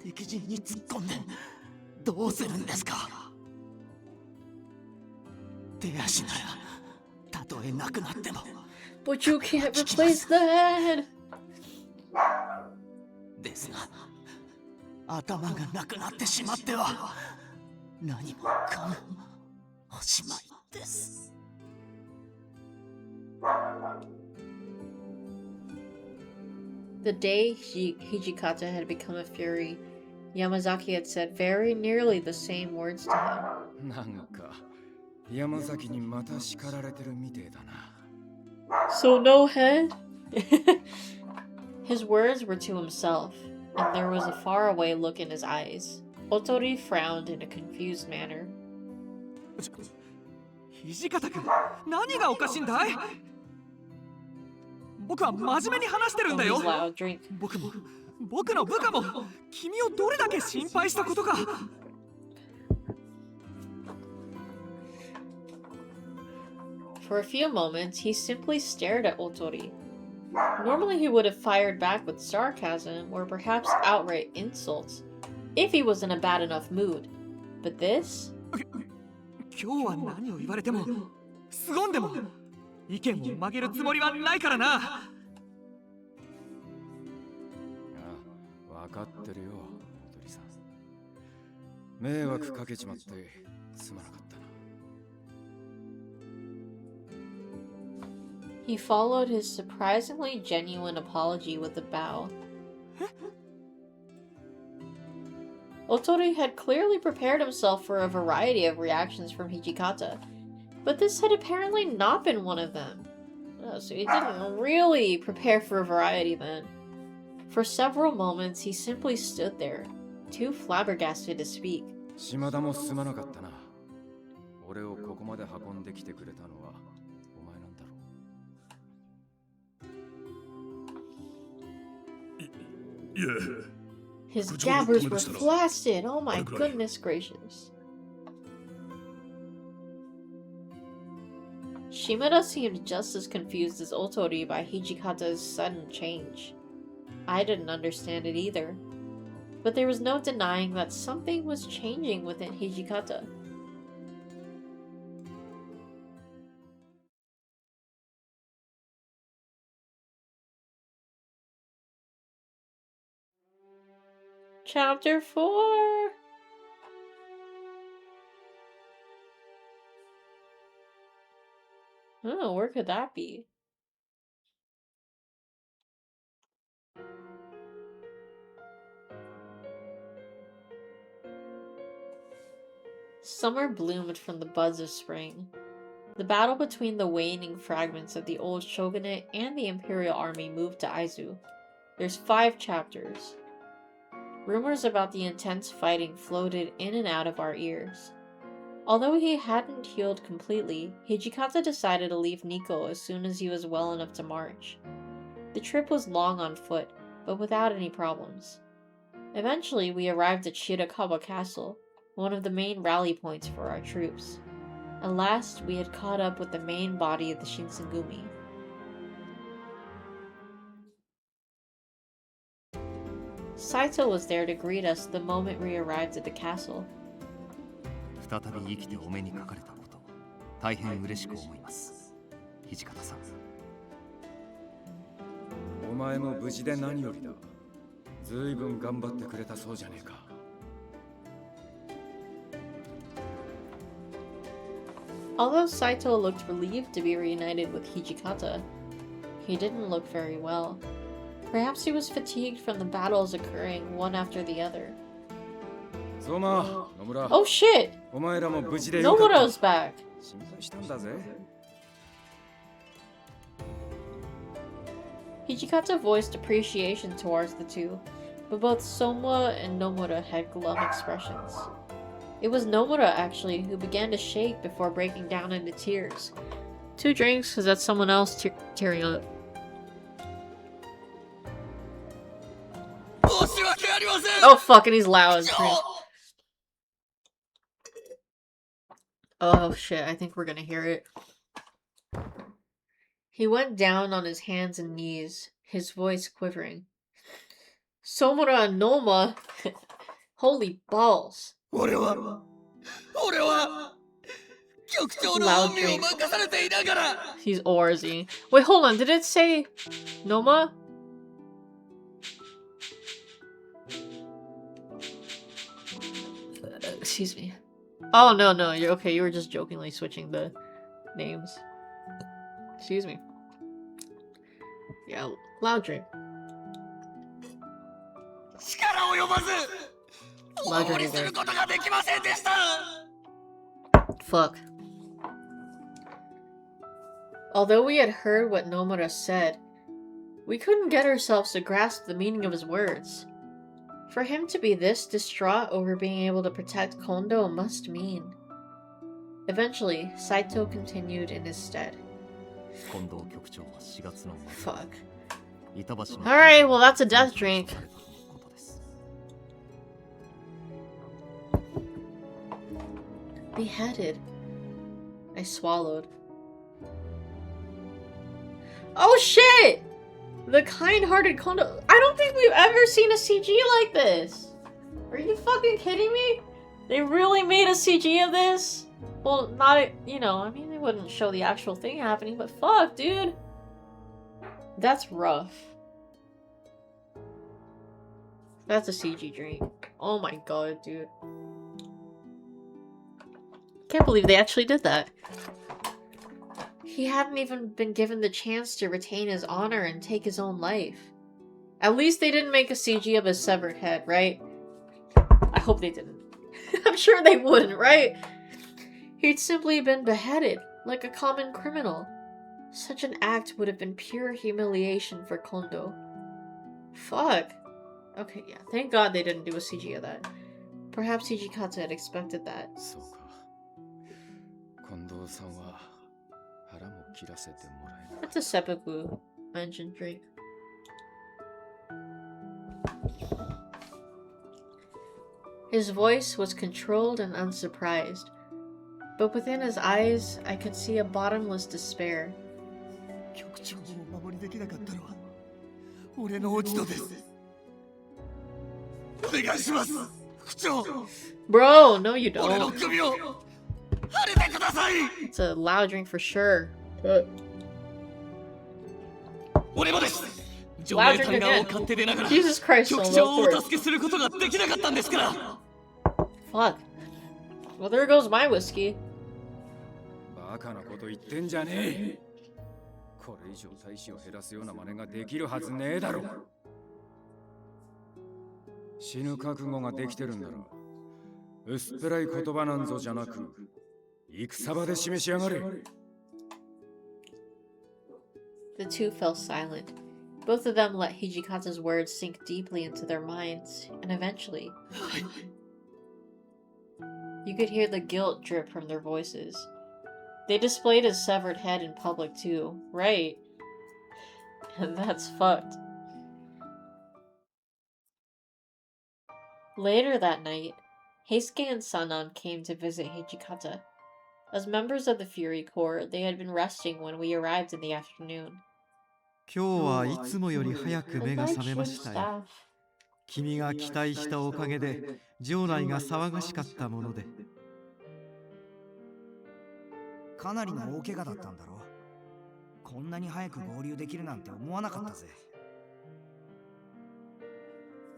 敵陣に突っ込んでどうするんですか。手足ならたとえなくなっても But you can't replace the head! ですが頭がなくなってしまっては何もかもおしまいです。The day Hijikata had become a fury, Yamazaki had said very nearly the same words to him. なんか山崎にまた叱られてるみてえだな。 So no head? His words were to himself, and there was a faraway look in his eyes. Otori frowned in a confused manner. 土方君、何がおかしいんだい？僕は真面目に話してるんだ He's よ。 loud, drink. 僕も僕の部下も君をどれだけ心配したことか。 For a few moments, he simply stared at Otori. Normally he would have fired back with sarcasm or perhaps outright insults, if he was in a bad enough mood. But this? 今日は何を言われても凄んでも意見を曲げるつもりはないからな。ああ、分かってるよ、おとりさん。迷惑かけちまってすまなかったな。 He followed his surprisingly genuine apology with a bow. Otori had clearly prepared himself for a variety of reactions from Hijikata, but this had apparently not been one of them. Oh, so he didn't really prepare for a variety then. For several moments, he simply stood there, too flabbergasted to speak. 島田もすまなかったな。俺をここまで運んできてくれたのはお前なんだろう。いえ。 His gabbers were flaccid. Oh my goodness gracious. Shimada seemed just as confused as Otori by Hijikata's sudden change. I didn't understand it either. But there was no denying that something was changing within Hijikata. Chapter 4. Oh, where could that be? Summer bloomed from the buds of spring. The battle between the waning fragments of the old shogunate and the imperial army moved to Aizu. There's 5 chapters. Rumors about the intense fighting floated in and out of our ears. Although he hadn't healed completely, Hijikata decided to leave Nico as soon as he was well enough to march. The trip was long on foot, but without any problems. Eventually, we arrived at Shirakawa Castle, one of the main rally points for our troops. At last, we had caught up with the main body of the Shinsengumi. Saito was there to greet us the moment we arrived at the castle. 再び生きてお目にかかれたこと、大変嬉しく思います。土方さん。お前も無事で何よりだ。ずいぶん頑張ってくれたそうじゃねえか。Although Saito looked relieved to be reunited with Hijikata, he didn't look very well. Perhaps he was fatigued from the battles occurring one after the other. Oh shit! Nomura's back! Hijikata voiced appreciation towards the two, but both Soma and Nomura had glum expressions. It was Nomura, actually, who began to shake before breaking down into tears. 2 drinks, because that's someone else tearing up. Oh fuck, and he's loud. Oh shit, I think we're gonna hear it. He went down on his hands and knees, his voice quivering. Somura and Noma! Holy balls. Loud drink. He's Orzi. Wait, hold on, did it say Noma? Excuse me. Oh, no, you're okay. You were just jokingly switching the names. Excuse me. Yeah, loud drink. Loud drink again. Fuck. Although we had heard what Nomura said, we couldn't get ourselves to grasp the meaning of his words. For him to be this distraught over being able to protect Kondo must mean... Eventually, Saito continued in his stead. Fuck. Alright, well that's a death drink. Beheaded. I swallowed. Oh shit! The kind-hearted Kondo. I don't think we've ever seen a CG like this. Are you fucking kidding me? They really made a CG of this? Well, not, you know, I mean, they wouldn't show the actual thing happening, but fuck, dude. That's rough. That's a CG drink. Oh my god, dude. Can't believe they actually did that. He hadn't even been given the chance to retain his honor and take his own life. At least they didn't make a CG of his severed head, right? I hope they didn't. I'm sure they wouldn't, right? He'd simply been beheaded, like a common criminal. Such an act would have been pure humiliation for Kondo. Fuck. Okay, yeah, thank god they didn't do a CG of that. Perhaps Hijikata had expected that. That's a seppuku mentioned drink. His voice was controlled and unsurprised, but within his eyes I could see a bottomless despair. Bro, no you don't. It's a loud drink for sure. Loud drink again. Jesus Christ, fuck. Well, there goes my whiskey. 薄っぺらい言葉なんぞじゃなく、戦場で示しやがれ。The two fell silent. Both of them let Hijikata's words sink deeply into their minds, and eventually, you could hear the guilt drip from their voices. They displayed his severed head in public too, right? And that's fucked. Later that night, Heisuke and Sanan came to visit Hijikata. As members of the Fury Corps, they had been resting when we arrived in the afternoon. 今日はいつもより早く目が Like 覚めま ship したよ。 staff. 君が期待したおかげで場内が騒がしかったもので。かなりの大怪我だったんだろう。こんなに早く合流できるなんて思わなかったぜ。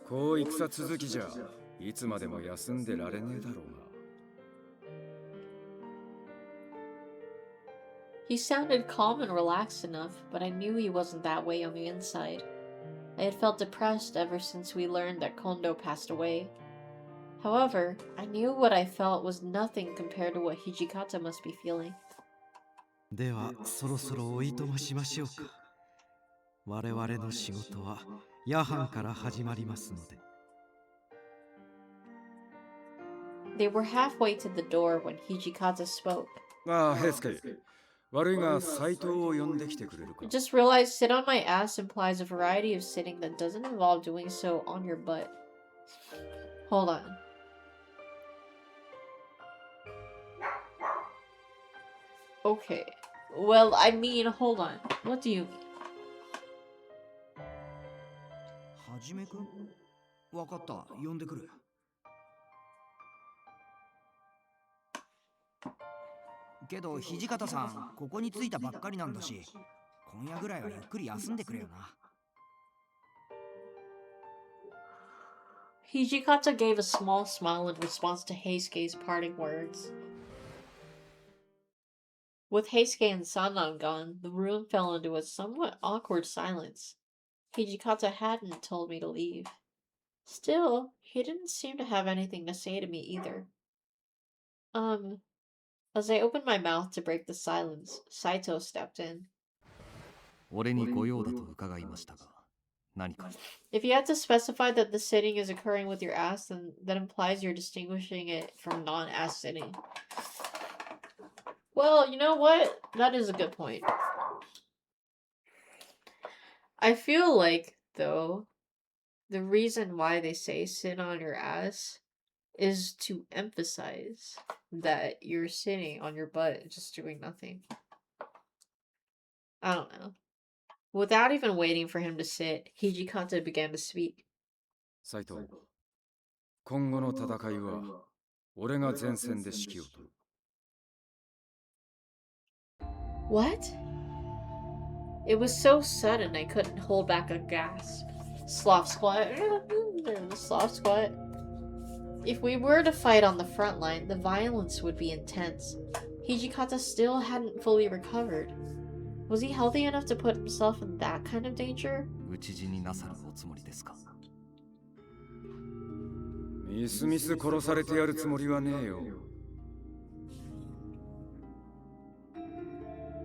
こう戦続きじゃ、いつまでも休んでられねえだろうが。He sounded calm and relaxed enough, but I knew he wasn't that way on the inside. I had felt depressed ever since we learned that Kondo passed away. However, I knew what I felt was nothing compared to what Hijikata must be feeling. ではそろそろおいとましましょうか。我々の仕事は夜半から始まりますので。They were halfway to the door when Hijikata spoke. ああ、ヘイスケ。悪いが斎藤を呼んできてくれるか。I just realized sit on my ass implies a variety of sitting that doesn't involve doing so on your butt. Hold on. Okay. Well, I mean, hold on. What do you mean? はじめくん、わかった、呼んでくる。けど土方さん、ここに着いたばっかりなんだし、今夜ぐらいはゆっくり休んでくれよな。Hijikata gave a small smile in response to Heisuke's parting words. With Heisuke and Sanan gone, the room fell into a somewhat awkward silence. Hijikata hadn't told me to leave. Still, he didn't seem to have anything to say to me either. As I opened my mouth to break the silence, Saito stepped in. 俺にご用だと伺いましたが、何か。If you had to specify that the sitting is occurring with your ass, then that implies you're distinguishing it from non-ass sitting. Well, you know what? That is a good point. I feel like, though, the reason why they say sit on your ass is to emphasize that you're sitting on your butt just doing nothing. I don't know. Without even waiting for him to sit, Hijikata began to speak. 斎藤、今後の戦いは俺が前線で指揮を執る。What? It was so sudden I couldn't hold back a gasp. Sloth squat. Sloth squat. If we were to fight on the front line, the violence would be intense. Hijikata still hadn't fully recovered. Was he healthy enough to put himself in that kind of danger? 討ち死になさるおつもりですか。みすみす殺されてやるつもりはねえよ。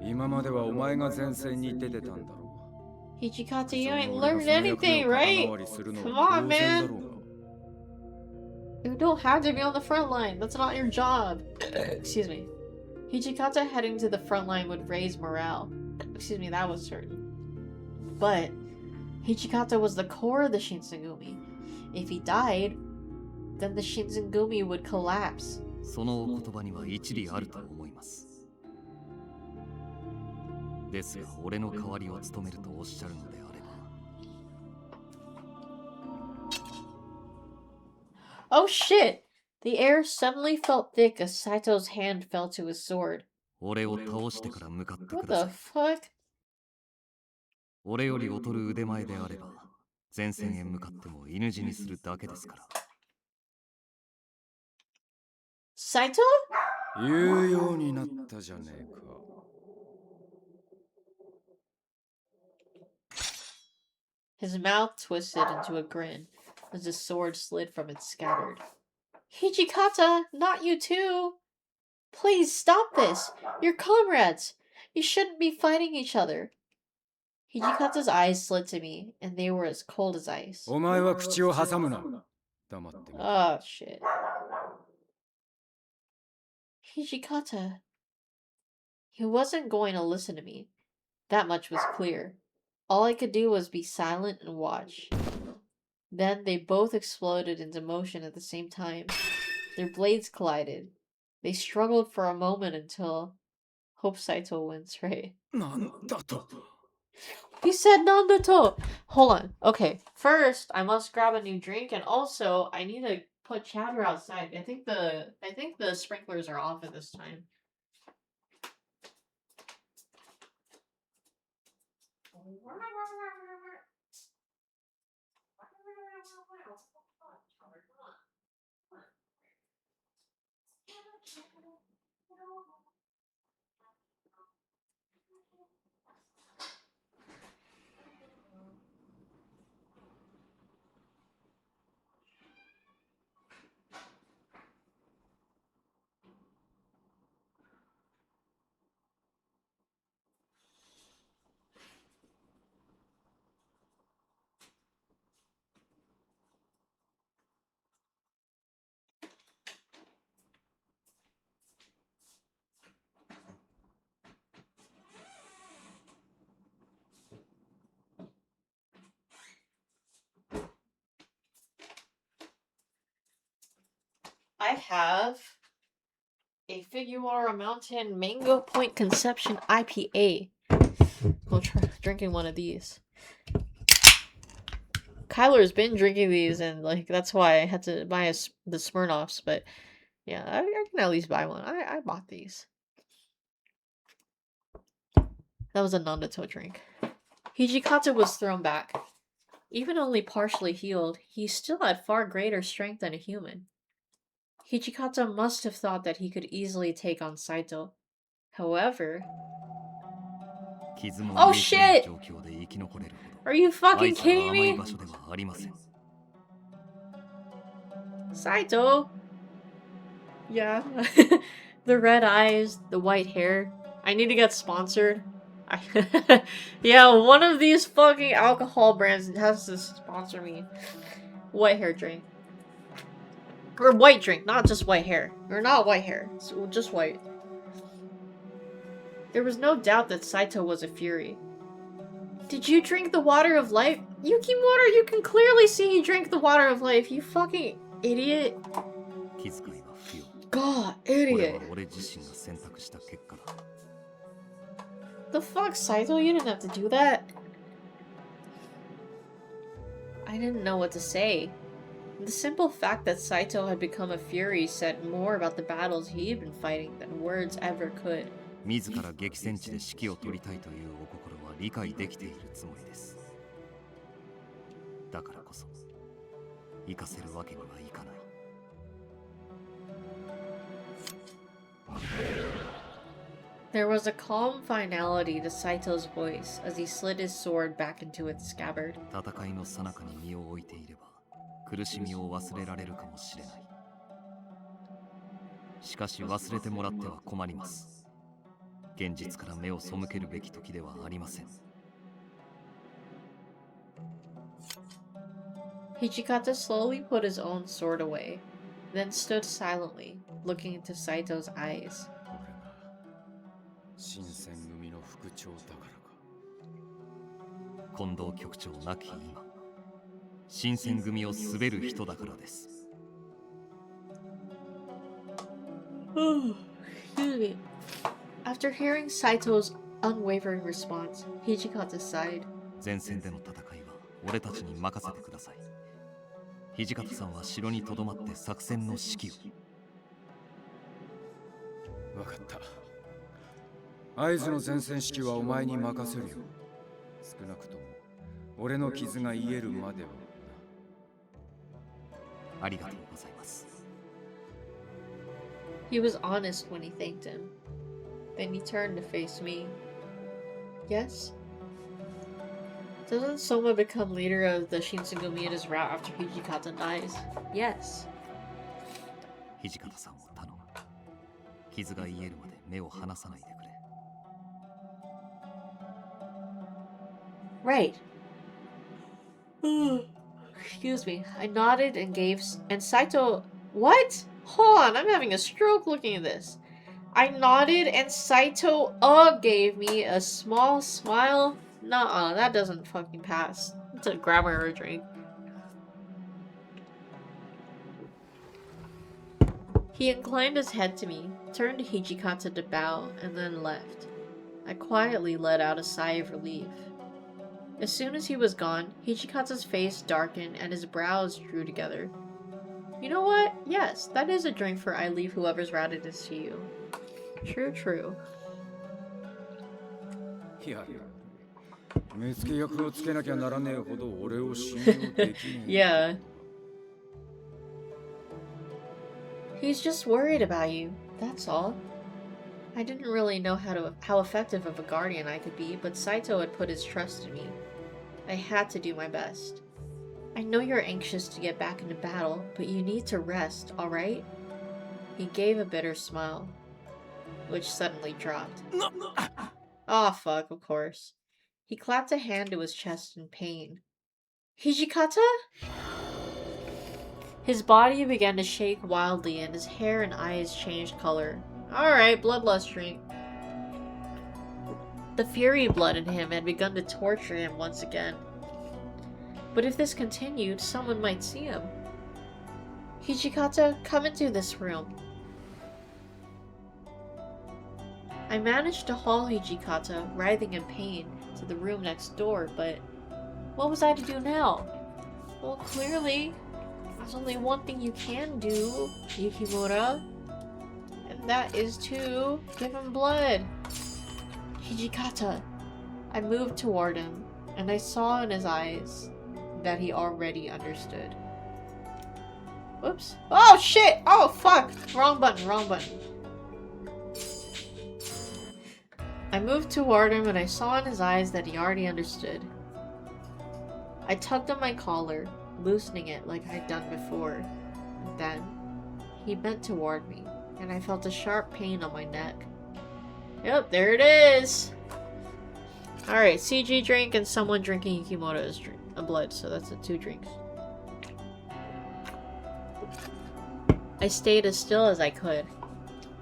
今まではお前が前線に出てたんだろう。Hijikata, you ain't learned anything, right? Come on, man. You don't have to be on the front line. That's not your job. Excuse me. Hijikata heading to the front line would raise morale. Excuse me, that was certain. But Hijikata was the core of the Shinsengumi. If he died, then the Shinsengumi would collapse. そのお言葉には一理あると思います。ですが、俺の代わりを務めるとおっしゃるのであれば。Oh shit! The air suddenly felt thick as Saito's hand fell to his sword. 俺を倒してから向かってく What だ the さい。 fuck? 俺より劣る腕前であれば、前線へ向かっても犬死にするだけですから。Saito? 言うようになったじゃねえか。His mouth twisted into a grin as his sword slid from its scabbard. Hijikata, not you too! Please stop this! You're comrades! You shouldn't be fighting each other. Hijikata's eyes slid to me, and they were as cold as ice. お前は口を挟むな。黙ってみろ。 Oh, shit. Hijikata. He wasn't going to listen to me. That much was clear. All I could do was be silent and watch. Then they both exploded into motion at the same time. Their blades collided. They struggled for a moment until... Hope Saito wins, right? なんだと。 He said Nandato! Hold on. Okay, first I must grab a new drink, and also I need to put chatter outside. I think the sprinklers are off at this time. I have a Figuara Mountain Mango Point Conception IPA. We'll try drinking one of these. Kyler's been drinking these, and like that's why I had to buy the Smirnoffs. But yeah, I can at least buy one. I bought these. That was a Nandato drink. Hijikata was thrown back. Even only partially healed, he still had far greater strength than a human. Hijikata must have thought that he could easily take on Saito. However... Oh shit! Are you fucking kidding me? Saito? Yeah. The red eyes, the white hair. I need to get sponsored. Yeah, one of these fucking alcohol brands has to sponsor me. White hair drink. Or white drink, not just white hair. Or not white hair, it's just white. There was no doubt that Saito was a fury. Did you drink the water of life? Yukimura, you can clearly see he drank the water of life, you fucking idiot. God, idiot. The fuck, Saito? You didn't have to do that. I didn't know what to say. The simple fact that Saito had become a fury said more about the battles he'd been fighting than words ever could. There was a calm finality to Saito's voice as he slid his sword back into its scabbard. Hijikata slowly put his own sword away, then stood silently, looking into Saito's eyes. After hearing Saito's unwavering response, Hijikata sighed. He was honest when he thanked him. Then he turned to face me. Yes? Doesn't Soma become leader of the Shinsengumi in his route after Hijikata dies? Yes. 土方さんを頼む。傷が癒えるまで目を離さないでくれ。Right. Excuse me. I nodded and and Saito. What? Hold on, I'm having a stroke looking at this. I nodded and Saito gave me a small smile. Nuh-uh, that doesn't fucking pass. It's a grab her a drink. He inclined his head to me, turned to Hijikata to bow, and then left. I quietly let out a sigh of relief. As soon as he was gone, Hijikata's face darkened and his brows drew together. You know what? Yes, that is a drink for I leave whoever's routed is to you. True, true. いや、目付け役をつけなきゃならねえほど俺を信用できねえ。Yeah. He's just worried about you, that's all. I didn't really know how effective of a guardian I could be, but Saito had put his trust in me. I had to do my best. I know you're anxious to get back into battle, but you need to rest, alright? He gave a bitter smile, which suddenly dropped. Oh fuck, of course. He clapped a hand to his chest in pain. Hijikata? His body began to shake wildly and his hair and eyes changed color. Alright, bloodlust drink. The fury blood in him had begun to torture him once again. But if this continued, someone might see him. Hijikata, come into this room. I managed to haul Hijikata, writhing in pain, to the room next door, but what was I to do now? Well, clearly, there's only one thing you can do, Yukimura, and that is to give him blood. Hijikata. I moved toward him, and I saw in his eyes that he already understood. Whoops. Oh shit! Oh fuck! Wrong button, wrong button. I moved toward him and I saw in his eyes that he already understood. I tugged on my collar, loosening it like I'd done before. And then, he bent toward me, and I felt a sharp pain on my neck. Yep, there it is! Alright, CG drink and someone drinking Yukimoto's blood, so that's the 2 drinks. I stayed as still as I could.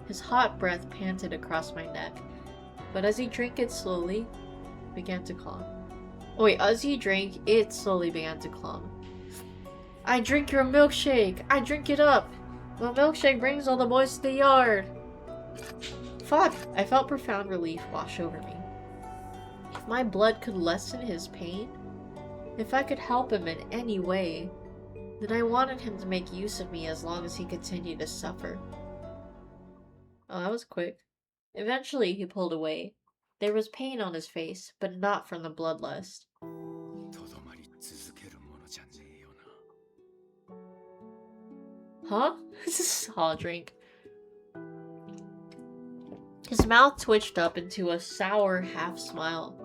His hot breath panted across my neck, but as he drank it slowly, began to calm. Oh wait, as he drank, it slowly began to calm. I drink your milkshake! I drink it up! My milkshake brings all the boys to the yard! Fuck! I felt profound relief wash over me. If my blood could lessen his pain, if I could help him in any way, then I wanted him to make use of me as long as he continued to suffer. Oh, that was quick. Eventually, he pulled away. There was pain on his face, but not from the bloodlust. Huh? I'll drink. His mouth twitched up into a sour half smile.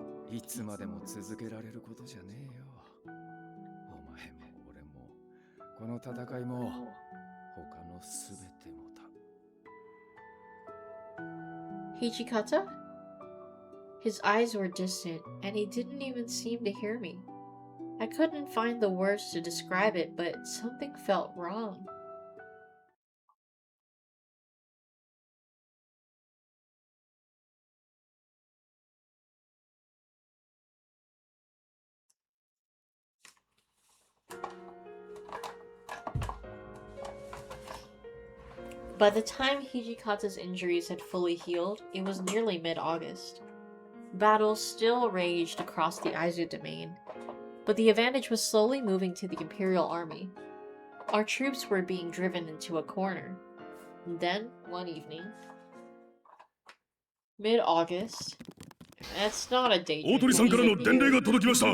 Hijikata? His eyes were distant, and he didn't even seem to hear me. I couldn't find the words to describe it, but something felt wrong. By the time Hijikata's injuries had fully healed, it was nearly mid-August. Battles still raged across the Aizu domain, but the advantage was slowly moving to the Imperial Army. Our troops were being driven into a corner. And then, one evening, mid-August, that's not a date. 大鳥さんからの伝令が届きました。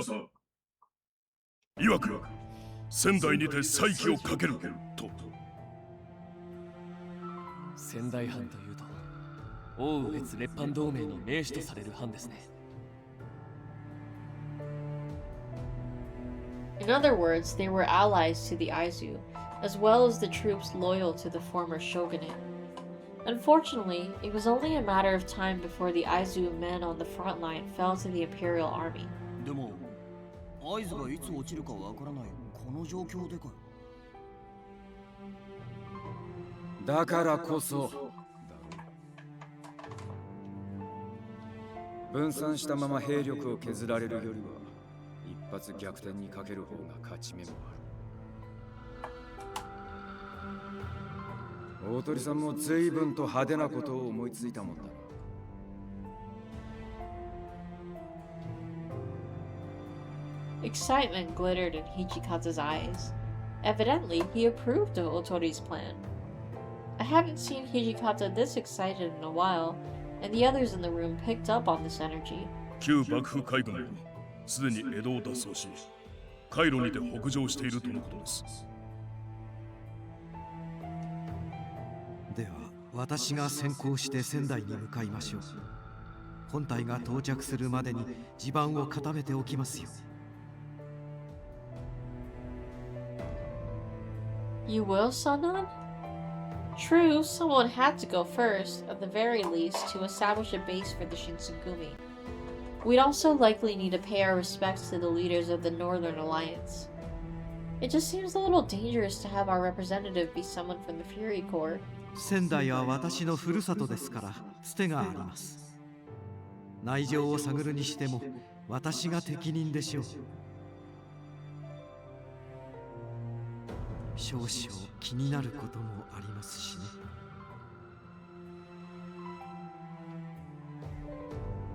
曰く、仙台にて再起をかけると。仙台藩というと、奥羽越列藩同盟の盟主とされる藩ですね。In other words, they were allies to the Aizu, as well as the troops loyal to the former shogunate. Unfortunately, it was only a matter of time before the Aizu men on the front line fell to the imperial army. でも合図がいつ落ちるかわからないこの状況でかよ。だからこそ分散したまま兵力を削られるよりは一発逆転にかける方が勝ち目もある。大鳥さんも随分と派手なことを思いついたもんだ。Excitement glittered in Hichikata's eyes. Evidently, he approved of Otori's plan. I haven't seen Hijikata this excited in a while, and the others in the room picked up on this energy. 旧幕府海軍はすでに江戸を脱走し、海路にて北上しているとのことです。では私が先行して仙台に向かいましょう。本隊が到着するまでに地盤を固めておきますよ。You will, Sanan? True, someone had to go first, at the very least, to establish a base for the Shinsengumi. We'd also likely need to pay our respects to the leaders of the Northern Alliance. It just seems a little dangerous to have our representative be someone from the Fury Corps. 仙台は私のふるさとですから捨てがあります。内情を探るにしても私が適任でしょう。少々気になることもありますしね。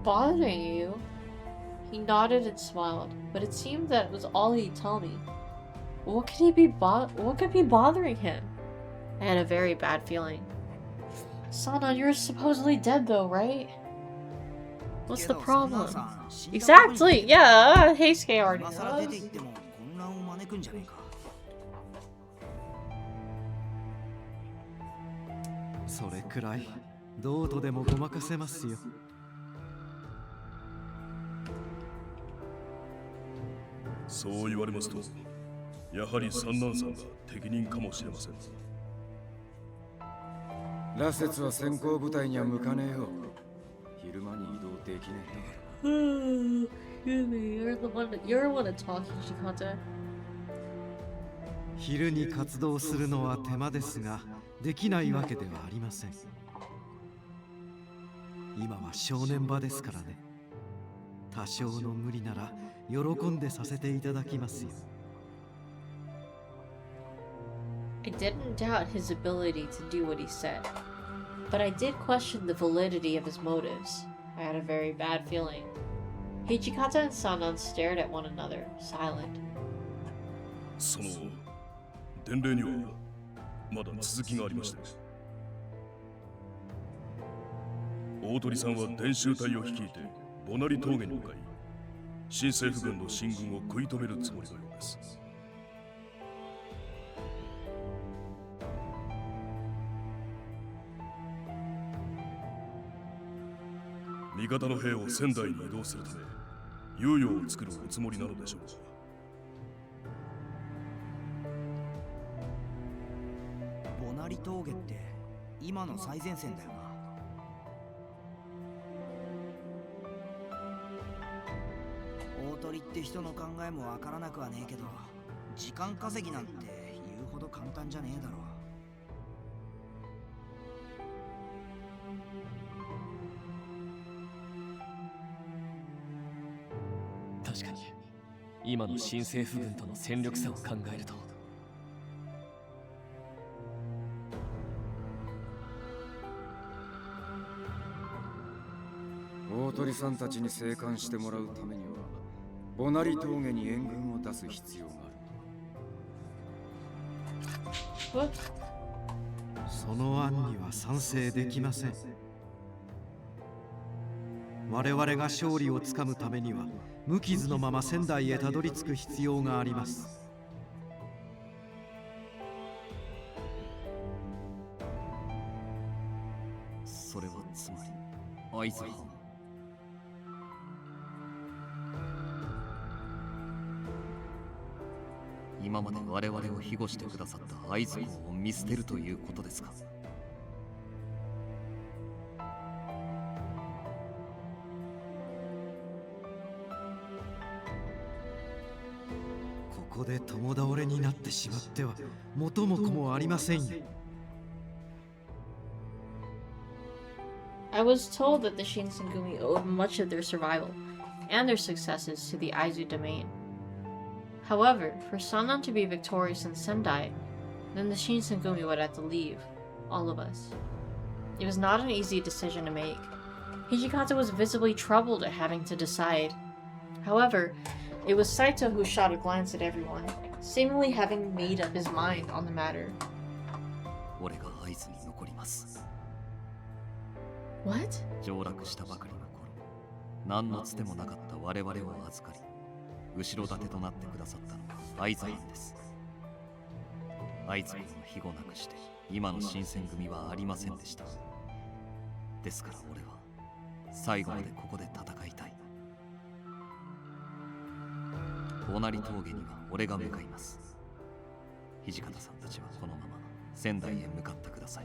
Bothering you? He nodded and smiled, but it seemed that it was all he'd tell me. What could be bothering him? I had a very bad feeling. Sana, you're supposedly dead though, right? What's the problem? Exactly! Yeah, Heisuke already knows. それくらいどうとでもごまかせますよ。そう言われますと、やはり三男さんが適任かもしれません。羅刹は先行部隊には向かねえよ。昼間に移動できねえんだから。Excuse me, you're the one to talk, Hijikata. 昼に活動するのは手間ですが、できないわけではありません。今は正念場ですからね。多少の無理なら喜んでさせていただきますよ。I didn't doubt his ability to do what he said, but I did question the validity of his motives. I had a very bad feeling. Hichikata and Sanan stared at one another, silent. その伝令にはまだ続きがありまして、大鳥さんは伝習隊を率いてボナリ峠に向かい、新政府軍の進軍を食い止めるつもりのようです。味方の兵を仙台に移動するため猶予を作るおつもりなのでしょう。ボナリ峠って今の最前線だよな。大鳥って人の考えもわからなくはねえけど、時間稼ぎなんて言うほど簡単じゃねえだろう。確かに今の新政府軍との戦力差を考えると、大鳥さんたちに生還してもらうためにはボナリ峠に援軍を出す必要がある。その案には賛成できません。我々が勝利をつかむためには無傷のまま仙台へたどり着く必要があります。それはつまり会津藩。今まで我々を庇護してくださった会津公を見捨てるということですか？ここで共倒れになってしまっては元も子もありませんよ。I was told that the Shinsengumi owed much of their survival and their successes to the Aizu domain. However, for Sannan to be victorious in Sendai, then the Shinsengumi would have to leave, all of us. It was not an easy decision to make. Hijikata was visibly troubled at having to decide. However, it was Saito who shot a glance at everyone, seemingly having made up his mind on the matter. What? 上洛したばかりの頃、何のつてもなかった我々を預かり、後ろ盾となってくださったのは会津藩です。会津公の庇護なくして今の新選組はありませんでした。ですから俺は最後までここで戦いたい。おなり峠には俺が向かいます。土方さんたちはこのまま仙台へ向かってください。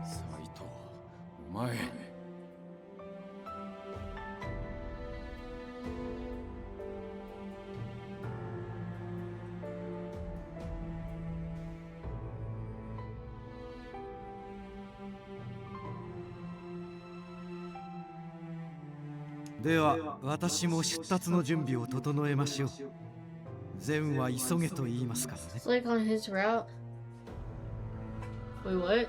斎藤、お前。では私も出立の準備を整えましょう。善は急げと言いますからね。It's like on his route. Wait, what?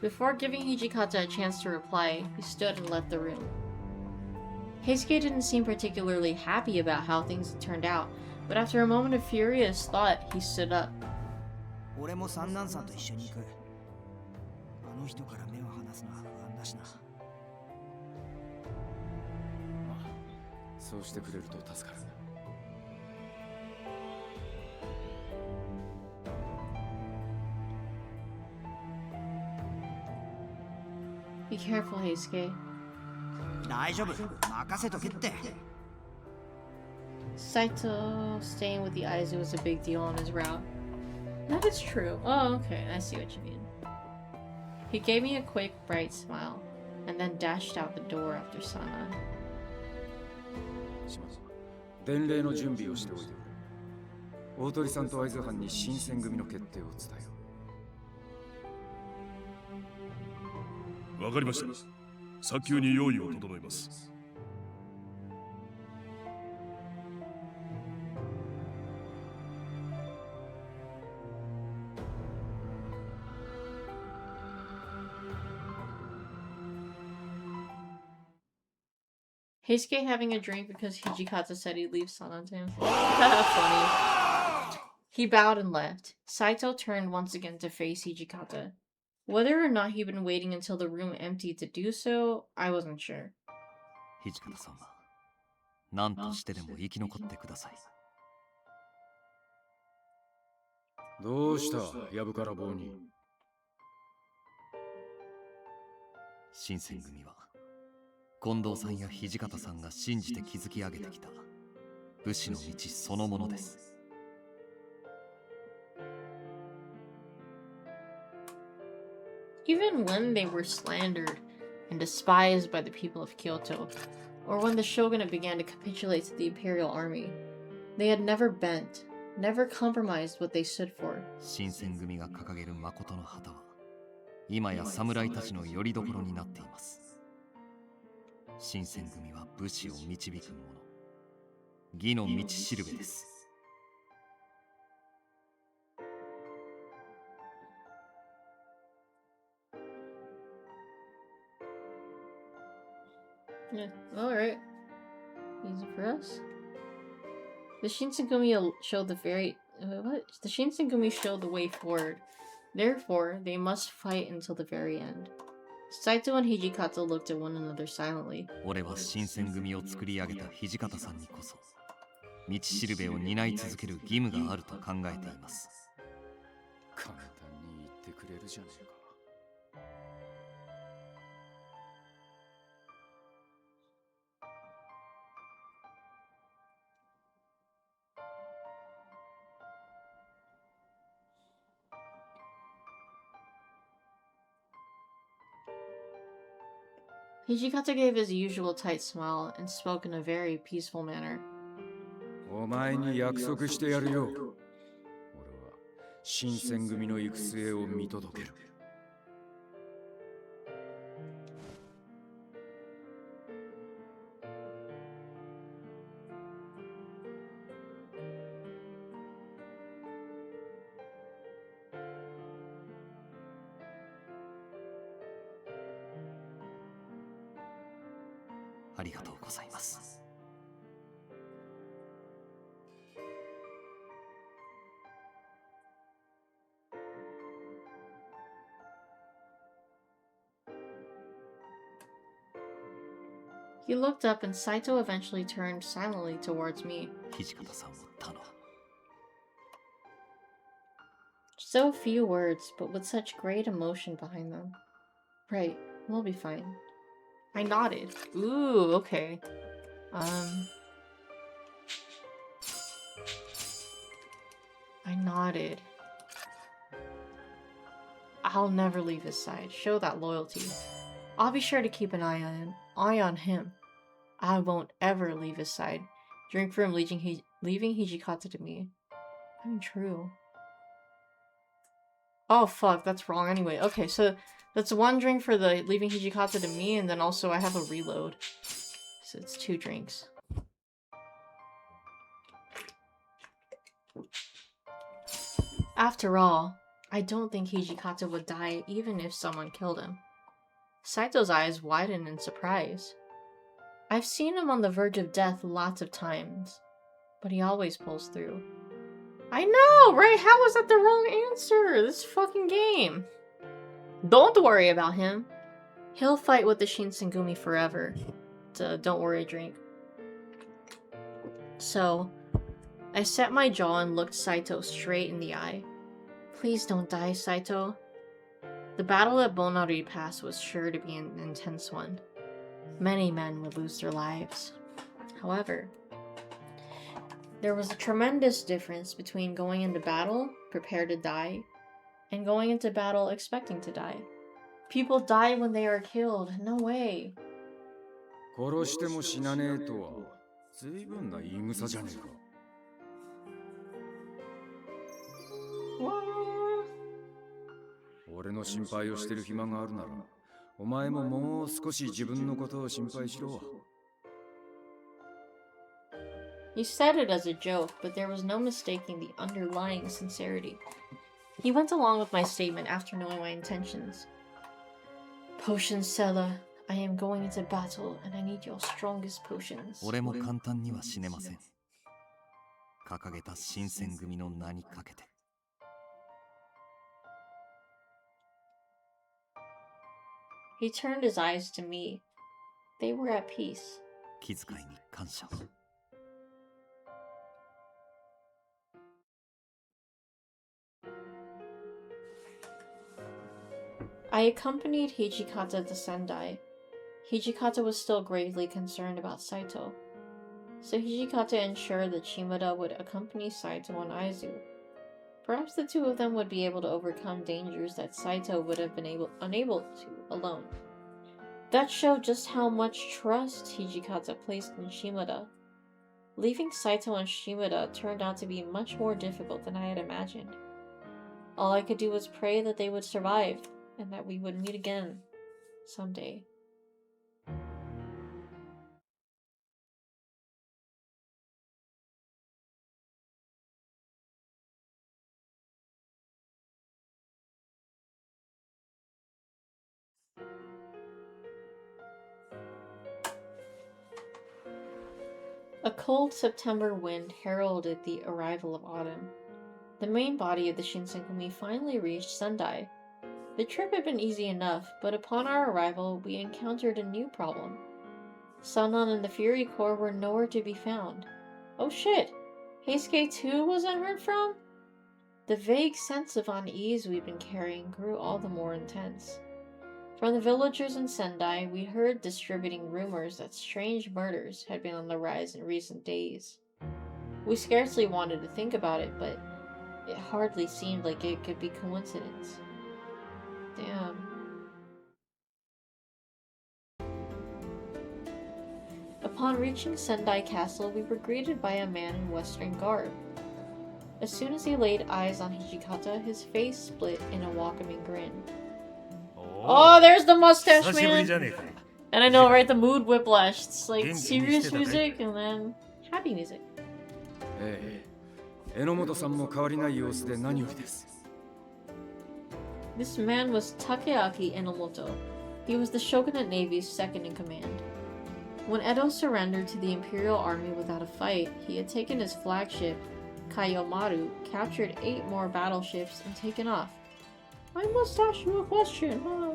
Before giving Hijikata a chance to reply, he stood and left the room. Heisuke didn't seem particularly happy about how things had turned out, but after a moment of furious thought, he stood up. 俺も三男さんと一緒に行く。あの人から目を離すのは不安だしな。そうしてくれると助かる。Be careful, Heisuke. 大丈夫、任せとけって。Saito staying with the Aizu was a big deal on his route. That is true. Oh, okay, I see what you mean. He gave me a quick, bright smile, and then dashed out the door after Sana. 島津、伝令の準備をしておいてくれ。大鳥さんと会津藩に新選組の決定を伝えよう。わかりました。早急に用意を整えます。Heisuke having a drink because Hijikata said he'd leave Sana to him. Funny. He bowed and left. Saito turned once again to face Hijikata. Whether or not he'd been waiting until the room emptied to do so, I wasn't sure. 土方さんは何としてでも生き残ってください。どうした、やぶから棒に。新選組は近藤さんや土方さんが信じて築き上げてきた武士の道そのものです。Even when they were slandered and despised by the people of Kyoto, or when the shogunate began to capitulate to the imperial army, they had never bent, never compromised what they stood for. 新選組が掲げる誠の旗は今や侍たちの拠り所になっています。新選組は武士を導く者、義の道しるべです。Yeah, alright. Easy for us. The Shinsengumi showed the The Shinsengumi showed the way forward. Therefore, they must fight until the very end. Saito and Hijikata looked at one another silently. 俺は新選組を作り上げた土方さんにこそ道しるべを担い続ける義務があると考えています。簡単に言ってくれるじゃねえか。Hijikata gave his usual tight smile and spoke in a very peaceful manner. お前に約束してやるよ。俺は新選組の行く末を見届ける。ありがとうございます。He looked up and Saito eventually turned silently towards me. 土方さんを頼む。So few words, but with such great emotion behind them. Right, we'll be fine. I nodded. Ooh, okay. I nodded. I'll never leave his side. Show that loyalty. I'll be sure to keep an eye on him. I won't ever leave his side. Drink for him leaving Hijikata to me. I mean, true. Oh fuck, that's wrong anyway. Okay, so that's one drink for the leaving Hijikata to me, and then also I have a reload. So it's 2 drinks. After all, I don't think Hijikata would die even if someone killed him. Saito's eyes widened in surprise. I've seen him on the verge of death lots of times, but he always pulls through. I know, right? How was that the wrong answer? This fucking game. Don't worry about him. He'll fight with the Shinsengumi forever. Don't worry, drink. So, I set my jaw and looked Saito straight in the eye. Please don't die, Saito. The battle at Bonari Pass was sure to be an intense one. Many men would lose their lives. However, there was a tremendous difference between going into battle, prepared to die, and going into battle expecting to die. People die when they are killed. No way. 殺しても死なねえとは、随分な言い草じゃねえか。俺の心配をしてる暇があるなら、お前ももう少し自分のことを心配しろ。He said it as a joke, but there was no mistaking the underlying sincerity. He went along with my statement after knowing my intentions. Potion seller, I am going into battle and I need your strongest potions. 俺も簡単には死ねません。掲げた新選組の名にかけて。He turned his eyes to me. They were at peace. 気遣いに感謝。I accompanied Hijikata to Sendai. Hijikata was still gravely concerned about Saito, so Hijikata ensured that Shimada would accompany Saito and Aizu. Perhaps the two of them would be able to overcome dangers that Saito would have been unable to alone. That showed just how much trust Hijikata placed in Shimada. Leaving Saito and Shimada turned out to be much more difficult than I had imagined. All I could do was pray that they would survive, and that we would meet again someday. A cold September wind heralded the arrival of autumn. The main body of the Shinsengumi finally reached Sendai. The trip had been easy enough, but upon our arrival, we encountered a new problem. Sanan and the Fury Corps were nowhere to be found. Oh shit! Heisuke too wasn't heard from? The vague sense of unease we'd been carrying grew all the more intense. From the villagers in Sendai, we heard distributing rumors that strange murders had been on the rise in recent days. We scarcely wanted to think about it, but it hardly seemed like it could be coincidence. Damn. Upon reaching Sendai Castle, we were greeted by a man in Western garb. As soon as he laid eyes on Hijikata, his face split in a welcoming grin. Oh, there's the mustache man! And I know, right? The mood whiplash. It's like serious music and then happy music. 榎本さんも変わりない様子で何よりです。 This man was Takeaki Enomoto. He was the Shogunate Navy's second in command. When Edo surrendered to the Imperial Army without a fight, he had taken his flagship, Kaiomaru, captured 8 more battleships, and taken off. I must ask you a question, huh?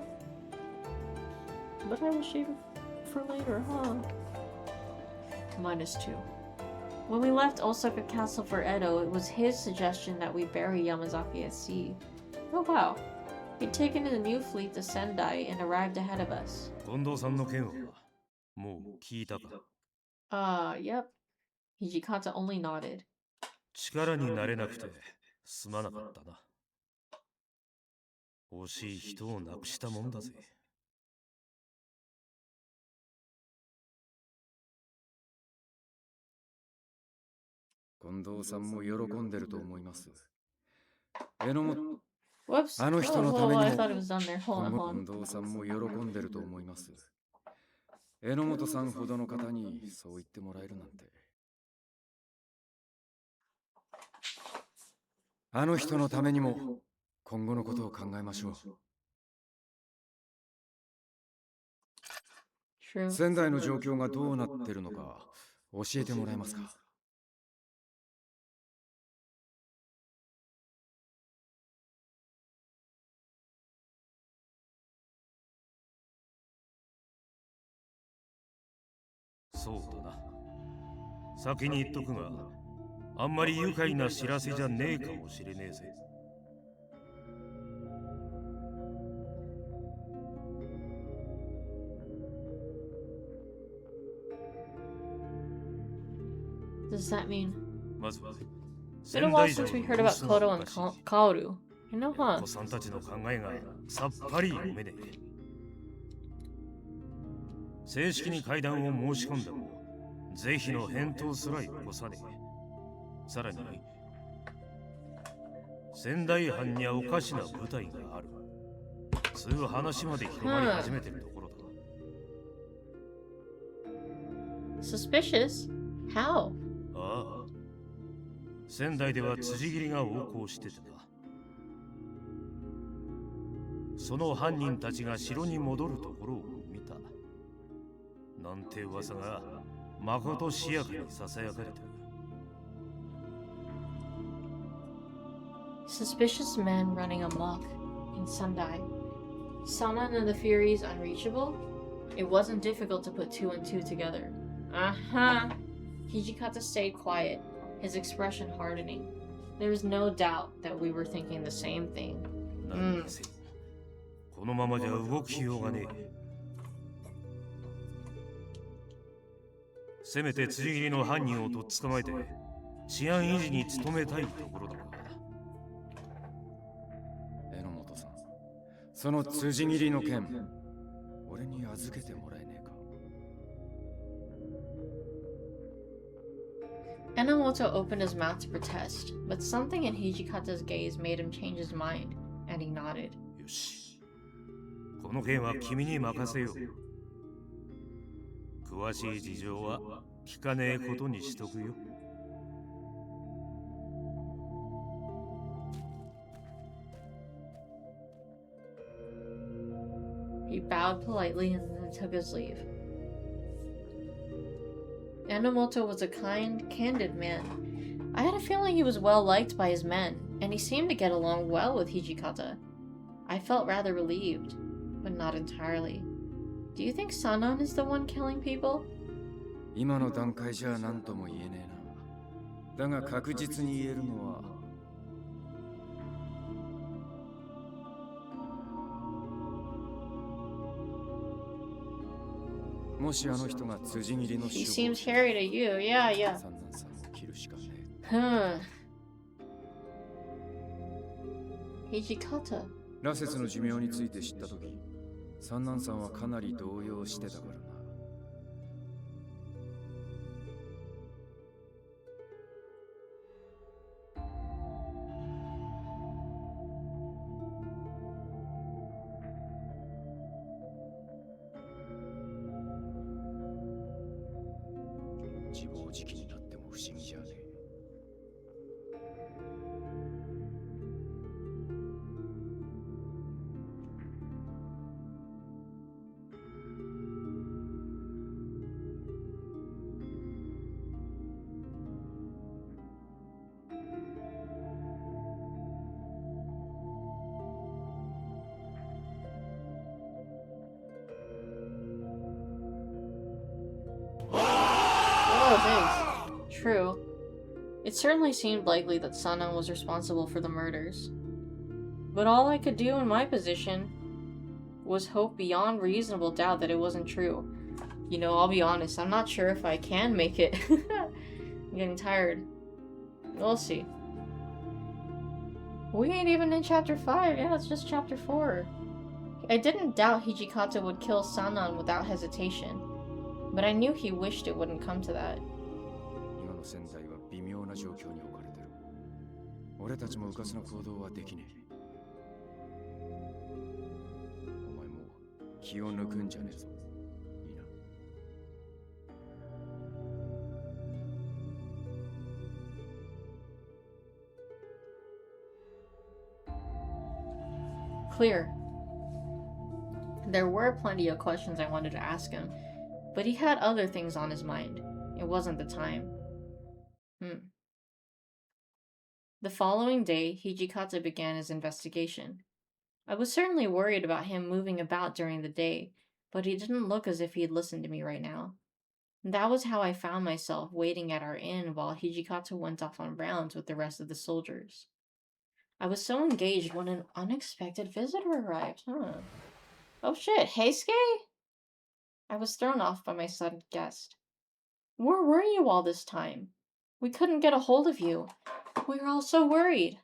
But I will save it for later, huh? -2. When we left Osaka Castle for Edo, it was his suggestion that we bury Yamazaki at sea. Oh wow. He'd taken in a new fleet to Sendai and arrived ahead of us. Yep. Hijikata only nodded. 力になれなくてすまなかったな。惜しい人を亡くしたもんだぜ。近藤さんも喜んでると思います。榎本 Whoops. あの人のために I も thought it was done there. Hold on, hold on. 近藤さんも喜んでると思います。榎本さんほどの方にそう言ってもらえるなんて。あの人のためにも今後のことを考えましょう。True. 仙台の状況がどうなってるのか教えてもらえますか。そうだな。先に言っとくが、あんまり愉快な知らせじゃねえかもしれねえぜ。Does that mean? まずは、 It's been a while since we heard about Kodo and Kaoru. You know, huh? お子さんたちの考えがさっぱり読めねえ。正式に会談を申し込んでも、是非の返答すらよこさねえ。さらに、仙台藩にはおかしな部隊がある。そういう話まで広まり始めてるところだ。Suspicious? How? ああ。仙台では辻斬りが横行しててな。その犯人たちが城に戻るところを見た。なんて噂がまことしやかにささやかれてる。Suspicious men running amok in Sendai. Sanan and the Furies unreachable? It wasn't difficult to put 2 and 2 together. Uh-huh. Hijikata stayed quiet, his expression hardening. There was no doubt that we were thinking the same thing. このままじゃ動きようがねえ。せめて辻斬りの犯人をとっ捕まえて治安維持に努めたいところだが。榎本さん、その辻斬りの件、俺に預けてもらえねえか。Enomoto opened his mouth to protest, but something in Hijikata's gaze made him change his mind, and he nodded. よし、この件は君に任せよう。詳しい事情は聞かねえことにしとくよ。He bowed politely and then took his leave. Enomoto was a kind, candid man. I had a feeling he was well liked by his men, and he seemed to get along well with Hijikata. I felt rather relieved, but not entirely. Do you think Sanan is the one killing people? 今の段階じゃ何とも言えねえな。だが確実に言えるのは、もしあの人が辻斬りの He seems hairy to you, yeah. 三男さんを切るしかねえ。Hijikata. 羅刹の寿命について知ったとき、三男さんはかなり動揺してたからな。直になっても不思議じゃねえ。Oh, thanks. True. It certainly seemed likely that Sana was responsible for the murders. But all I could do in my position was hope beyond reasonable doubt that it wasn't true. You know, I'll be honest, I'm not sure if I can make it. I'm getting tired. We'll see. We ain't even in chapter 5. Yeah, it's just chapter 4. I didn't doubt Hijikata would kill Sanan without hesitation. But I knew he wished it wouldn't come to that. 今の仙台は微妙な状況に置かれてる。俺たちもうかつな行動はできねえ。お前も気を抜くんじゃねえぞ。いいな。Clear. There were plenty of questions I wanted to ask him, but he had other things on his mind. It wasn't the time. The following day, Hijikata began his investigation. I was certainly worried about him moving about during the day, but he didn't look as if he'd listen to me right now. That was how I found myself waiting at our inn while Hijikata went off on rounds with the rest of the soldiers. I was so engaged when an unexpected visitor arrived. Oh shit, Heisuke? I was thrown off by my sudden guest. Where were you all this time? We couldn't get a hold of you. We were all so worried.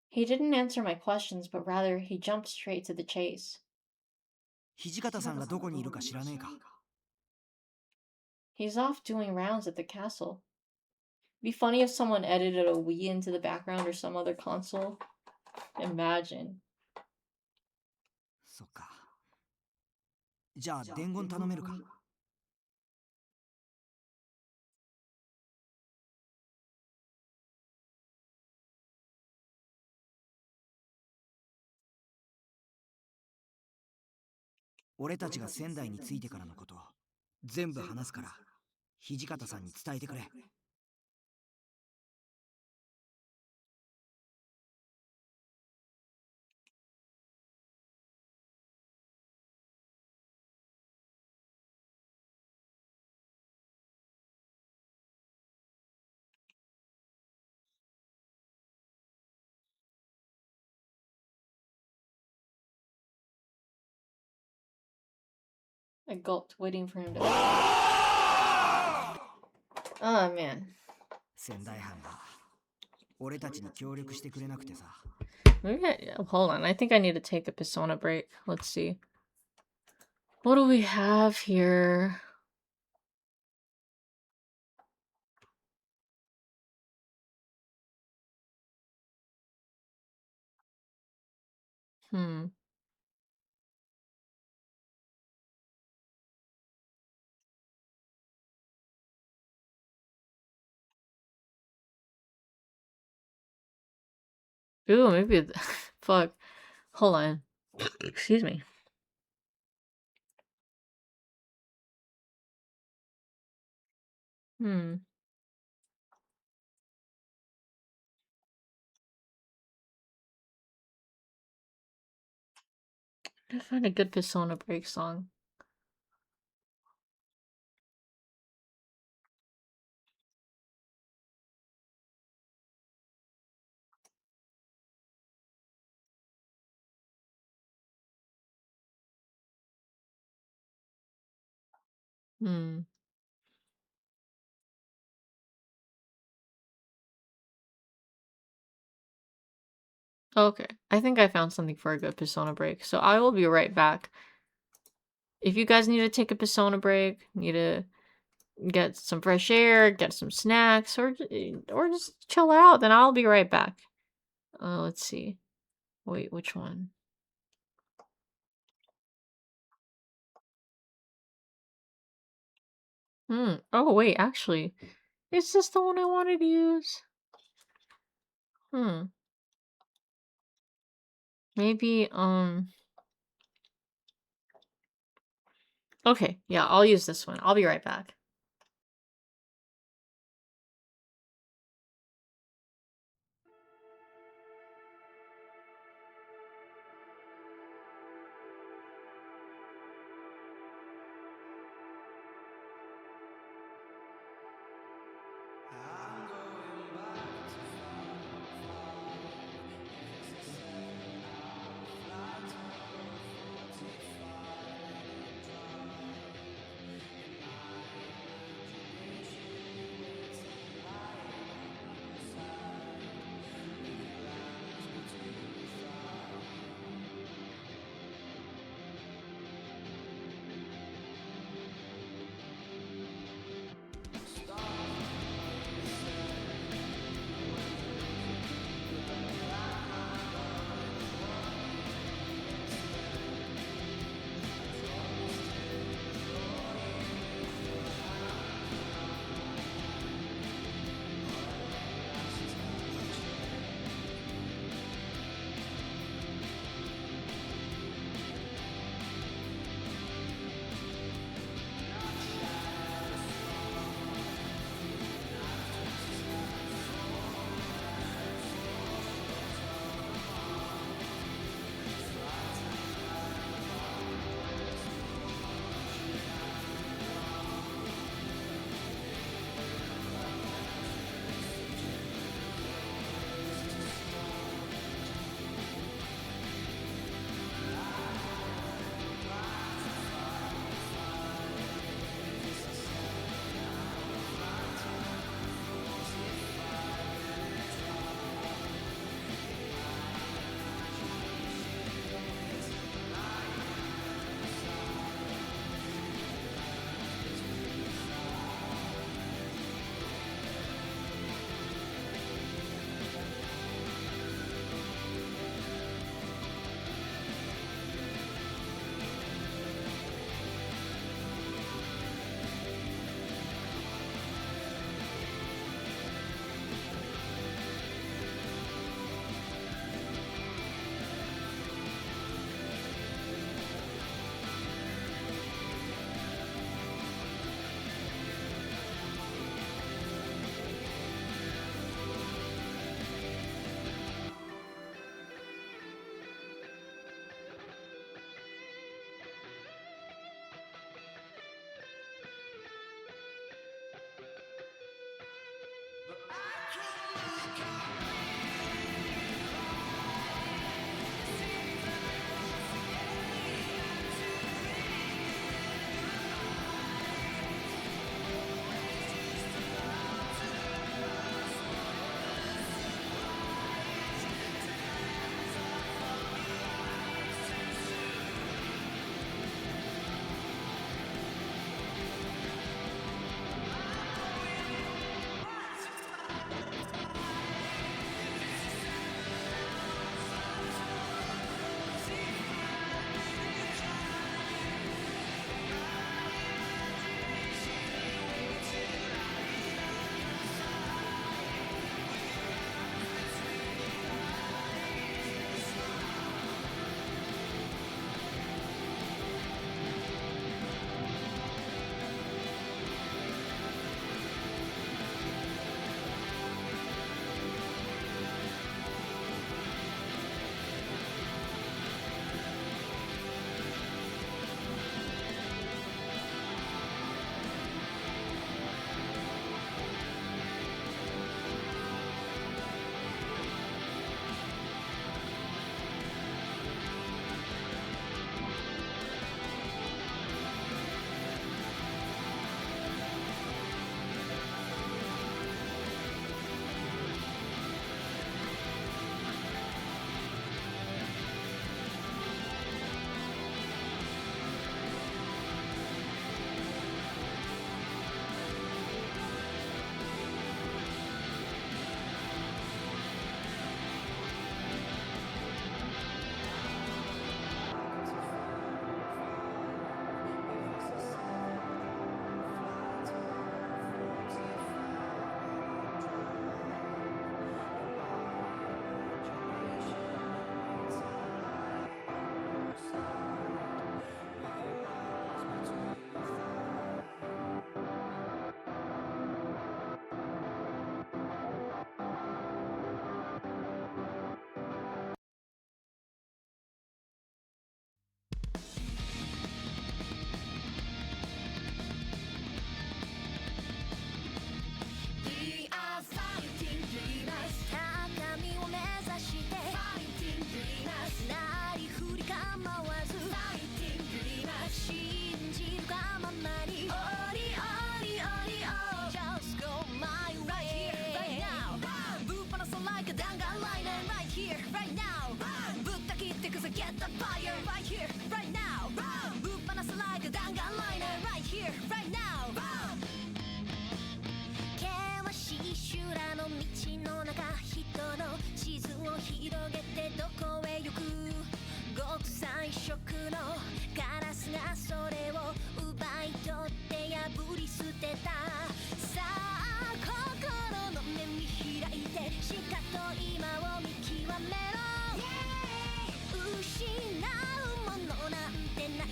He didn't answer my questions, but rather he jumped straight to the chase. 土方さんがどこにいるか知らねえか? He's off doing rounds at the castle. Be funny if someone edited a Wii into the background or some other console. Imagine. そっか。じゃあ伝言頼めるか? 俺たちが仙台に着いてからのこと全部話すから土方さんに伝えてくれ。I gulped, waiting for him to. Oh man. 仙台藩が俺たちに協力してくれなくてさ。Hold on, I think I need to take a persona break. Let's see. What do we have here? Ooh, maybe. Fuck. Hold on. Excuse me. I find a good persona break song. Okay, I think I found something for a good persona break, so I will be right back. If you guys need to take a persona break, need to get some fresh air, get some snacks, or just chill out, then I'll be right back. Let's see. Wait, which one? Oh wait, actually, Is this the one I wanted to use? Maybe, okay, yeah, I'll use this one. I'll be right back.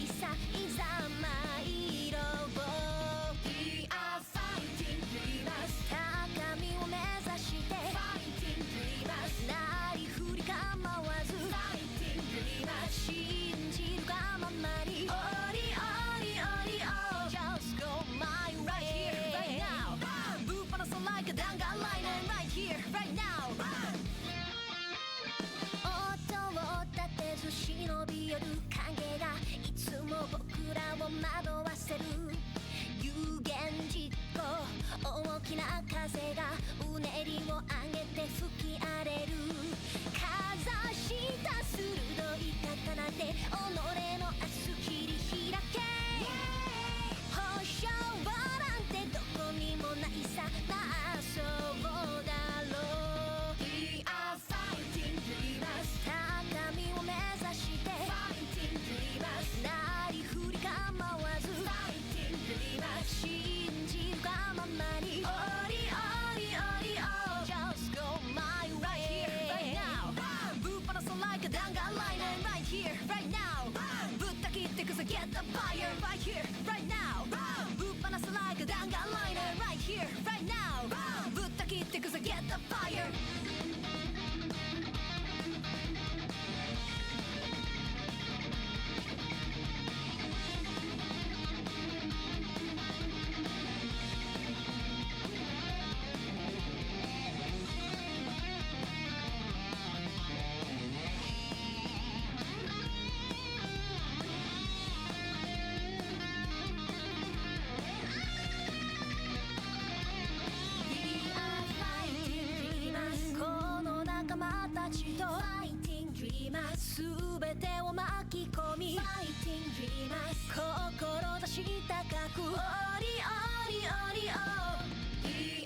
ないさいざ参ろう We are fighting dreamers 高みを目指して Fighting dreamers なりふり構わず Fighting dreamers 信じるがままに Just go my way right here right now ぶっ放さlike a 弾丸ライナー right here right now 音を立てず忍び寄る影がいつも僕らを惑わせる有言実行大きな風がうねりを上げて吹き荒れるかざした鋭い刀で己の明日切り開け保証なんてどこにもないさまあそうだろう We are fighting dreamers 高みを目指して Fighting dreamers なりふり構わず Fighting dreamers 信じるがままに Just go my way right now ぶっ放さlike a 弾丸ライナー right here right now ぶった切ってくぜ Get the fire right here right now ぶっ放さlike a 弾丸ライナー right here right now ぶった切ってくぜ Get the fire We are fighting dreamers この仲間たちと Fighting dreamers すべてを巻き込み Fighting dreamers 志高くWe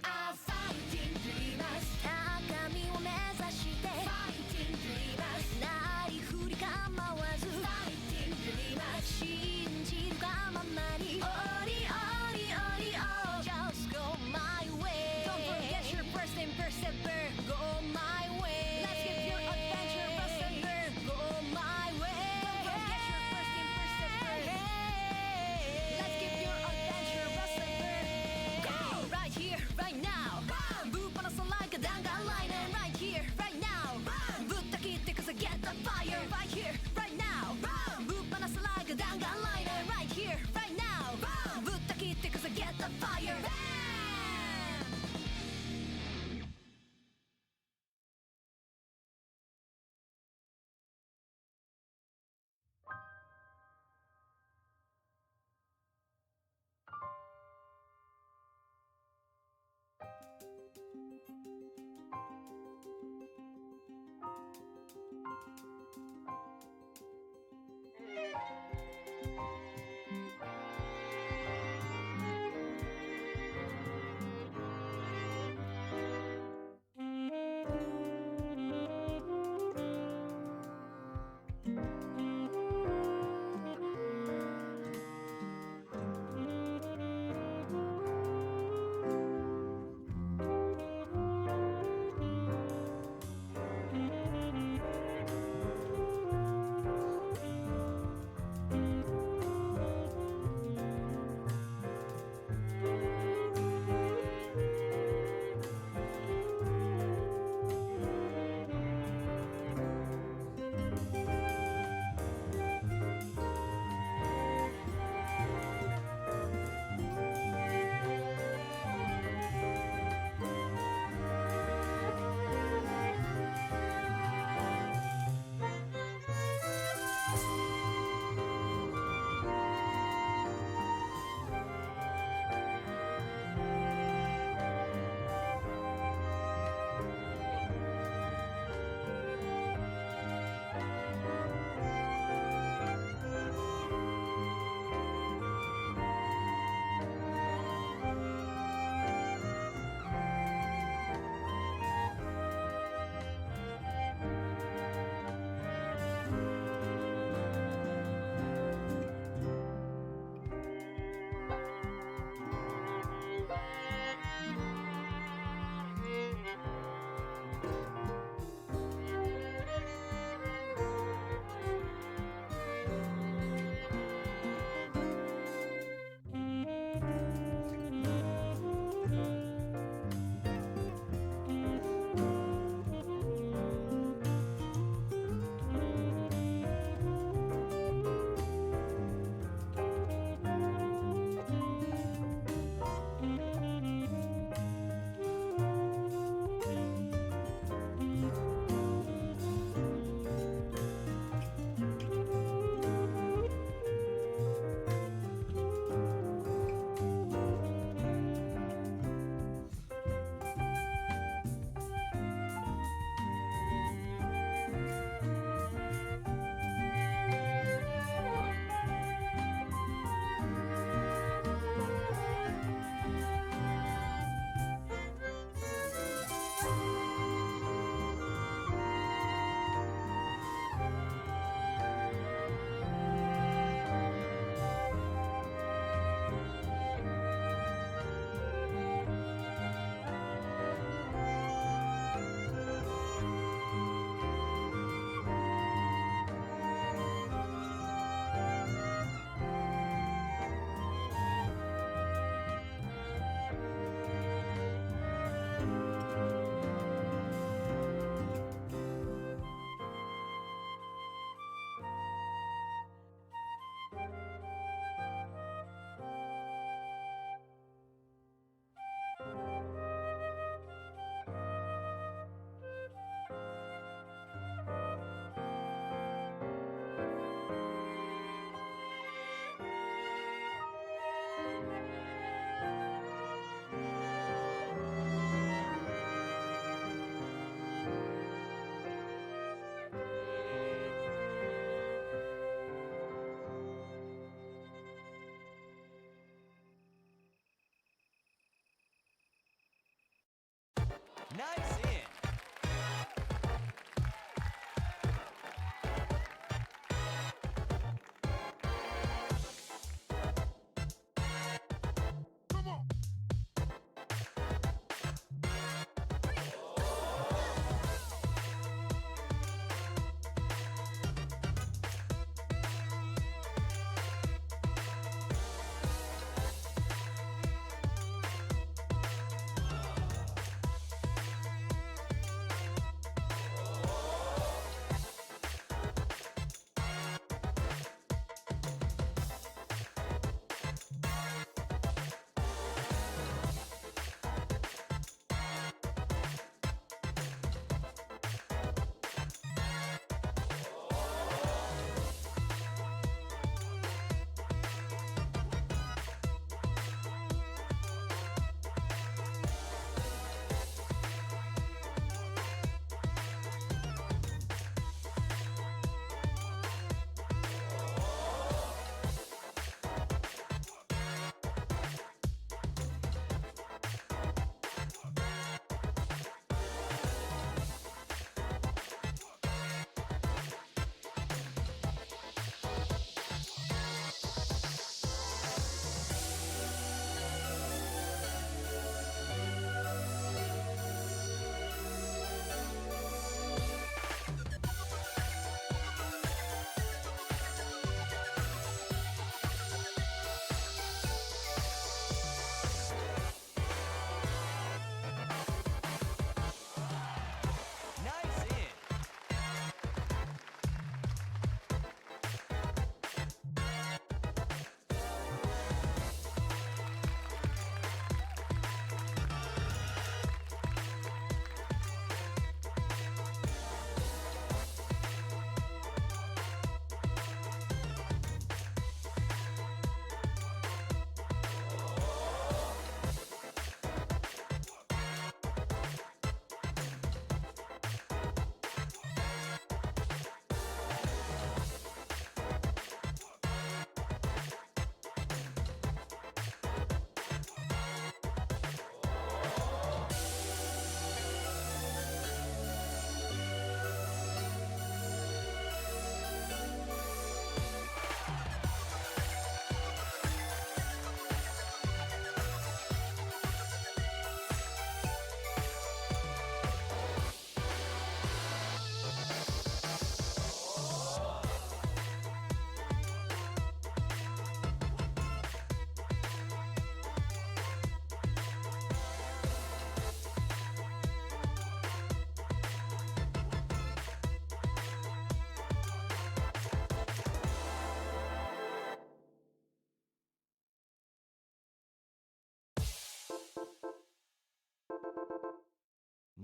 are fighting dreamers 高みを目指して Fighting dreamers なりふり構わず Fighting dreamers 信じるがままにJust go my way Don't forget your first and persevere Go my way Let's give your adventure persevere Go my way Don't forget your first and persevere Let's give your adventure persevere Go right here right now ぶっ放さlike a 弾丸ライナー right here right now ぶった切ってくぜ Get the fire right here right now ぶっ放さlike a 弾丸ライナー right here right now ぶった切ってくぜ Get the fire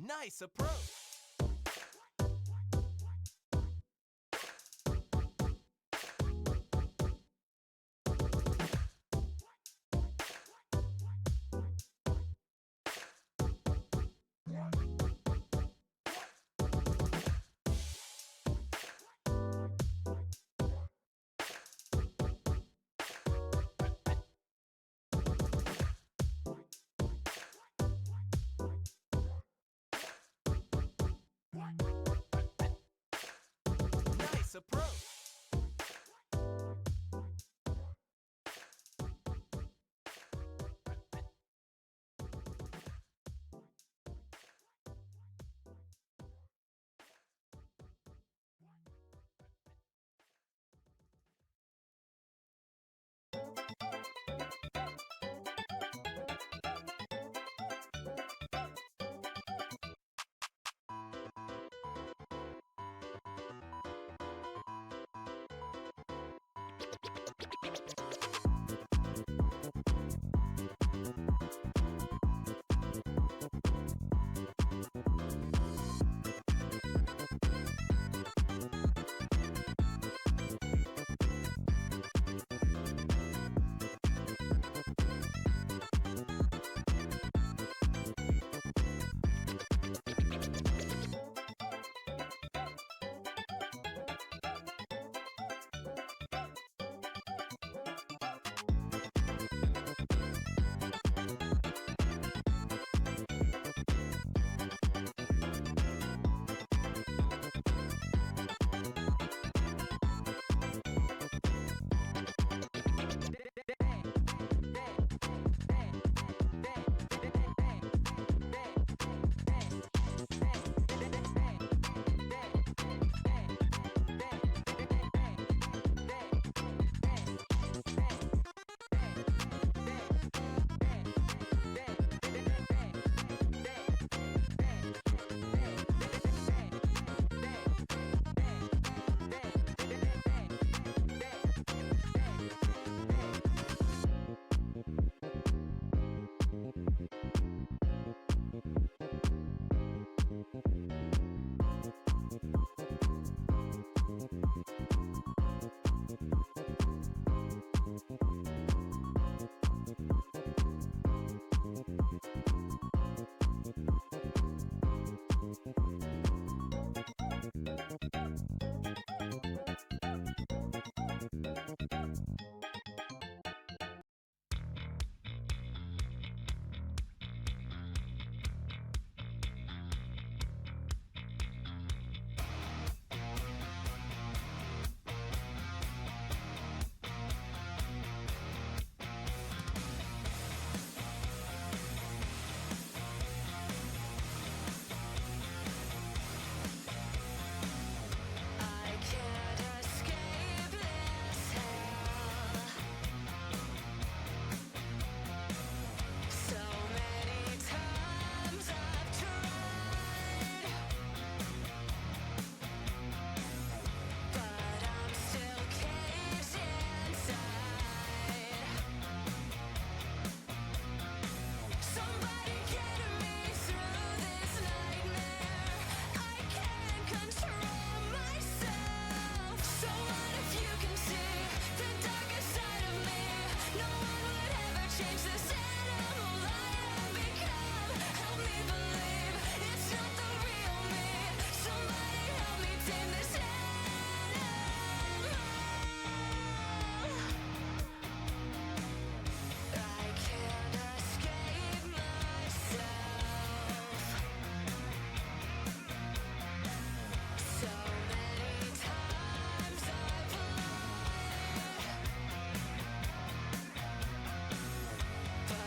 Nice approach! Nice approach! But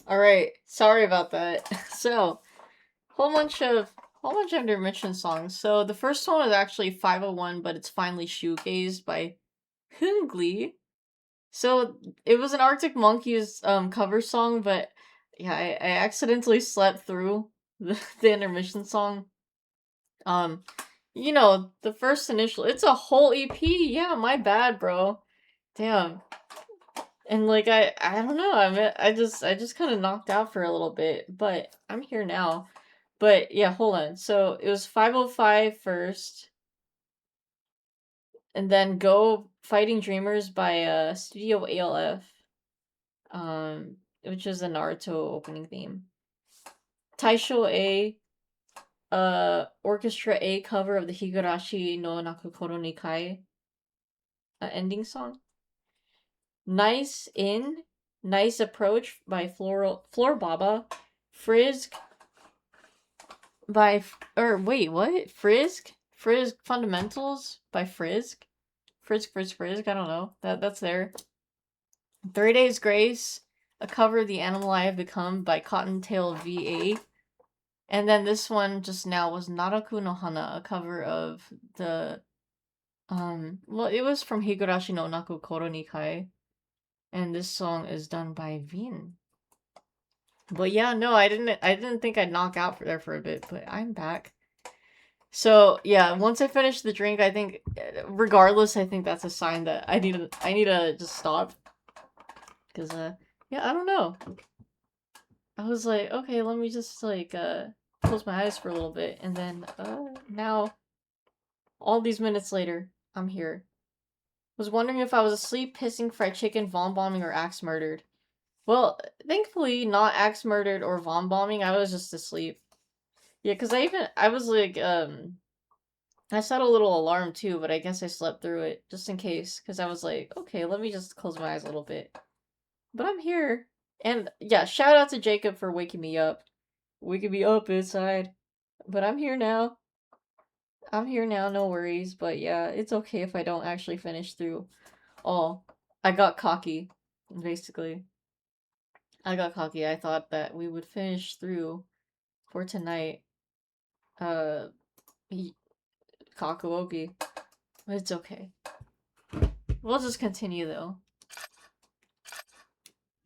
Alright, sorry about that. So, whole bunch of intermission songs. So the first one is actually 501, but it's Finally Shoegazed by Hungli. So it was an Arctic Monkeys cover song, but yeah, I accidentally slept through the intermission song. You know, the first initial, it's a whole EP. Yeah, my bad, bro. Damn. And like I don't know. I just kind of knocked out for a little bit, but I'm here now. But yeah, hold on. So it was 505 first, and then Go Fighting Dreamers by Studio ALF, which is a Naruto opening theme. Taisho A, Orchestra A cover of the Higurashi no Nakukoro ni Kai ending song. Nice Approach by Floor Baba. Frisk by Frisk Fundamentals by Frisk. Frisk, I don't know. That's there. 3 Days Grace, a cover of The Animal I Have Become by Cottontail VA. And then this one just now was Naraku no Hana, a cover of the well, it was from Higurashi no Nakukoro ni Kai. And this song is done by Vin. But yeah, no, I didn't think I'd knock out there for a bit, but I'm back. So yeah, once I finish the drink, I think, regardless, I think that's a sign that I need to just stop. Cause yeah, I don't know. I was like, okay, let me just like close my eyes for a little bit, and then now, all these minutes later, I'm here. Was wondering if I was asleep, pissing, fried chicken, vom bombing, or axe murdered. Well, thankfully, not axe murdered or vom bombing. I was just asleep. Yeah, because I was like, I set a little alarm too, but I guess I slept through it just in case. Because I was like, okay, let me just close my eyes a little bit. But I'm here. And yeah, shout out to Jacob for waking me up. Waking me up inside. But I'm here now. No worries. But yeah, it's okay if I don't actually finish through all. I got cocky, basically. I got cocky. I thought that we would finish through for tonight. Hakuoki. But it's okay. We'll just continue though.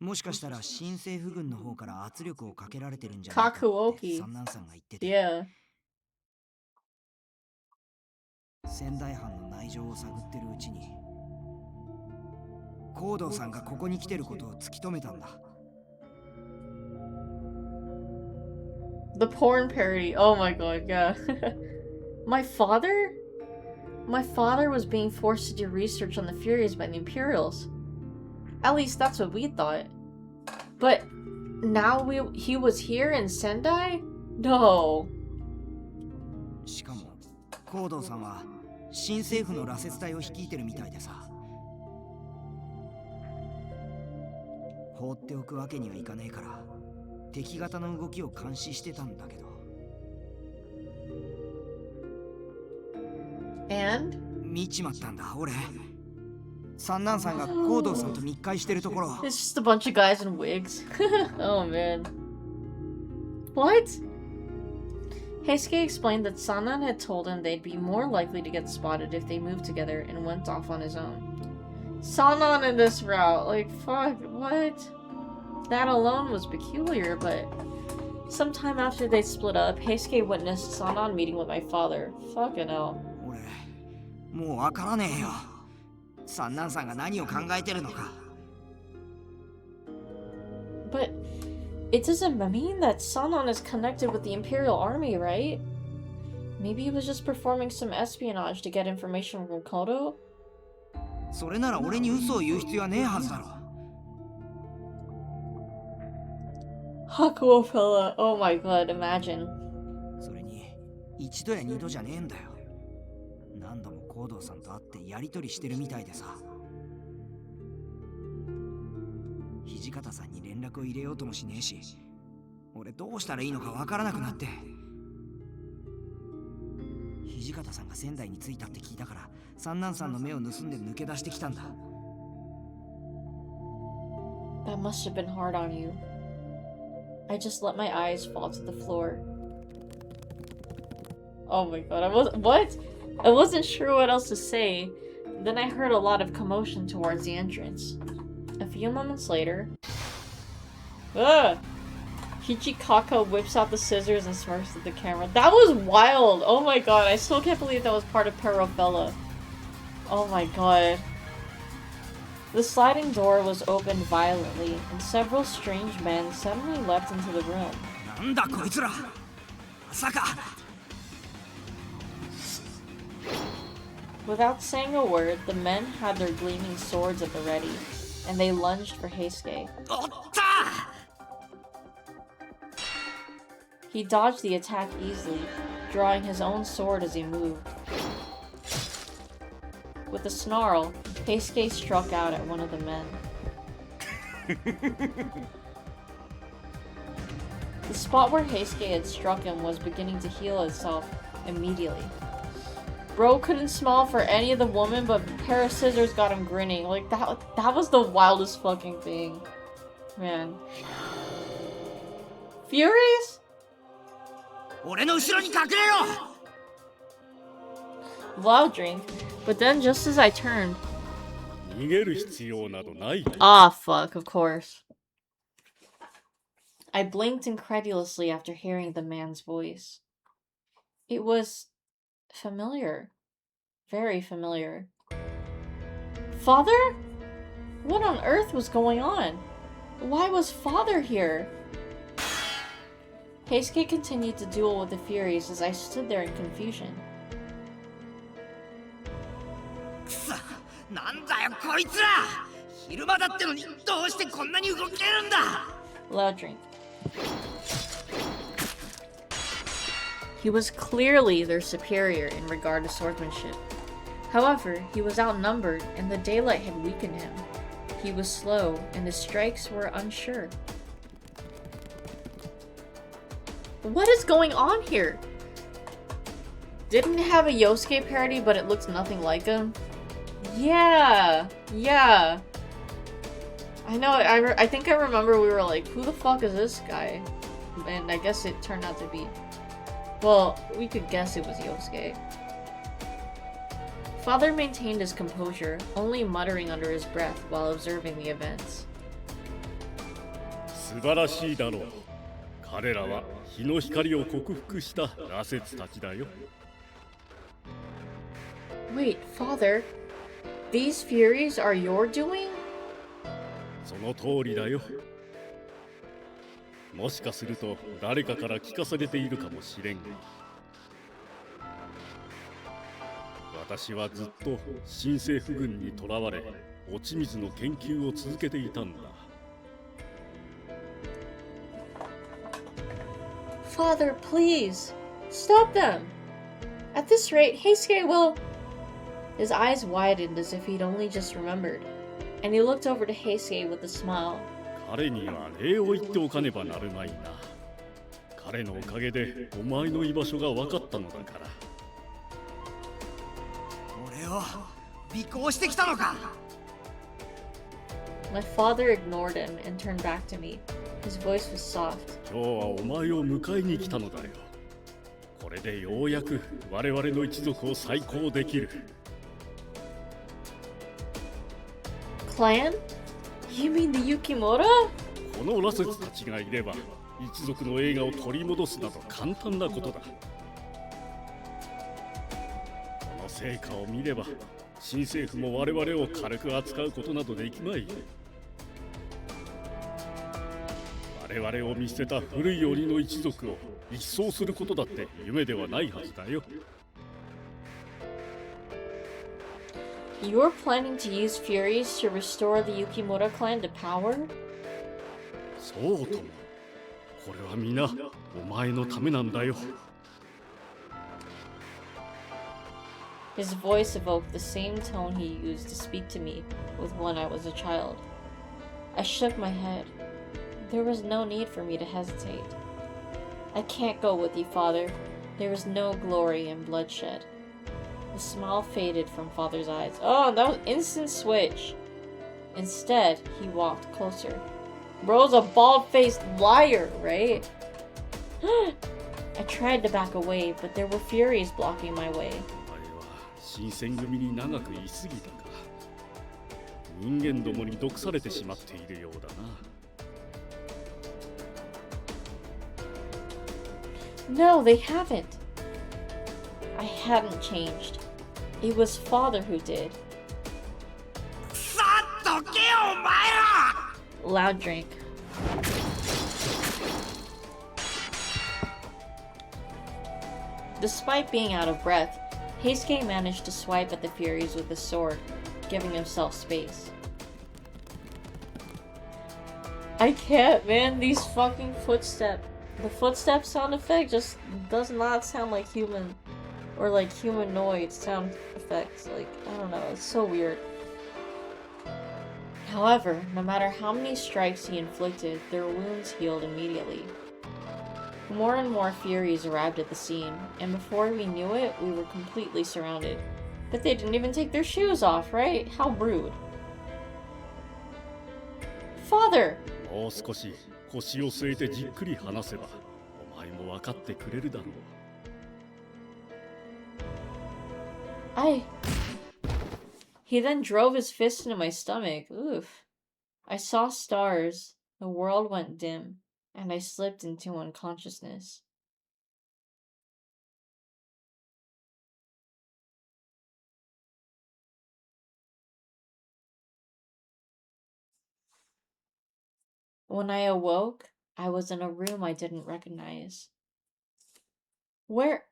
もしかしたら新政府軍の方から圧力をかけられてるんじゃないかって三男さんが言ってて、Yeah. 仙台藩の内情を探ってるうちに高堂さんがここに来てることを突き止めたんだ。 The porn parody. Oh my god, yeah. My father? My father was being forced to do research on the Furies by the Imperials. At least that's what we thought. But now he was here in Sendai? No. しかも高堂さんは新政府の羅刹隊を率いてるみたいでさ、放っておくわけにはいかねえから敵方の動きを監視してたんだけど。And? 見ちまったんだ俺。三男さんが高堂さんと密会してるところ。 It's just a bunch of guys in wigs. Oh man. What? Heisuke explained that Sanan had told him they'd be more likely to get spotted if they moved together and went off on his own. Sanan in this route, like fuck, what? That alone was peculiar, but sometime after they split up, Heisuke witnessed Sanan meeting with my father. Fucking hell. 俺、もうわからねえよ。三男さんが何を考えてるのか。But it doesn't mean that Sanan is connected with the Imperial Army, right? Maybe he was just performing some espionage to get information from Kodo? それなら俺に嘘を言う必要はねえはずだろ。Hakuo fella, oh my god, imagine. それに一度や二度じゃねえんだよ。何度も高堂さんと会ってやり取りしてるみたいでさ。土方さんに連絡を入れようともしねえし、俺どうしたらいいのかわからなくなって。土方さんが仙台に着いたって聞いたから三男さんの目を盗んで抜け出してきたんだ。 That must have been hard on you. I just let my eyes fall to the floor. Oh my god, I wasn't sure what else to say. Then I heard a lot of commotion towards the entrance. A few moments later... Hichikaka whips out the scissors and smirks at the camera. That was wild! Oh my god, I still can't believe that was part of Parabella. Oh my god. The sliding door was opened violently, and several strange men suddenly leapt into the room. Without saying a word, the men had their gleaming swords at the ready, and they lunged for Heisuke. He dodged the attack easily, drawing his own sword as he moved. With a snarl, Heisuke struck out at one of the men. The spot where Heisuke had struck him was beginning to heal itself immediately. Bro couldn't smile for any of the woman, but a pair of scissors got him grinning. Like, that was the wildest fucking thing. Man. Furies? Loud drink, but then just as I turned... Ah, fuck, of course. I blinked incredulously after hearing the man's voice. It was... familiar. Very familiar. Father? What on earth was going on? Why was Father here? Heisuke continued to duel with the Furies as I stood there in confusion. Loud drink. He was clearly their superior in regard to swordsmanship. However, he was outnumbered and the daylight had weakened him. He was slow and his strikes were unsure. What is going on here? Didn't have a Yosuke parody, but it looks nothing like him. Yeah. I know, I think I remember we were like, who the fuck is this guy? And I guess it turned out to be... well, we could guess it was Yosuke. Father maintained his composure, only muttering under his breath while observing the events. Wait, Father, these Furies are your doing? その通りだよ。もしかすると誰かから聞かされているかもしれんが。私はずっと新政府軍にとらわれ、落ち水の研究を続けていたんだ。Father, please, stop them! At this rate, Heisuke will... His eyes widened as if he'd only just remembered, and he looked over to Heisuke with a smile. 彼には礼を言っておかねばなるまいな。彼のおかげでお前の居場所が分かったのだから。俺を尾行してきたのか? My father ignored him and turned back to me. His voice was soft. 今日はお前を迎えに来たのだよ。これでようやく我々の一族を再興できる。Clan? You mean the Yukimura? この羅刹たちがいれば一族の栄華を取り戻すなど簡単なことだ。この成果を見れば新政府も我々を軽く扱うことなどできまい。我々を見捨てた古い鬼の一族を一掃することだって夢ではないはずだよ。You're planning to use Furies to restore the Yukimura clan to power? そうとも。これは皆お前のためなんだよ。His voice evoked the same tone he used to speak to me with when I was a child. I shook my head. There was no need for me to hesitate. I can't go with you, Father. There is no glory in bloodshed. The smile faded from Father's eyes. Oh, that was instant switch. Instead, he walked closer. Bro's a bald-faced liar, right? I tried to back away, but there were furies blocking my way. 新選組に長くいすぎたか。人間どもに毒されてしまっているようだな。No, they haven't. I hadn't changed. It was father who did. Loud drink. Despite being out of breath, Heisuke managed to swipe at the Furies with his sword, giving himself space. I can't, man. These fucking footsteps. The footstep sound effect just does not sound like human or like humanoid sound effects. Like, I don't know, it's so weird. However, no matter how many strikes he inflicted, their wounds healed immediately. More and more Furies arrived at the scene, and before we knew it, we were completely surrounded. But they didn't even take their shoes off, right? How rude. Father! もう少し腰を据えてじっくり話せば、お前も分かってくれるだろう。He then drove his fist into my stomach. Oof. I saw stars. The world went dim, and I slipped into unconsciousness. When I awoke, I was in a room I didn't recognize. Where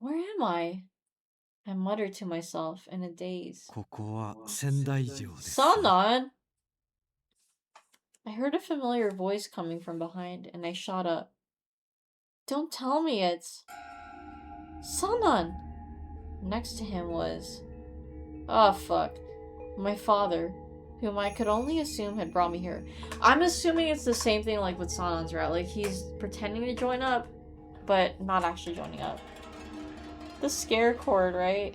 am I? I muttered to myself in a daze. ここは仙台城です。 Sanan! I heard a familiar voice coming from behind, and I shot up. Don't tell me it's... Sanan! Next to him was... Oh, fuck. My father, whom I could only assume had brought me here. I'm assuming it's the same thing like with Sanan's route. Like, he's pretending to join up, but not actually joining up. The scare cord, right?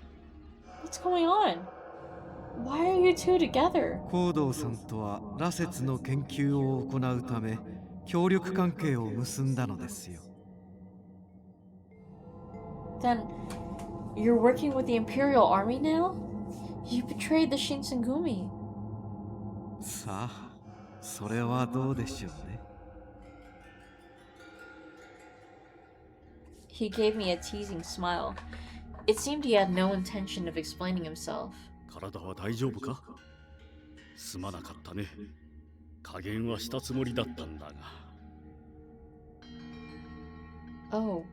What's going on? Why are you two together? 行動さんとは羅刹の研究を行うため協力関係を結んだのですよ。Then, you're working with the Imperial Army now? You betrayed the Shinsengumi. さあ、それはどうでしょうね。He gave me a teasing smile. It seemed he had no intention of explaining himself. 体は大丈夫か？すまなかったね。加減はしたつもりだったんだが。Oh.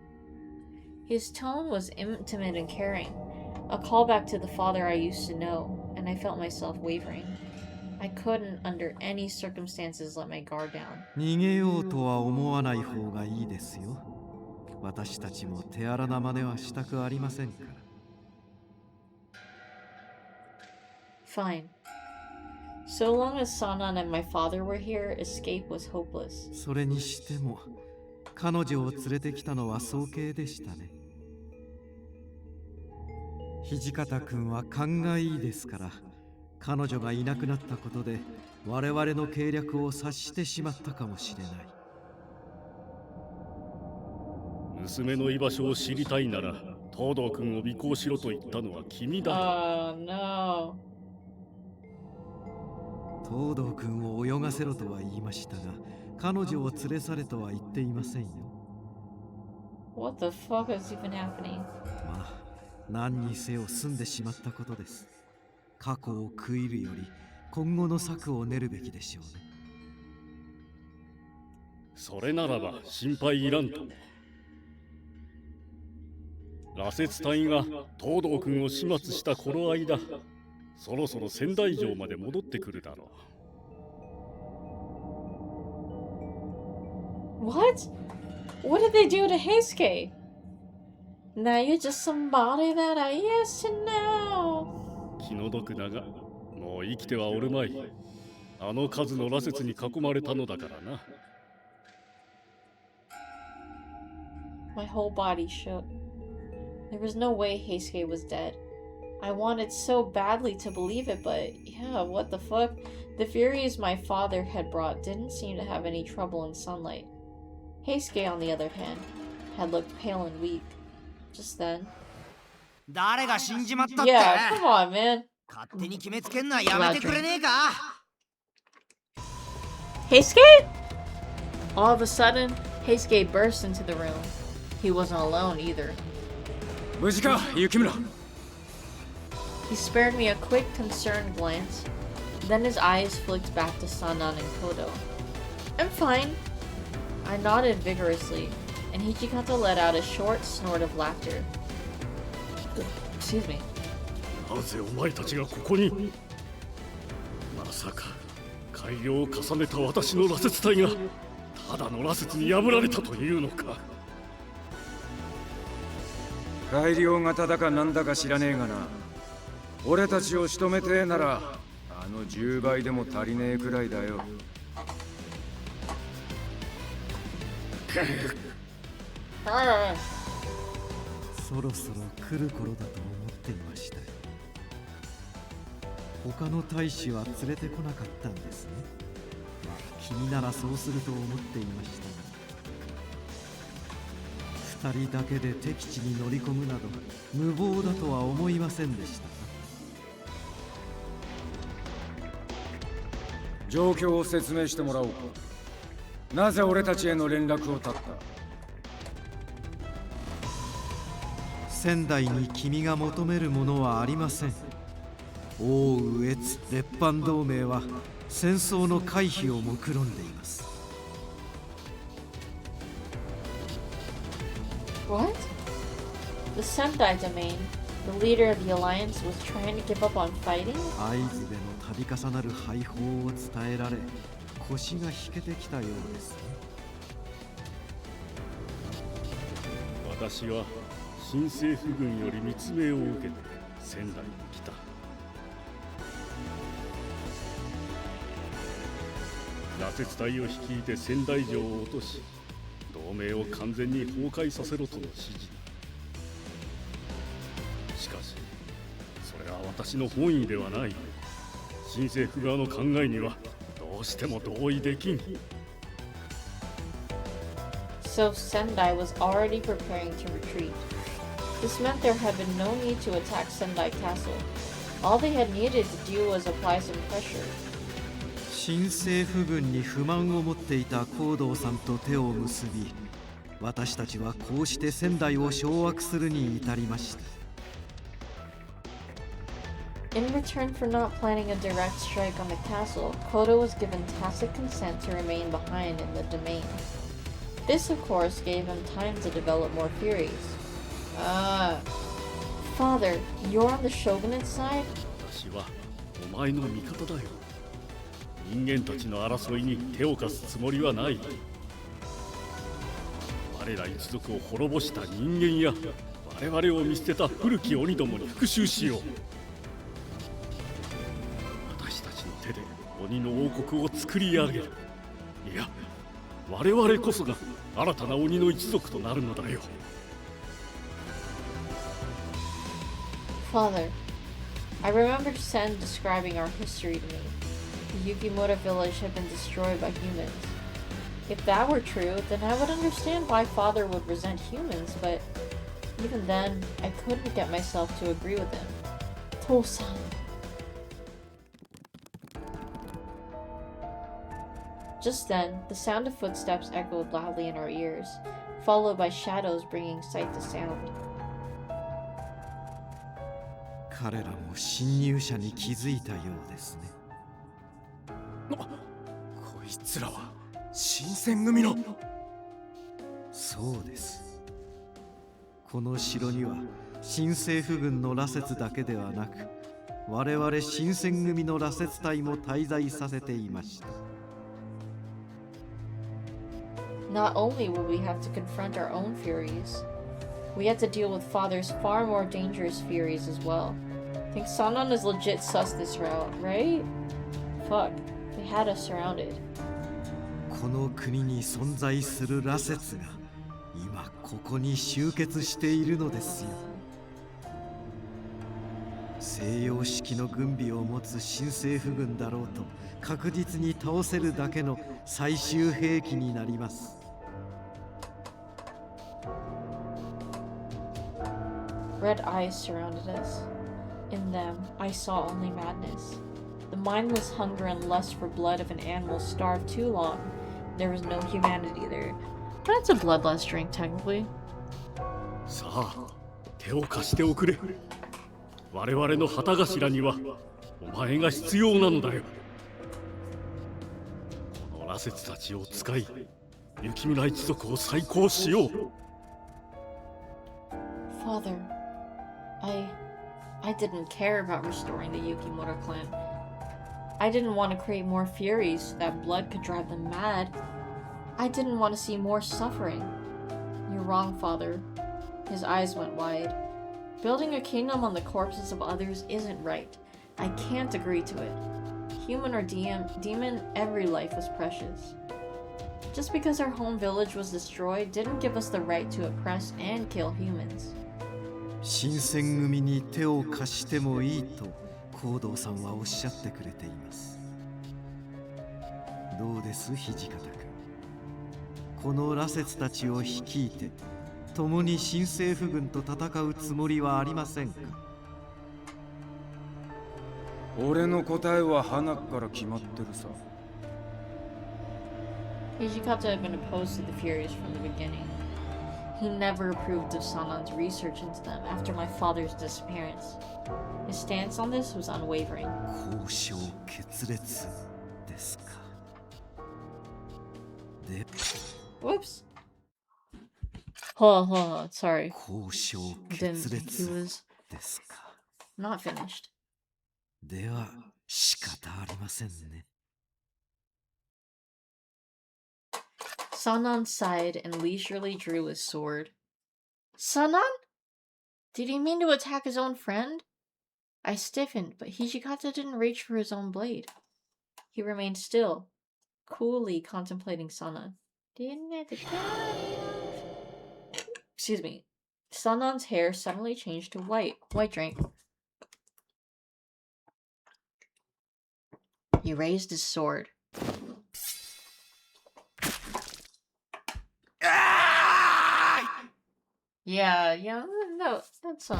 His tone was intimate and caring, a callback to the father I used to know, and I felt myself wavering. I couldn't, under any circumstances, let my guard down. 逃げようとは思わない方がいいですよ。私たちも手荒な真似はしたくありませんから。Fine. So long as Sanan and my father were here, escape was hopeless. それにしても、彼女を連れてきたのは早計でしたね。土方君は勘がいいですから、彼女がいなくなったことで我々の計略を察してしまったかもしれない。娘の居場所を知りたいなら東堂君を尾行しろと言ったのは君だ。No. 東堂君を泳がせろとは言いましたが、彼女を連れ去れとは言っていませんよ。What the fuck is even happening? まあ、何にせよ済んでしまったことです。過去を悔いるより今後の策を練るべきでしょうね。それならば心配いらんとも。羅刹隊が東堂君を始末した頃合いだ。そろそろ仙台城まで戻ってくるだろう。What? What did they do to Heisuke? Now you're just somebody that I used to know. 気の毒だが、もう生きてはおるまい。あの数の羅刹に囲まれたのだからな。My whole body shook. There was no way Heisuke was dead. I wanted so badly to believe it, but yeah, what the fuck? The Furies my father had brought didn't seem to have any trouble in sunlight. Heisuke, on the other hand, had looked pale and weak. Just then. 誰が死んじまったって Yeah, come on, man. 勝手に決めつけんのはやめてくれねえか Heisuke? All of a sudden, Heisuke burst into the room. He wasn't alone either. 無事か、雪村。He spared me a quick, concerned glance. Then his eyes flicked back to Sanan and Kodo. I'm fine. I nodded vigorously, and Hichikato let out a short snort of laughter. Excuse me. なぜお前たちがここに？まさか改良を重ねた私の羅刹体がただの羅刹に破られたというのか。改良型だかなんだか知らねえがな。俺たちを仕留めてえならあの10倍でも足りねえくらいだよ。そろそろ来る頃だと思っていましたよ。他の大使は連れてこなかったんですね。君ならそうすると思っていましたが、2人だけで敵地に乗り込むなど無謀だとは思いませんでした。状況を説明してもらおうか。なぜ俺たちへの連絡を絶った？仙台に君が求めるものはありません。奥羽越列藩同盟は戦争の回避を目論んでいます。What? The Sentai domain, the leader of the alliance, was trying to give up on fighting? 会津での度重なる敗北を伝えられ、腰が引けてきたようですね。私は新政府軍より密命を受けて仙台に来た。羅刹隊を率いて仙台城を落とし、同盟を完全に崩壊させろとの指示。しかしそれは私の本意ではない。新政府側の考えにはどうしても同意できん。So Sendai was already preparing to retreat. This meant there had been no need to attack Sendai Castle. All they had needed to do was apply some pressure. 新政府軍に不満を持っていた高堂さんと手を結び、私たちはこうして仙台を掌握するに至りました。In return for not planning a direct strike on the castle, Kodo was given tacit consent to remain behind in the domain. This, of course, gave him time to develop more theories. Father, you're on the shogunate side? 私はお前の味方だよ。人間たちの争いに手を貸すつもりはない。我ら一族を滅ぼした人間や我々を見捨てた古き鬼どもに復讐しよう。私たちの手で鬼の王国を作り上げる。いや、我々こそが新たな鬼の一族となるのだよ。Father, I remembered Sen describing our history to me. The Yukimura village had been destroyed by humans. If that were true, then I would understand why Father would resent humans, but even then, I couldn't get myself to agree with him. Tosan. Just then, the sound of footsteps echoed loudly in our ears, followed by shadows bringing sight to sound. 彼らも侵入者に気づいたようですね。こいつらは新選組の。そうです。この城には新政府軍の羅刹だけではなく、我々新選組の羅刹隊も滞在させていました。Not only would we have to confront our own furies, we had to deal with Father's far more dangerous furies as well. I think Sanan is legit sus this route, right? Fuck, they had us surrounded. この国に存在する羅刹が今ここに集結しているのですよ。西洋式の軍備を持つ新政府軍だろうと確実に倒せるだけの最終兵器になります。Red eyes surrounded us. In them, I saw only madness. The mindless hunger and lust for blood of an animal starved too long. There was no humanity there. But it's a bloodless drink, technically. さあ、手を貸しておくれ。我々の旗頭にはお前が必要なのだよ。この羅刹たちを使い、雪村一族を再興しよう。Father, I didn't care about restoring the Yukimura clan. I didn't want to create more furies so that blood could drive them mad. I didn't want to see more suffering. You're wrong, Father. His eyes went wide. Building a kingdom on the corpses of others isn't right. I can't agree to it. Human or demon, every life was precious. Just because our home village was destroyed didn't give us the right to oppress and kill humans. 新選組に手を貸してもいいと行動さんはおっしゃってくれています。どうです土方君。この羅刹たちを率いて共に新政府軍と戦うつもりはありませんか。俺の答えは花から決まってるさ。Hijikata had been opposed to the Furies from the beginning. He never approved of Sanan's research into them after my father's disappearance. His stance on this was unwavering. 交渉決裂ですか。で、 Whoops. Hold on, sorry. 交渉決裂ですか。Not finished. では仕方ありませんね。Sanan sighed and leisurely drew his sword. Sanan? Did he mean to attack his own friend? I stiffened, but Hijikata didn't reach for his own blade. He remained still, coolly contemplating Sanan. Excuse me. Sanan's hair suddenly changed to white. White drink. He raised his sword. Yeah, no, that's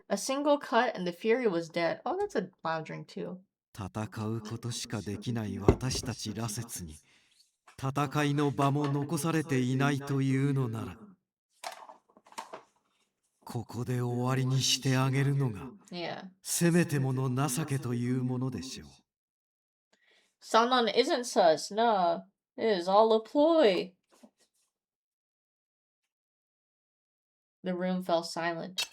a single cut and the Fury was dead. Oh, that's a loud drink too. 戦うことしかできない私たち羅刹に戦いの場も残されていないというのなら、ここで終わりにしてあげるのがせめてもの情けというものでしょう。Sanan isn't sus, nah. It is all a ploy. The room fell silent.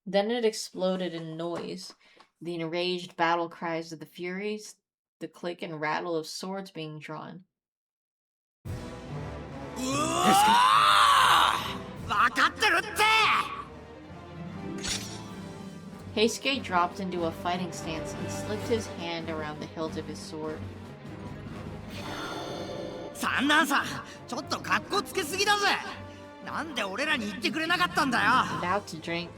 Then it exploded in noise. The enraged battle cries of the Furies, the click and rattle of swords being drawn. Heisuke dropped into a fighting stance and slipped his hand around the hilt of his sword. 三男さん、ちょっと格好つけすぎだぜ。なんで俺らに言ってくれなかったんだよ。About to drink. ま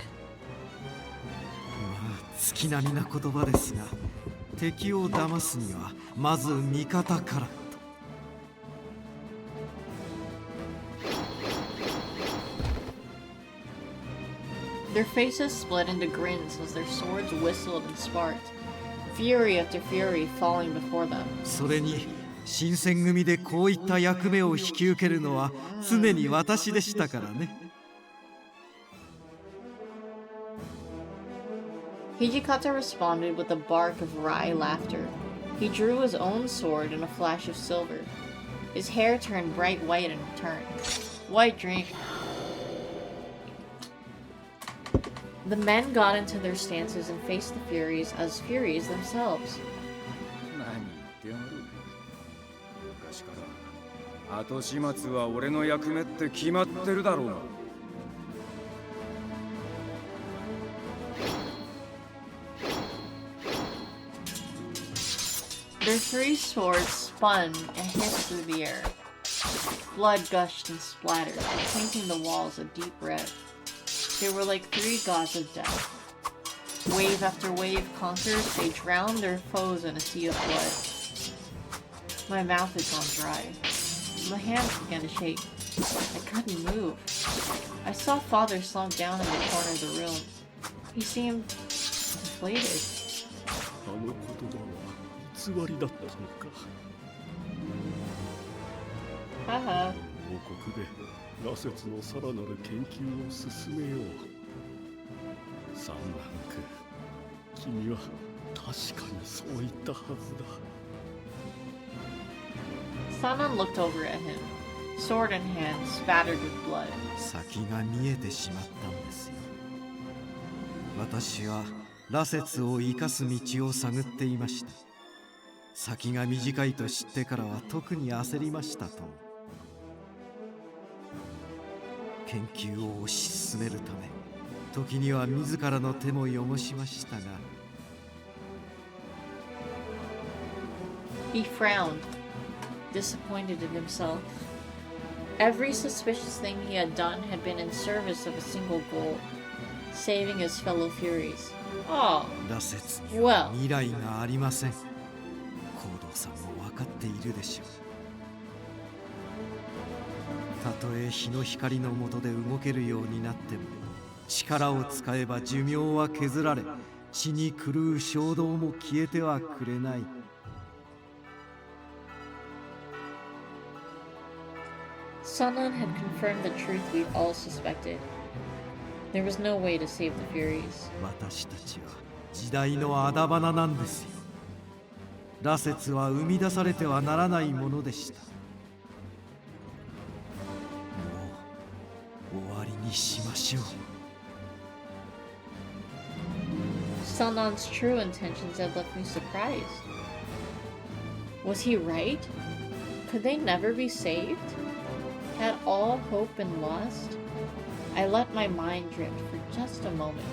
あ月並みな言葉ですが、敵を騙すにはまず味方からと。Their faces split into grins as their swords whistled and sparked, fury after fury falling before them. それに新選組でこういった役目を引き受けるのは常に私でしたからね。Hijikata responded with a bark of wry laughter. He drew his own sword in a flash of silver. His hair turned bright white in return. White drink. The men got into their stances and faced the Furies as Furies themselves. 何言ってやる。昔から後始末は俺の役目って決まってるだろうが。Their three swords spun and hissed through the air. Blood gushed and splattered, painting the walls a deep red. They were like three gods of death. Wave after wave conquered, they drowned their foes in a sea of blood. My mouth had gone dry. My hands began to shake. I couldn't move. I saw Father slump down in the corner of the room. He seemed deflated. あの言葉は偽りだったのか。Haha. 王国で羅刹のさらなる研究を進めよう。サンランク、君は確かにそう言ったはずだ。Sanan looked over at him, sword in hand, spattered with blood. 先が見えてしまったんですよ。私は羅刹を生かす道を探っていました。先が短いと知ってからは特に焦りましたとも。研究を推し進めるため、時には自らの手も汚しましたが。He frowned, disappointed in himself. Every suspicious thing he had done had been in service of a single goal, saving his fellow Furies. Oh, 羅刹には未来がありません。コードーさんも分かっているでしょう。たとえ日の光の下で動けるようになっても、力を使えば寿命は削られ、血に狂う衝動も消えてはくれない。Sunland had confirmed the truth we'd all suspected. There was no way to save the Furies. 私たちは時代のあだ花なんですよ。羅刹は生み出されてはならないものでした。もう終わりにしましょう。Sunland's true intentions had left me surprised. Was he right? Could they never be saved? Had all hope been lost? I let my mind drift for just a moment.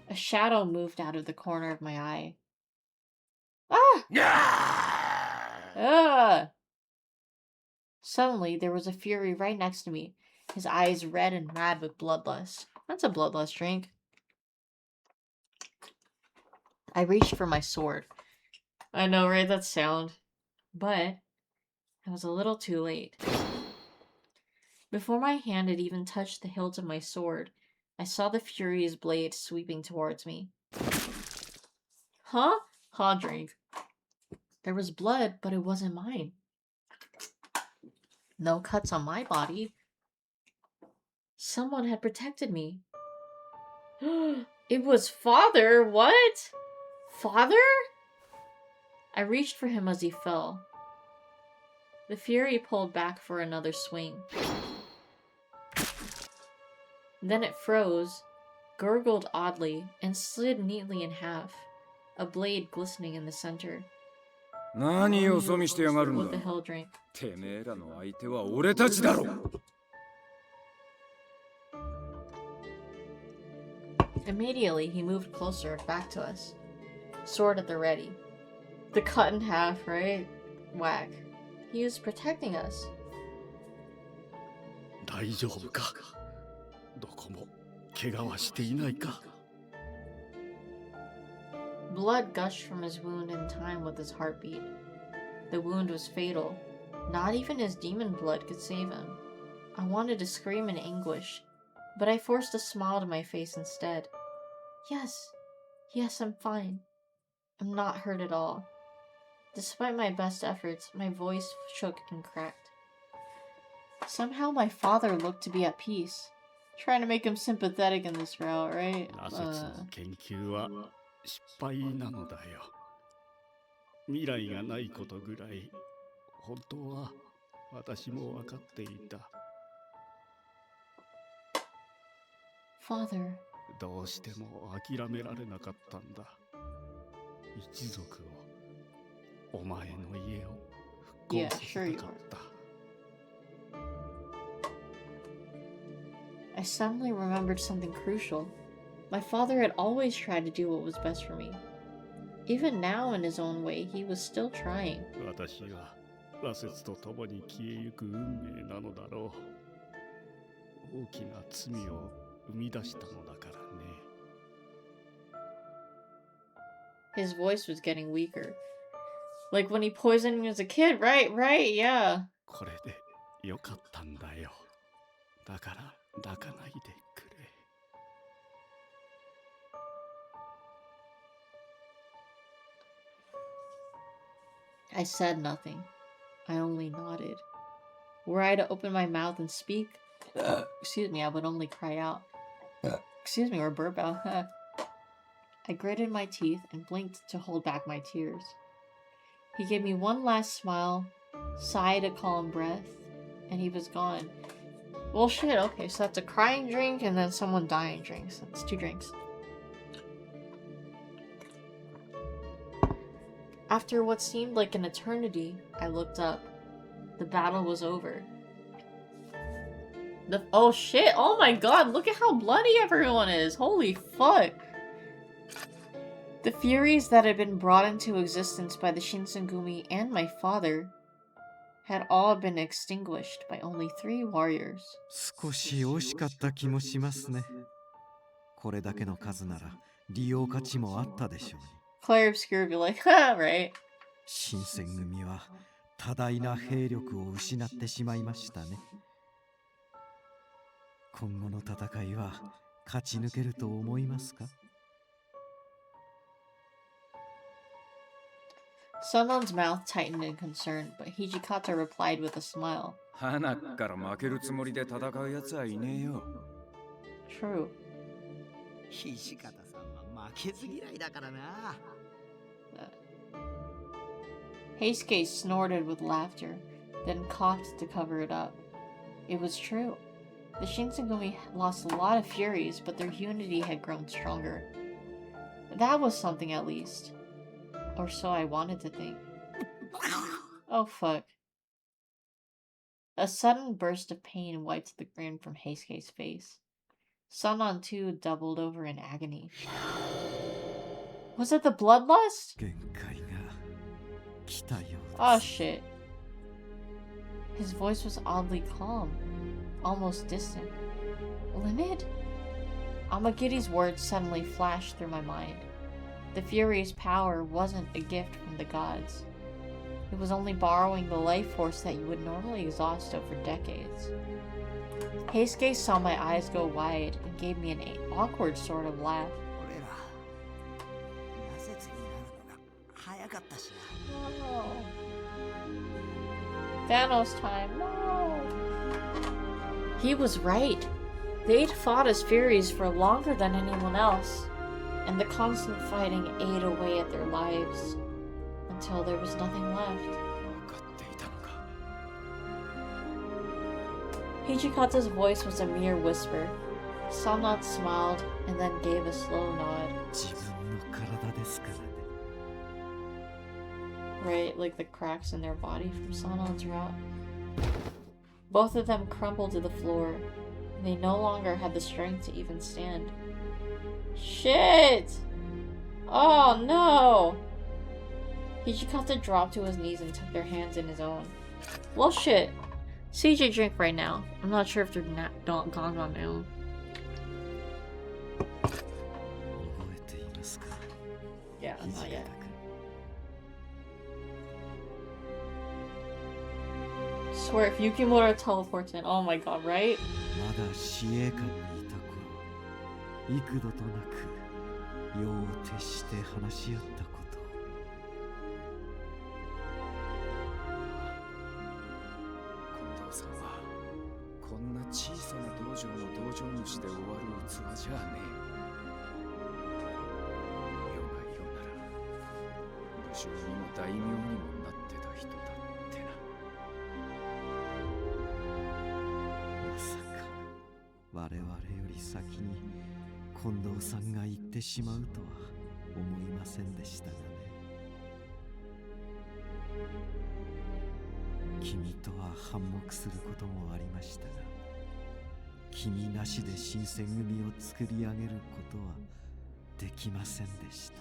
A shadow moved out of the corner of my eye. Ah! Suddenly, there was a Fury right next to me, his eyes red and mad with bloodlust. That's a bloodlust drink. I reached for my sword. I know, right? That sound. But I was a little too late. Before my hand had even touched the hilt of my sword, I saw the Fury's blade sweeping towards me. Huh? Drink. There was blood, but it wasn't mine. No cuts on my body. Someone had protected me. It was Father! What? Father? I reached for him as he fell. The Fury pulled back for another swing. Then it froze, gurgled oddly, and slid neatly in half, a blade glistening in the center. 何よそ見してやがるん What だ。 the hell, drink? てめえらの相手は俺たちだろ。Immediately, he moved closer, back to us. Sword at the ready. The cut in half, right? Whack. He was protecting us. 大丈夫か。どこも怪我はしていないか。Blood gushed from his wound in time with his heartbeat. The wound was fatal. Not even his demon blood could save him. I wanted to scream in anguish, but I forced a smile to my face instead. Yes, I'm fine. I'm not hurt at all. Despite my best efforts, my voice shook and cracked. Somehow my father looked to be at peace. Trying to make him sympathetic in this route, right? 羅刹の研究は失敗なのだよ。未来がないことぐらい本当は私も分かっていた。Father. どうしても諦められなかったんだ。一族を、お前の家を復興させたかった。I suddenly remembered something crucial. My father had always tried to do what was best for me. Even now, in his own way, he was still trying. 私は羅刹と共に消えゆく運命なのだろう。大きな罪を生み出したのだからね。His voice was getting weaker. Like when he poisoned me as a kid, right? Yeah. これでよかったんだよ。だから泣かないでくれ。I said nothing. I only nodded. Were I to open my mouth and speak, excuse me, I would only cry out. Excuse me, or burp out. I gritted my teeth and blinked to hold back my tears. He gave me one last smile, sighed a calm breath, and he was gone. Well, shit, okay, so that's a crying drink and then someone dying drink. So that's 2 drinks. After what seemed like an eternity, I looked up. The battle was over. Oh shit, oh my god, look at how bloody everyone is. Holy fuck. The furies that had been brought into existence by the Shinsengumi and my father had all been extinguished by only 3 warriors. 少し惜しかった気もしますね。これだけの数なら利用価値もあったでしょうに。Claire Obscure would be like, right? 新選組は多大な兵力を失ってしまいましたね。今後の戦いは勝ち抜けると思いますか？ Sunon's mouth tightened in concern, but Hijikata replied with a smile. 花から負けるつもりで戦うやつはいねえよ。True. 土方さんは負けず嫌いだからな。Heisuke snorted with laughter, then coughed to cover it up. It was true. The Shinsengumi lost a lot of furies, but their unity had grown stronger. That was something at least. Or so I wanted to think. Oh fuck. A sudden burst of pain wiped the grin from Heisuke's face. Sunon too doubled over in agony. Was it the bloodlust? Oh shit. His voice was oddly calm, almost distant. Limit? Amagidi's words suddenly flashed through my mind. The Fury's power wasn't a gift from the gods. It was only borrowing the life force that you would normally exhaust over decades. Heisuke saw my eyes go wide and gave me an awkward sort of laugh. No. Thanos time, no! He was right. They'd fought as Furies for longer than anyone else, and the constant fighting ate away at their lives until there was nothing left. Hijikata's voice was a mere whisper. Sanat smiled and then gave a slow nod. Right, like the cracks in their body from Sanat's rot. Both of them crumbled to the floor. They no longer had the strength to even stand. Shit! Oh no! Hijikata dropped to his knees and took their hands in his own. Well shit. CJ drink right now. I'm not sure if they're gone on their own. Yeah, not yet. Swear if Yukimura teleports in, oh my god, right? まだ司令官にいた頃、幾度となく夜を徹して話し合ったこと。近藤さんはこんな小さな道場の道場主で終わる器じゃねえ。世が世なら武将にも大名にもなってた人だってな。まさか我々より先に近藤さんが言ってしまうとは思いませんでしたがね。君とは反目することもありましたが、君なしで新選組を作り上げることはできませんでした。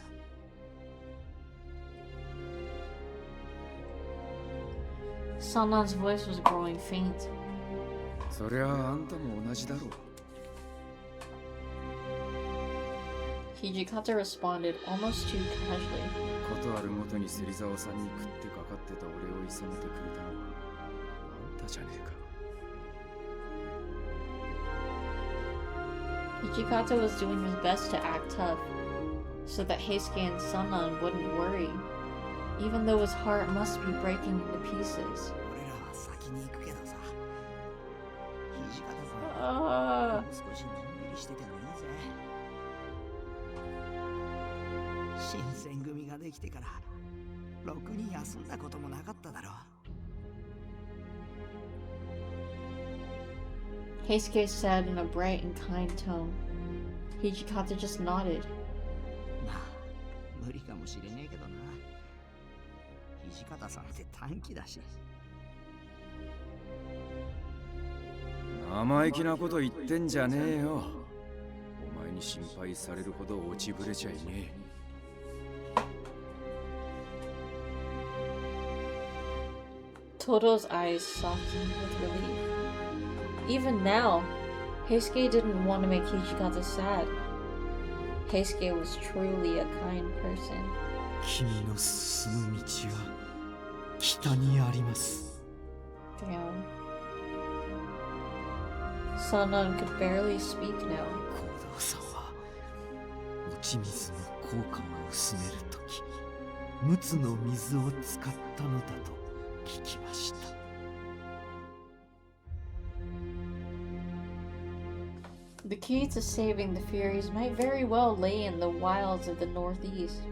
Sanan's voice was growing faint. そりゃあんたも同じだろう。Hijikata responded almost too casually. ことあるごとに芹沢さんに食ってかかってた俺をいさめてくれたのはあんたじゃねえか。Hijikata was doing his best to act tough, so that Heisuke and Sanan wouldn't worry, even though his heart must be breaking into pieces. 俺らは先に行くけどさ、土方さん、あーもう少しのんびりしててもいいぜ。新選組ができてからろくに休んだこともなかっただろう。Heisuke said in a bright and kind tone. Hijikata just nodded. まあ無理かもしれねえけどな。土方さんって短気だし。生意気なこと言ってんじゃねえよ。お前に心配されるほど落ちぶれちゃいねえ。Toto's eyes softened with relief. Even now, Heisuke didn't want to make Hijikata sad. Heisuke was truly a kind person. 君の進む道は北にあります。 Damn. Sanan could barely speak now. 行動さんは落ち水の効果を薄めるとき、陸奥の水を使ったのだと聞きました。The key to saving the Furies might very well lay in the wilds of the Northeast.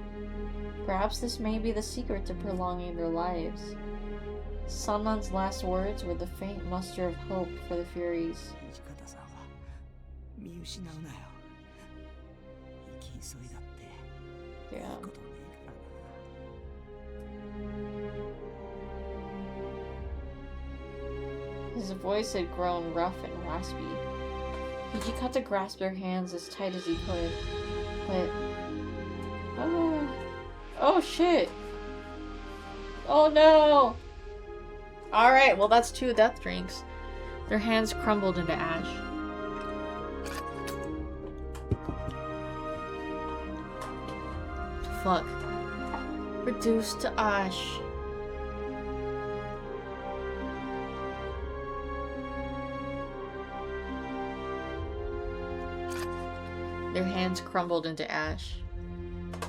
Perhaps this may be the secret to prolonging their lives. Sanan's last words were the faint muster of hope for the Furies. 土方さんは見失うなよ。生き急いだっていい Yeah. ことねえからな。 His voice had grown rough and raspy. Hijikata grasped her hands as tight as he could, but... Oh shit! Oh no! Alright, well that's 2 death drinks. Their hands crumbled into ash. Fuck. Reduced to ash. Their hands crumbled into ash.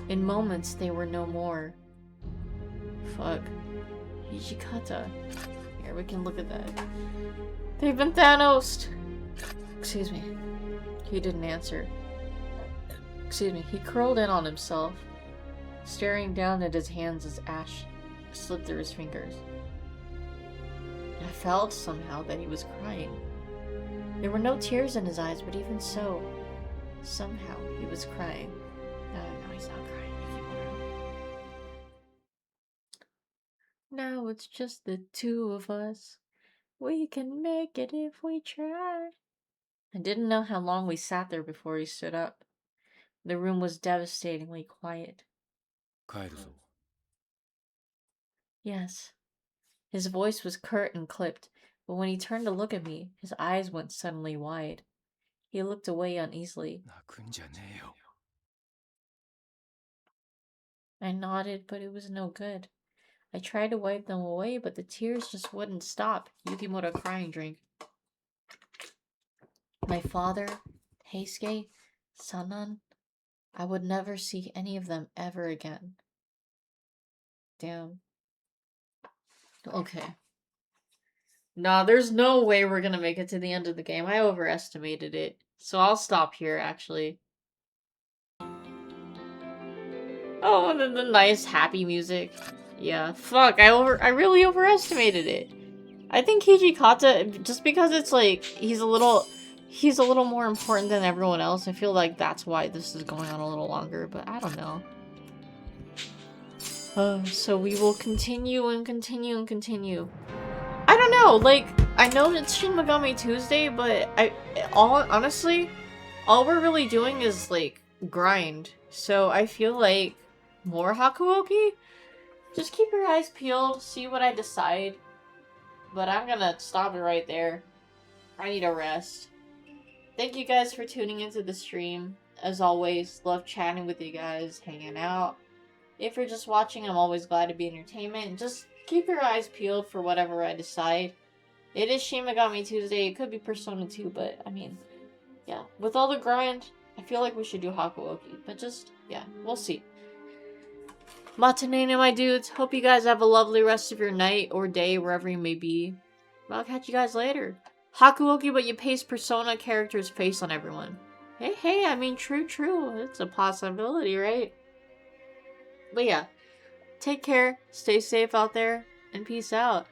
In moments, they were no more. Fuck. Hijikata. Here, we can look at that. They've been Thanos'd! Excuse me. He didn't answer. Excuse me. He curled in on himself, staring down at his hands as ash slipped through his fingers. I felt somehow that he was crying. There were no tears in his eyes, but even so, somehow he was crying. No, he's not crying. Now it's just the 2 of us. We can make it if we try. I didn't know how long we sat there before he stood up. The room was devastatingly quiet. 帰るぞ。 Yes. His voice was curt and clipped, but when he turned to look at me, his eyes went suddenly wide. He looked away uneasily. 泣くんじゃねえよ。 I nodded, but it was no good. I tried to wipe them away, but the tears just wouldn't stop. Yukimura crying drink. My father, Heisuke, Sanan, I would never see any of them ever again. Damn. Okay. Nah, there's no way we're gonna make it to the end of the game. I overestimated it. So I'll stop here, actually. Oh, and then the nice, happy music. Yeah, fuck, I really overestimated it. I think Hijikata, just because it's like, he's a little more important than everyone else, I feel like that's why this is going on a little longer, but I don't know. So we will continue and continue and continue. I don't know, like, I know it's Shin Megami Tuesday, but honestly, all we're really doing is, like, grind. So I feel like more Hakuoki? Just keep your eyes peeled, see what I decide. But I'm gonna stop it right there. I need a rest. Thank you guys for tuning into the stream. As always, love chatting with you guys, hanging out. If you're just watching, I'm always glad to be entertainment. Just keep your eyes peeled for whatever I decide. It is Shin Megami Tuesday. It could be Persona 2, but I mean, yeah. With all the grind, I feel like we should do Hakuoki. But just, yeah, we'll see. Matanene, my dudes. Hope you guys have a lovely rest of your night or day, wherever you may be. I'll catch you guys later. Hakuoki, but you paste Persona character's face on everyone. Hey, I mean, true. It's a possibility, right? But yeah, take care, stay safe out there, and peace out.